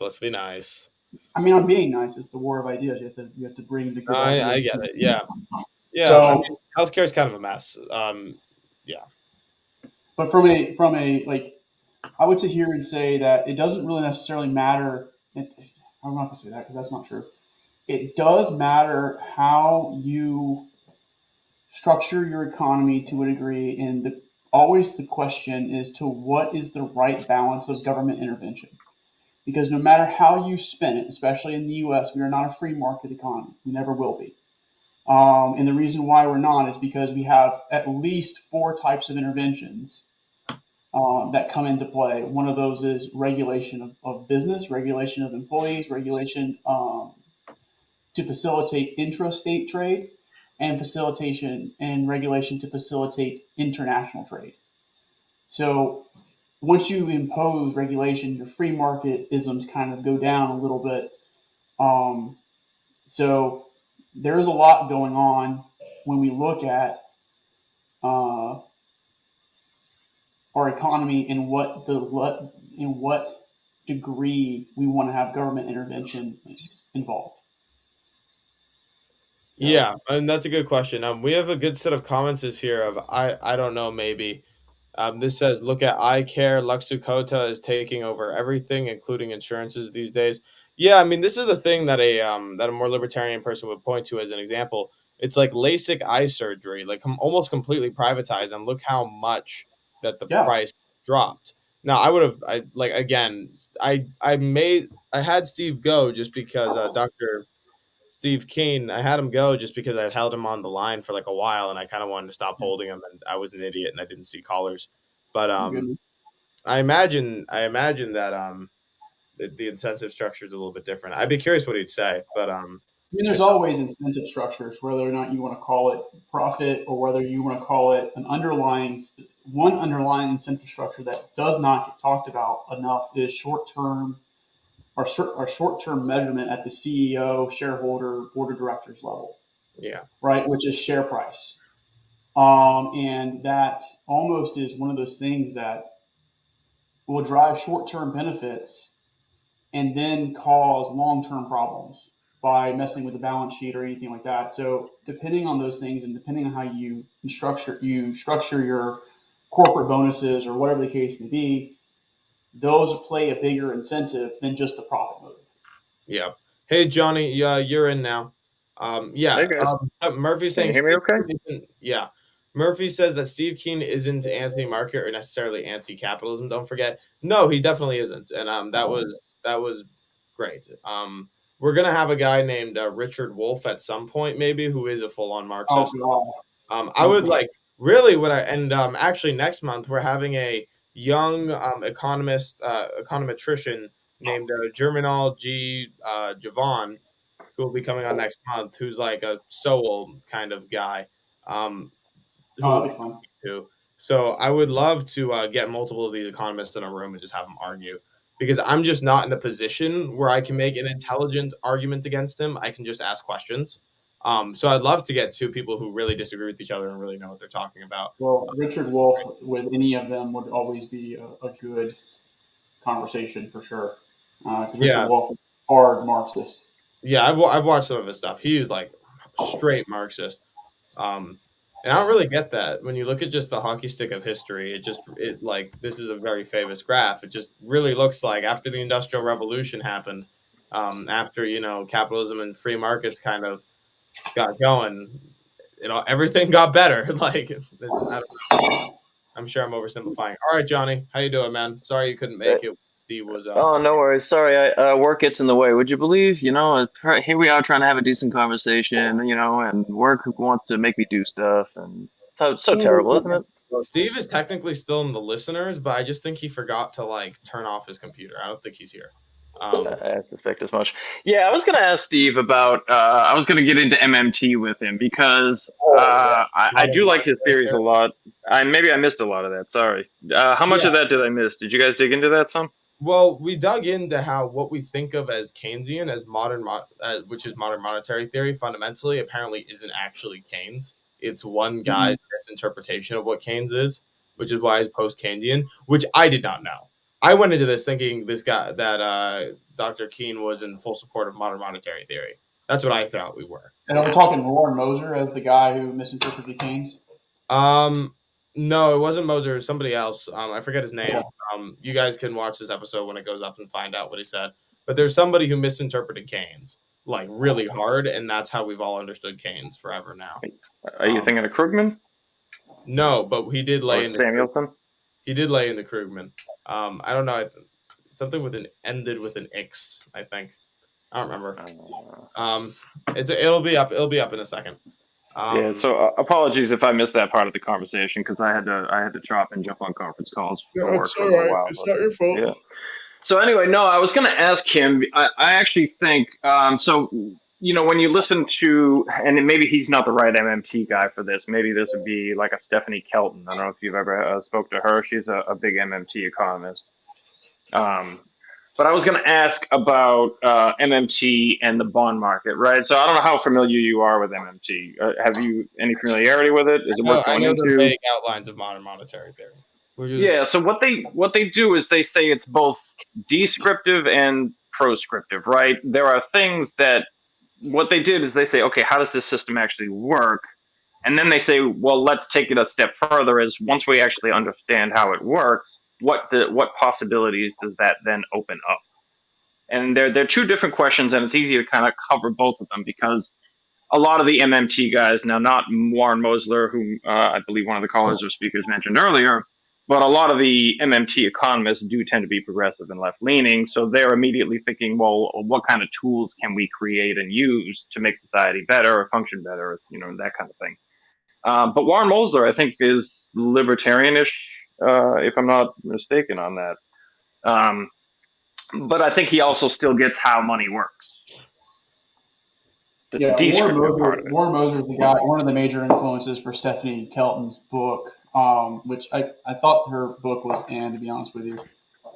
I mean, I'm being nice. It's the war of ideas. You have to bring the good ideas. I get it. Yeah. So I mean, healthcare is kind of a mess. Yeah. But from a like, I would sit here and say that it doesn't really necessarily matter. I'm not going to say that, because that's not true. it does matter how you structure your economy to a degree, and always the question is to what is the right balance of government intervention. Because no matter how you spin it, especially in the U.S., we are not a free market economy. We never will be. And the reason why we're not is because we have at least four types of interventions that come into play. One of those is regulation of business, regulation of employees, regulation to facilitate intrastate trade, and facilitation and regulation to facilitate international trade. So once you impose regulation, your free market isms kind of go down a little bit. So there's a lot going on when we look at uh, our economy and in what degree we want to have government intervention involved. So. Yeah, and that's a good question. We have a good set of comments here of I don't know, maybe. This says, look at eye care. Luxucota is taking over everything, including insurances these days. Yeah, I mean, this is the thing that a more libertarian person would point to as an example. It's like LASIK eye surgery, like almost completely privatized, and look how much that the price dropped. Now, I like again, I had Steve go just because Dr. Steve Keen, I had him go just because I held him on the line for like a while, and I kind of wanted to stop holding him, and I was an idiot and I didn't see callers. But I imagine that the incentive structure is a little bit different. I'd be curious what he'd say, but I mean, there's always incentive structures, whether or not you want to call it profit or whether you want to call it one underlying incentive structure that does not get talked about enough is short-term our short-term measurement at the CEO, shareholder, board of directors level. Yeah. Right, which is share price. And that almost is one of those things that will drive short-term benefits and then cause long-term problems by messing with the balance sheet or anything like that. So depending on those things and depending on how you structure your corporate bonuses or whatever the case may be, those play a bigger incentive than just the profit motive. Yeah. Hey, Johnny, you're in now. Yeah. Hey guys. Murphy's Can saying, you hear me okay? yeah. Murphy says that Steve Keen isn't anti-market or necessarily anti-capitalism. Don't forget, no, he definitely isn't, and that was great. We're gonna have a guy named Richard Wolff at some point, maybe, who is a full-on Marxist. I would like really what I and actually next month we're having a young econometrician named Germinal G. Javon, who will be coming on next month, who's like a Sowell kind of guy. Who will that'd be be fun. too. So I would love to get multiple of these economists in a room and just have them argue, because I'm just not in a position where I can make an intelligent argument against him. I can just ask questions. So I'd love to get two people who really disagree with each other and really know what they're talking about. Well, Richard Wolff with any of them would always be a good conversation for sure. Because Richard Wolff is hard Marxist. Yeah, I've watched some of his stuff. He is like straight Marxist. And I don't really get that. When you look at just the hockey stick of history, it like this is a very famous graph. It just really looks like after the Industrial Revolution happened, after capitalism and free markets kind of got going, everything got better. Like I don't know. I'm sure I'm oversimplifying. All right, Johnny, how you doing, man? Sorry you couldn't make it. Steve was. Oh, no worries. Sorry, work gets in the way. Would you believe? Here we are trying to have a decent conversation. And work wants to make me do stuff, and so terrible, isn't it? Steve is technically still in the listeners, but I just think he forgot to like turn off his computer. I don't think he's here. I suspect as much. Yeah, I was going to ask Steve about. I was going to get into MMT with him because I do like his theories a lot. Maybe I missed a lot of that. Sorry. How much of that did I miss? Did you guys dig into that some? Well, we dug into how what we think of as Keynesian, as which is modern monetary theory, fundamentally apparently isn't actually Keynes. It's one guy's misinterpretation of what Keynes is, which is why it's post-Keynesian, which I did not know. I went into this thinking this guy that Dr. Keen was in full support of modern monetary theory. That's what I thought we were. And I'm talking Warren Moser as the guy who misinterpreted Keynes. No, it wasn't Moser. It was somebody else. I forget his name. You guys can watch this episode when it goes up and find out what he said. But there's somebody who misinterpreted Keynes, like really hard, and that's how we've all understood Keynes forever now. Are you thinking of Krugman? No, but he did lay Or into Samuelson? He did lay into Krugman. I don't know. Something with ended with an X, I think. I don't remember. It'll be up. It'll be up in a second. Yeah. So apologies if I missed that part of the conversation because I had to drop and jump on conference calls for work for a little while. It's not your fault. Yeah. So anyway, no, I was going to ask him. I actually think so. When you listen to, and maybe he's not the right MMT guy for this. Maybe this would be like a Stephanie Kelton. I don't know if you've ever spoke to her. She's a big MMT economist. But I was going to ask about MMT and the bond market, right? So I don't know how familiar you are with MMT. Have you any familiarity with it? Is it worth going I know into? the vague outlines of modern monetary theory. Yeah. So what they do is they say it's both descriptive and proscriptive, right? There are things that what they did is they say, okay, how does this system actually work? And then they say, well, let's take it a step further. Is once we actually understand how it works, what possibilities does that then open up? And they're two different questions, and it's easy to kind of cover both of them because a lot of the MMT guys, now not Warren Mosler, whom I believe one of the callers or speakers mentioned earlier, but a lot of the MMT economists do tend to be progressive and left leaning. So they're immediately thinking, well, what kind of tools can we create and use to make society better or function better, that kind of thing. But Warren Mosler, I think, is libertarianish, if I'm not mistaken on that. But I think he also still gets how money works. Warren Moser is the guy, one of the major influences for Stephanie Kelton's book, which I thought her book was Anne, to be honest with you.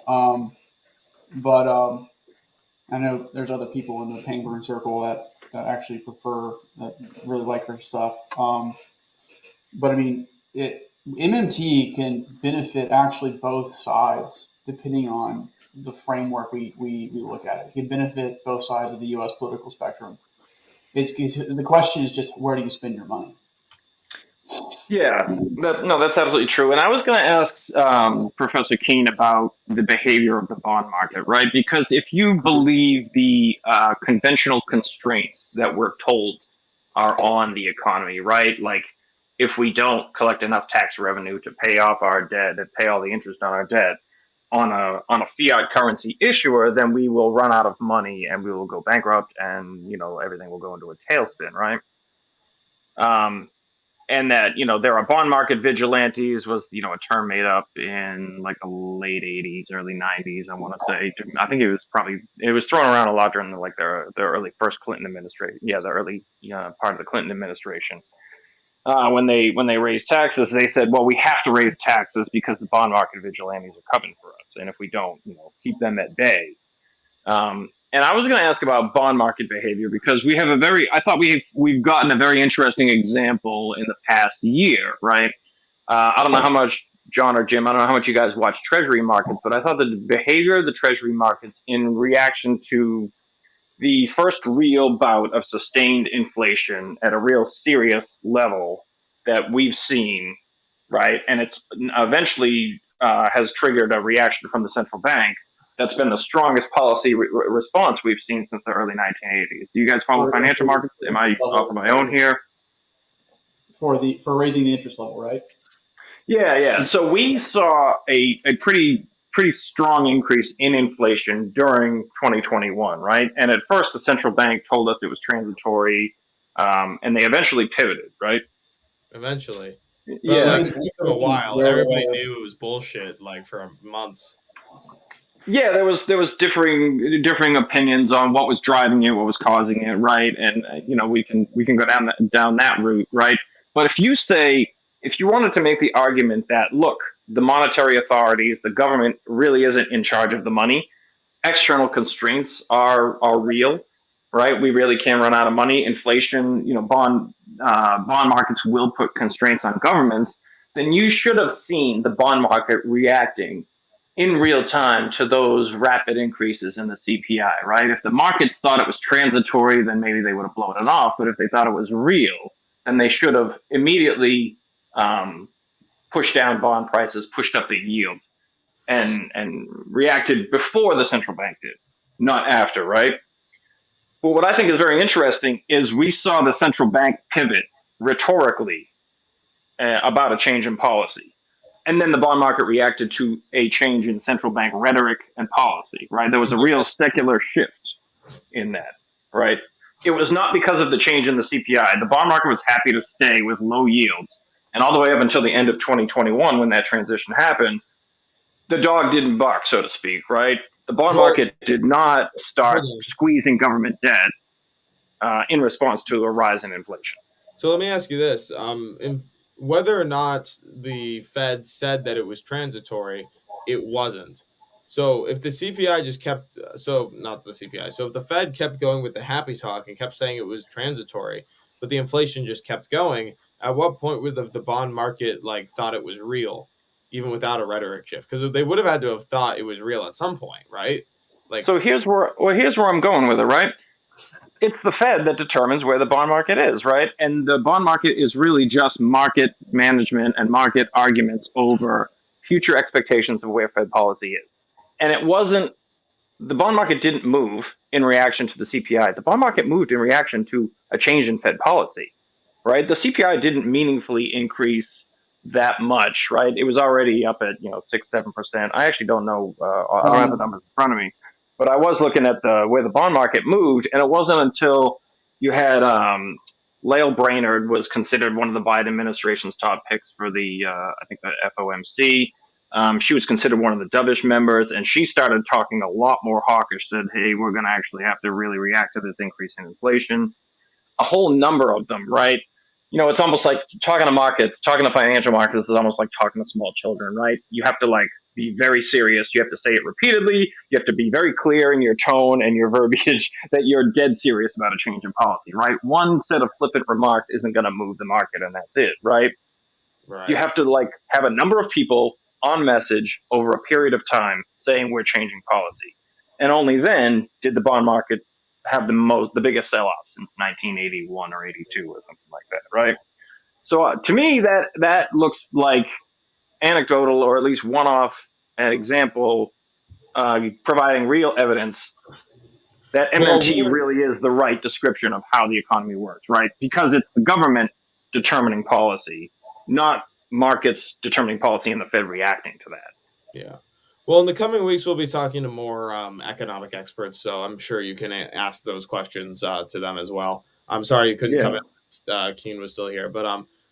But I know there's other people in the Pangburn circle that actually that really like her stuff. But I mean, MMT can benefit actually both sides depending on the framework we look at it. It can benefit both sides of the U.S. political spectrum. The question is just where do you spend your money? Yeah, that's absolutely true. And I was going to ask Professor Keene about the behavior of the bond market, right? Because if you believe the conventional constraints that we're told are on the economy, right? Like if we don't collect enough tax revenue to pay off our debt and pay all the interest on our debt on a fiat currency issuer, then we will run out of money and we will go bankrupt and everything will go into a tailspin, right? And that there are bond market vigilantes was a term made up in like the late 80s, early 90s. I want to say I think it was thrown around a lot during the early first Clinton administration. Yeah, the early part of the Clinton administration. When they raised taxes, they said, well, we have to raise taxes because the bond market vigilantes are coming for us, and if we don't, keep them at bay. And I was going to ask about bond market behavior because I thought we've gotten a very interesting example in the past year, right? I don't know how much John or Jim, I don't know how much you guys watch treasury markets, but I thought the behavior of the treasury markets in reaction to the first real bout of sustained inflation at a real serious level that we've seen, right? And it's eventually has triggered a reaction from the central bank. That's been the strongest policy response we've seen since the early 1980s. Do you guys follow financial markets? Am I off on my own here? For raising the interest level, right? Yeah. So we saw a pretty strong increase in inflation during 2021, right? And at first, the central bank told us it was transitory, and they eventually pivoted, right? Eventually. Yeah. It took a while, and everybody knew it was bullshit, like for months. Yeah, there was differing opinions on what was driving it, what was causing it, right? And we can go down that route, right? But if you wanted to make the argument that look, the monetary authorities, the government really isn't in charge of the money, external constraints are real, right? We really can run out of money. Inflation, bond markets will put constraints on governments. Then you should have seen the bond market reacting in real time to those rapid increases in the CPI, right? If the markets thought it was transitory, then maybe they would have blown it off. But if they thought it was real, then they should have immediately pushed down bond prices, pushed up the yield, and reacted before the central bank did, not after, right? But what I think is very interesting is we saw the central bank pivot rhetorically about a change in policy. And then the bond market reacted to a change in central bank rhetoric and policy, right? There was a real secular shift in that, right? It was not because of the change in the CPI. The bond market was happy to stay with low yields. And all the way up until the end of 2021, when that transition happened, the dog didn't bark, so to speak, right? The bond market did not start squeezing government debt in response to a rise in inflation. So let me ask you this: whether or not the Fed said that it was transitory, it wasn't. So if the CPI just kept, so not the CPI, so if the Fed kept going with the happy talk and kept saying it was transitory, but the inflation just kept going, at what point would the bond market like thought it was real, even without a rhetoric shift? Because they would have had to have thought it was real at some point, right? Like, so here's where I'm going with it, right? It's the Fed that determines where the bond market is, right? And the bond market is really just market management and market arguments over future expectations of where Fed policy is. And it wasn't, the bond market didn't move in reaction to the CPI. The bond market moved in reaction to a change in Fed policy, right? The CPI didn't meaningfully increase that much, right? It was already up at 6-7%. I actually don't know. I don't have the numbers in front of me, but I was looking at where the bond market moved, and it wasn't until you had Lael Brainerd was considered one of the Biden administration's top picks for the I think the FOMC. She was considered one of the dovish members, and she started talking a lot more hawkish. Said, "Hey, we're going to actually have to really react to this increase in inflation." A whole number of them, right? It's almost like talking to markets, talking to financial markets is almost like talking to small children, right? You have to like be very serious. You have to say it repeatedly. You have to be very clear in your tone and your verbiage that you're dead serious about a change in policy, right? One set of flippant remarks isn't going to move the market, and that's it, right? You have to like have a number of people on message over a period of time saying we're changing policy, and only then did the bond market have the biggest sell-off since 1981 or 82 or something like that, right? So to me, that looks like anecdotal or at least one-off example, providing real evidence that MMT really is the right description of how the economy works, right? Because it's the government determining policy, not markets determining policy and the Fed reacting to that. Yeah. Well, in the coming weeks, we'll be talking to more economic experts, so I'm sure you can ask those questions to them as well. I'm sorry you couldn't come in. Keen was still here, but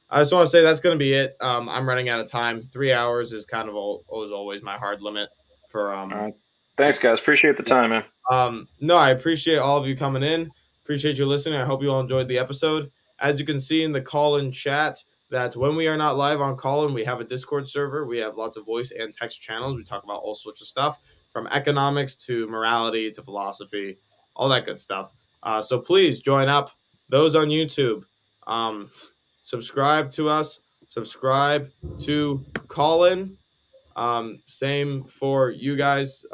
I just want to say that's going to be it. I'm running out of time. 3 hours is kind of always my hard limit for. Thanks, guys. Appreciate the time, man. No, I appreciate all of you coming in. Appreciate you listening. I hope you all enjoyed the episode. As you can see in the call-in chat, that when we are not live on Callin, we have a Discord server. We have lots of voice and text channels. We talk about all sorts of stuff, from economics to morality to philosophy, all that good stuff. So please join up. Those on YouTube, subscribe to us. Subscribe to Callin. Same for you guys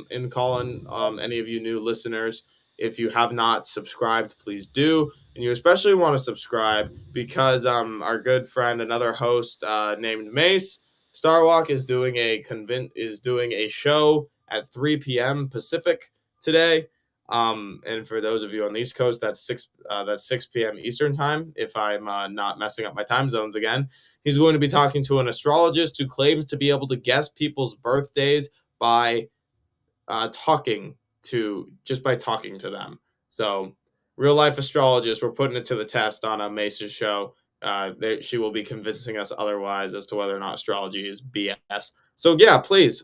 in Callin. Any of you new listeners, if you have not subscribed, please do. And you especially want to subscribe because our good friend, another host named Mace Starwalk, is doing a show at 3 p.m. Pacific today. And for those of you on the East Coast, that's 6 p.m. Eastern time, if I'm not messing up my time zones again. He's going to be talking to an astrologist who claims to be able to guess people's birthdays by talking to them. So, real life astrologist, we're putting it to the test on a Mace's show. She will be convincing us otherwise as to whether or not astrology is BS. So, yeah, please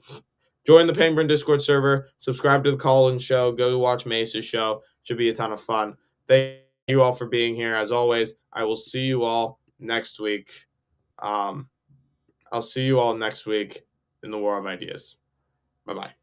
join the Pangburn Discord server, subscribe to the Call-In show, go watch Mace's show. Should be a ton of fun. Thank you all for being here. As always, I will see you all next week. I'll see you all next week in the War of Ideas. Bye-bye.